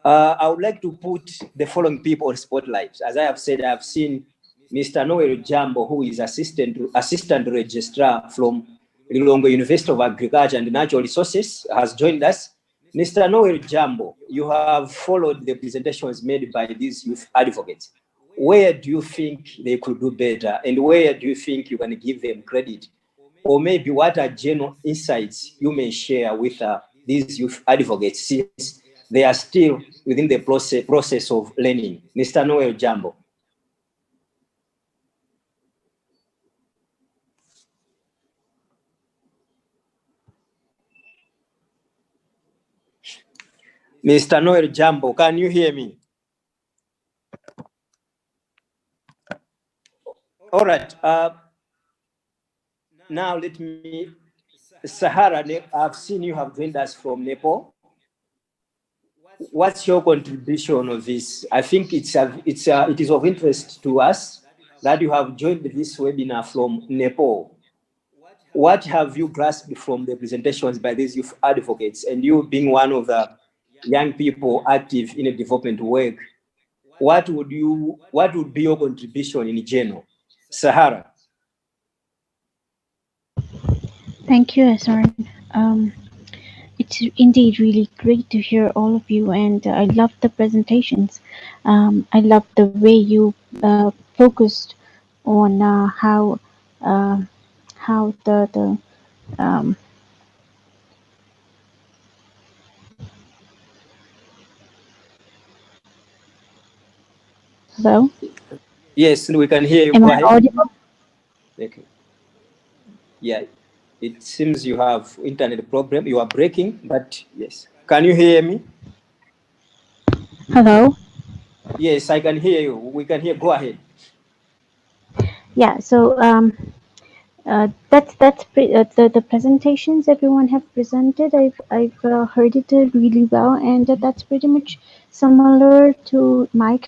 [SPEAKER 12] I would like to put the following people on spotlight. As I have said, I have seen Mr. Noel Jambo, who is assistant registrar from Lilongwe University of Agriculture and Natural Resources, has joined us. Mr. Noel Jambo, you have followed the presentations made by these youth advocates. Where do you think they could do better, and where do you think you can give them credit? Or maybe what are general insights you may share with these youth advocates, since they are still within the process of learning? Mr. Noel Jambo. Mr. Noel Jambo, can you hear me? All right. Now let me, Sahara, I've seen you have joined us from Nepal. What's your contribution of this? I think it is of interest to us that you have joined this webinar from Nepal. What have you grasped from the presentations by these youth advocates, and you being one of the young people active in a development work? What would be your contribution in general? Sahara.
[SPEAKER 15] Thank you, Asran. It's indeed really great to hear all of you, and I love the presentations. I love the way you focused on how the Hello?
[SPEAKER 12] Yes, we can hear you.
[SPEAKER 15] Am
[SPEAKER 12] Go
[SPEAKER 15] I
[SPEAKER 12] ahead.
[SPEAKER 15] audible?
[SPEAKER 12] Okay. Yeah, it seems you have internet problem. You are breaking, but yes. Can you hear me?
[SPEAKER 15] Hello?
[SPEAKER 12] Yes, I can hear you. We can hear. Go ahead.
[SPEAKER 15] Yeah, so the presentations everyone have presented. I've heard it really well, and that's pretty much similar to my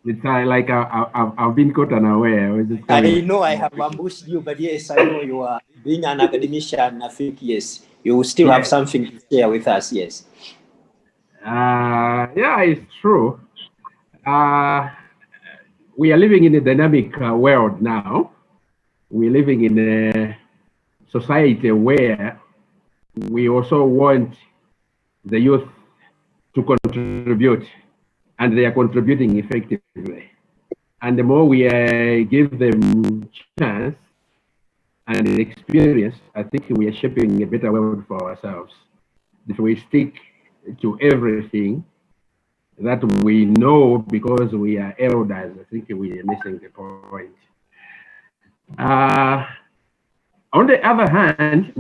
[SPEAKER 16] It's like I've been caught unaware. I was just
[SPEAKER 12] I
[SPEAKER 16] coming.
[SPEAKER 12] know I have ambushed you, but yes, I know you are being an academician. I think, yes, you will still have
[SPEAKER 16] Yes.
[SPEAKER 12] something to share with us. Yes.
[SPEAKER 16] Yeah, it's true. Uh, we are living in a dynamic world now. We're living in a society where we also want the youth to contribute, and they are contributing effectively. And the more we give them chance and experience, I think we are shaping a better world for ourselves. If we stick to everything that we know because we are elders, I think we are missing the point. Uh, on the other hand,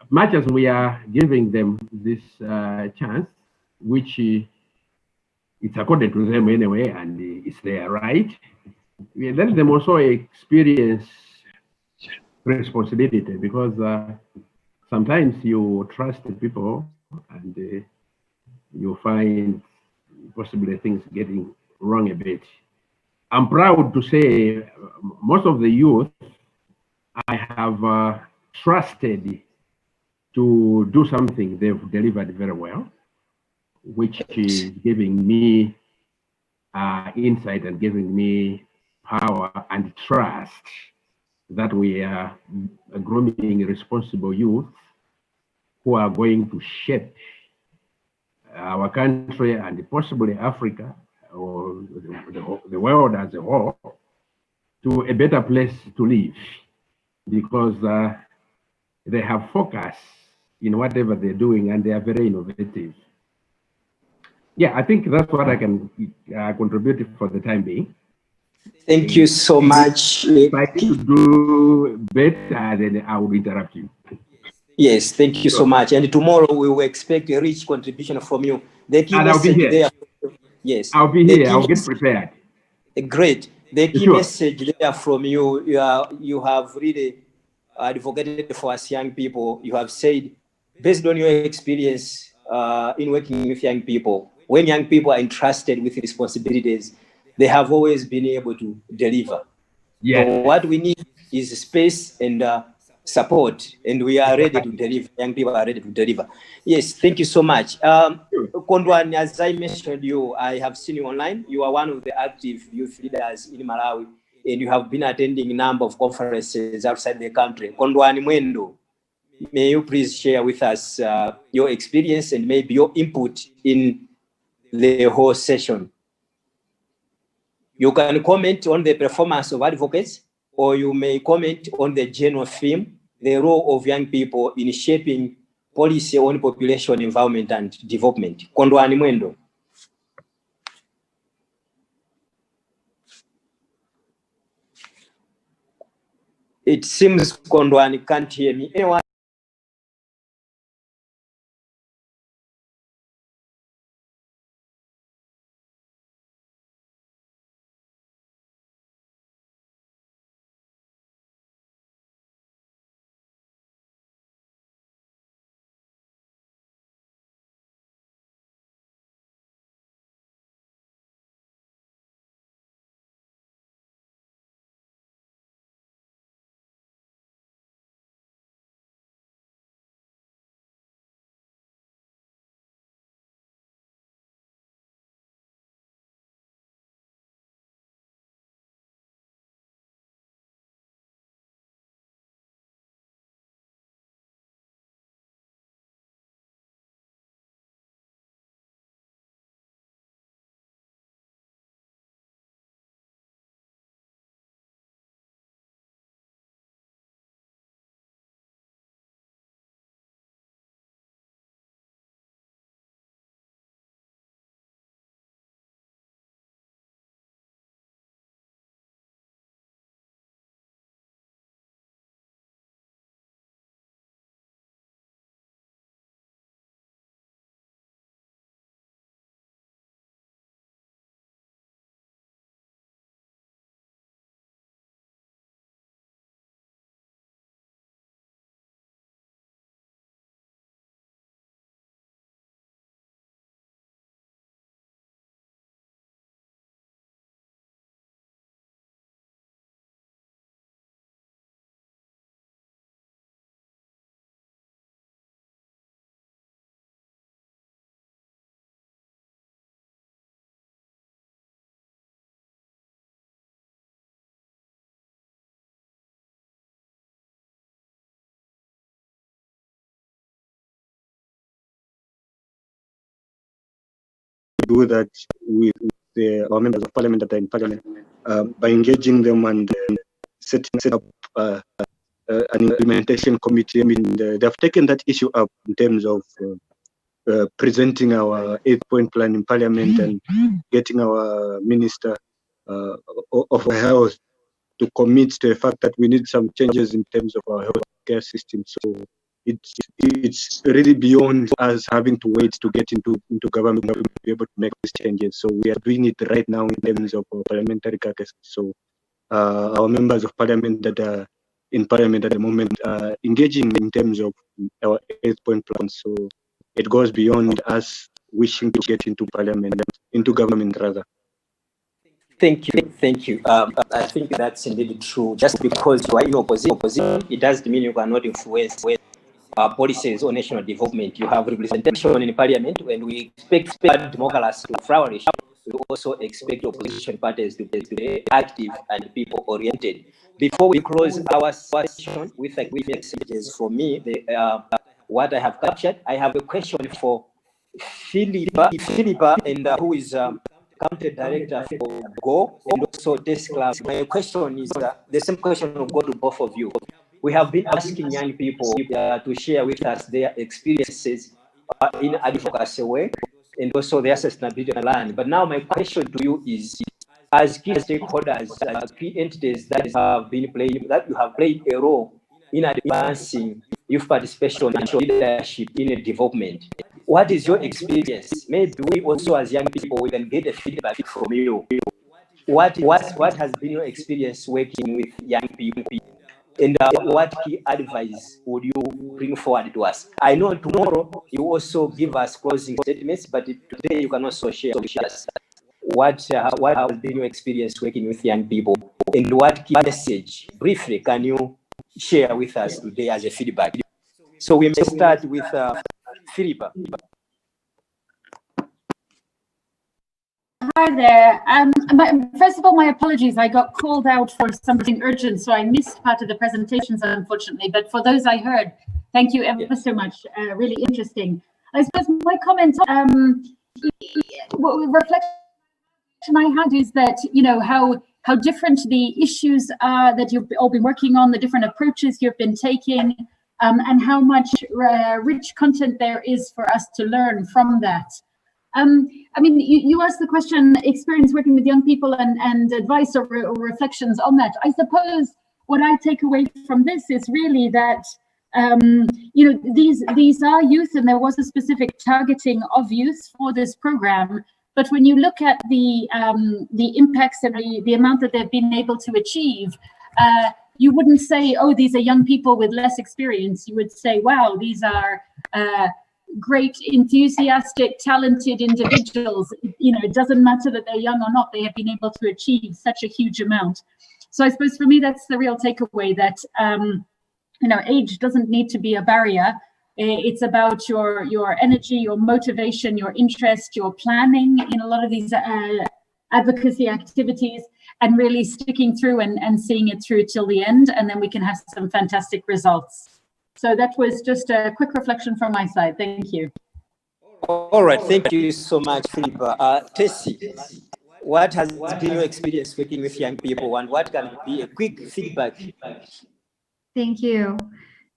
[SPEAKER 16] much as we are giving them this chance, which it's according to them anyway, and it's their right, we let them also experience responsibility because sometimes you trust people and you find possibly things getting wrong a bit. I'm proud to say most of the youth I have trusted to do something they've delivered very well, which is giving me insight and giving me power and trust that we are grooming responsible youth who are going to shape our country and possibly Africa or the world as a whole to a better place to live because they have focus in whatever they're doing and they are very innovative. Yeah, I think that's what I can contribute for the time being.
[SPEAKER 12] Thank you so much.
[SPEAKER 16] If I need to do better, then I will interrupt you.
[SPEAKER 12] Yes, thank you so much. And tomorrow we will expect a rich contribution from you. The key
[SPEAKER 16] And I'll be
[SPEAKER 12] message
[SPEAKER 16] here.
[SPEAKER 12] there. Yes.
[SPEAKER 16] I'll be
[SPEAKER 12] The
[SPEAKER 16] here.
[SPEAKER 12] key
[SPEAKER 16] I'll get
[SPEAKER 12] message-
[SPEAKER 16] prepared.
[SPEAKER 12] Great. The key
[SPEAKER 16] Sure.
[SPEAKER 12] message there from you, you have really advocated for us young people. You have said, based on your experience in working with young people, when young people are entrusted with responsibilities, they have always been able to deliver.
[SPEAKER 16] Yes.
[SPEAKER 12] So what we need is space and support, and we are ready to deliver. Young people are ready to deliver. Yes, thank you so much. Kondwan, as I mentioned you, I have seen you online. You are one of the active youth leaders in Malawi, and you have been attending a number of conferences outside the country. Kondwan Mwendo, may you please share with us your experience and maybe your input in the whole session. You can comment on the performance of advocates, or you may comment on the general theme, the role of young people in shaping policy on population, environment, and development. Kondwani Mwendo. It seems Kondwani can't hear me. Anyone?
[SPEAKER 14] do that with our members of parliament that are in parliament by engaging them and setting up an implementation committee. I mean, they've taken that issue up in terms of presenting our 8-point plan in parliament and getting our minister of health to commit to the fact that we need some changes in terms of our healthcare system. So it's really beyond us having to wait to get into government to be able to make these changes. So we are doing it right now in terms of our parliamentary caucus. So our members of parliament that are in parliament at the moment are engaging in terms of our 8-point plan. So it goes beyond us wishing to get into parliament, into government rather.
[SPEAKER 12] Thank you. I think that's indeed true. Just because you are in opposition, it doesn't mean you cannot influence policies on national development. You have representation in parliament, and we expect democracy to flourish. We also expect opposition parties to be active and people-oriented. Before we close our session with a quick messages from me, what I have captured, I have a question for Philippa, and who is Country Director for Go and also Desk Club. My question is the same question will go to both of you. We have been asking young people to share with us their experiences in advocacy way and also their sustainability land. But now my question to you is, as key stakeholders, as key entities that have played a role in advancing youth participation and leadership in a development, what is your experience? Maybe we also as young people, we can get a feedback from you. What has been your experience working with young people? And what key advice would you bring forward to us? I know tomorrow you also give us closing statements, but today you can also share with us what has been your experience working with young people, and what key message, briefly, can you share with us today as a feedback? So we may start with Philippa.
[SPEAKER 4] Hi there. First of all, my apologies. I got called out for something urgent, so I missed part of the presentations, unfortunately. But for those I heard, thank you ever so much. Really interesting. I suppose my comment, reflection I had is that, you know, how different the issues are that you've all been working on, the different approaches you've been taking, and how much rich content there is for us to learn from that. I mean, you asked the question, experience working with young people and advice or reflections on that. I suppose what I take away from this is really that, you know, these are youth, and there was a specific targeting of youth for this program. But when you look at the impacts and the amount that they've been able to achieve, you wouldn't say, oh, these are young people with less experience. You would say, wow, these are great, enthusiastic, talented individuals. You know, it doesn't matter that they're young or not, they have been able to achieve such a huge amount. So I suppose for me, that's the real takeaway, that, you know, age doesn't need to be a barrier. It's about your energy, your motivation, your interest, your planning in a lot of these advocacy activities, and really sticking through and seeing it through till the end, and then we can have some fantastic results. So that was just a quick reflection from my side. Thank you.
[SPEAKER 12] All right, thank you so much, Philippa. Tessie, what has been your experience working with young people, and what can be a quick feedback?
[SPEAKER 7] Thank you.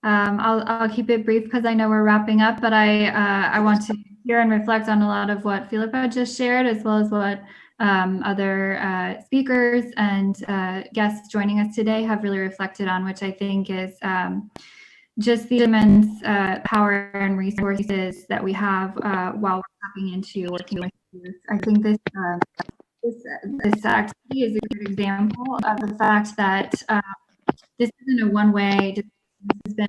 [SPEAKER 7] I'll keep it brief because I know we're wrapping up, but I want to hear and reflect on a lot of what Philippa just shared, as well as what other speakers and guests joining us today have really reflected on, which I think is just the immense power and resources that we have while we're tapping into working with youth. I think this activity is a good example of the fact that this isn't a one-way. This has been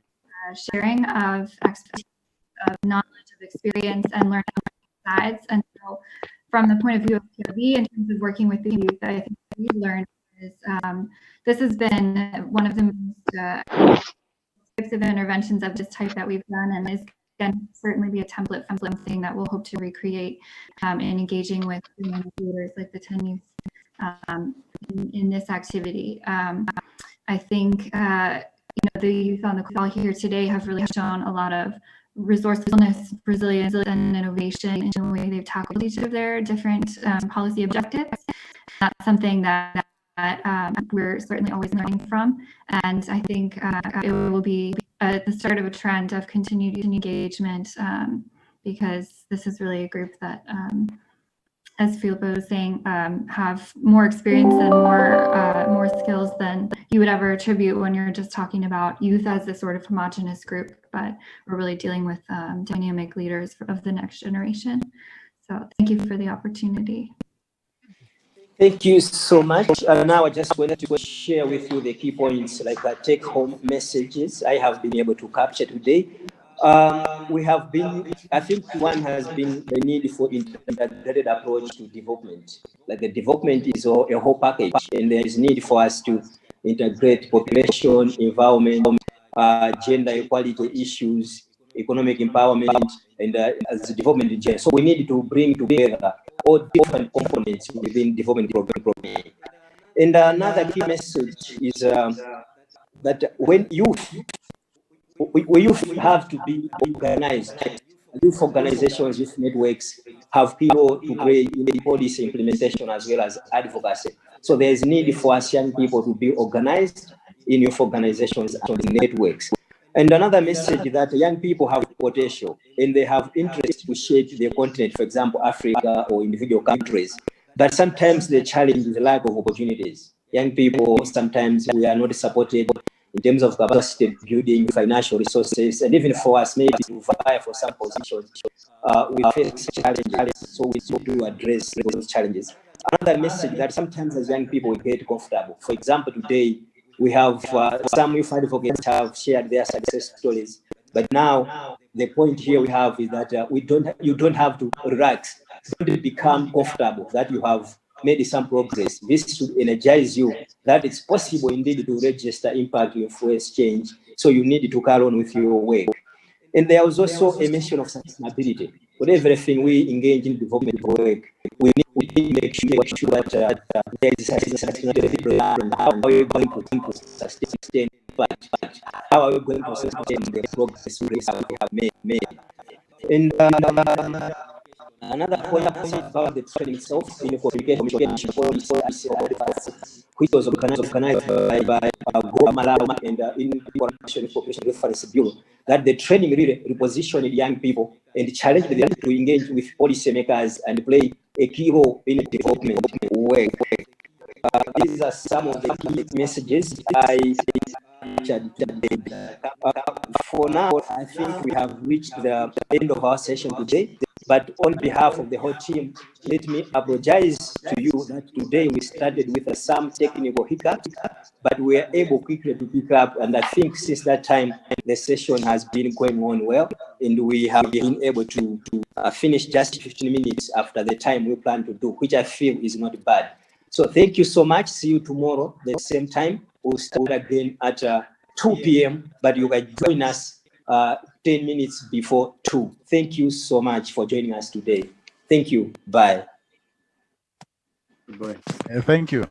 [SPEAKER 7] sharing of expertise, of knowledge, of experience, and learning sides. And so, from the point of view of PRB, in terms of working with the youth, I think what we've learned is this has been one of the most types of interventions of this type that we've done, and is going to certainly be a template from something that we'll hope to recreate in engaging with leaders like the 10 youth in this activity. I think you know, the youth on the call here today have really shown a lot of resourcefulness, resilience, and innovation in the way they've tackled each of their different policy objectives. That's something that we're certainly always learning from. And I think it will be the start of a trend of continued engagement because this is really a group that, as Filippo was saying, have more experience and more skills than you would ever attribute when you're just talking about youth as a sort of homogenous group. But we're really dealing with dynamic leaders of the next generation. So thank you for the opportunity.
[SPEAKER 12] Thank you so much. Now I just wanted to share with you the key points, like take-home messages I have been able to capture today. We have been, I think one has been the need for integrated approach to development. Like the development is a whole package, and there is need for us to integrate population, environment, gender equality issues, economic empowerment, and as development in general. So we need to bring together all different components within development program. And another key message is that when youth have to be organized, youth organizations, youth networks have people to play in the policy implementation as well as advocacy. So there's need for us young people to be organized in youth organizations and networks. And another message that young people have potential and they have interest to shape their continent, for example, Africa or individual countries. But sometimes the challenge is the lack of opportunities. Young people, sometimes we are not supported in terms of capacity building, financial resources, and even for us maybe to vie for some positions, we face challenges. So we need to address those challenges. Another message that sometimes as young people we get comfortable. For example, today we have some youth advocates have shared their success stories, but now the point here we have is that you don't have to relax, don't become comfortable that you have made some progress. This should energize you that it's possible indeed to register impact, influence, change. So you need to carry on with your work. And there was also a mention of sustainability. With everything we engage in development work, we need to make sure that there is a sustainability plan. How are we going to sustain impact? How are we going to sustain the progress we have made? And another point about the training itself in the communication policy, which was organized by Malawi and in the Population Reference Bureau, that the training really repositioned young people and challenged them to engage with policymakers and play a key role in development work. These are some of the key messages I shared today. For now, I think we have reached the end of our session today. But on behalf of the whole team, let me apologize to you that today we started with some technical hiccups, but we were able quickly to pick up. And I think since that time, the session has been going on well, and we have been able to finish just 15 minutes after the time we plan to do, which I feel is not bad. So thank you so much. See you tomorrow at the same time. We'll start again at 2 p.m., but you can join us 10 minutes before 2. Thank you so much for joining us today. Thank you. Bye.
[SPEAKER 8] Bye. Thank you.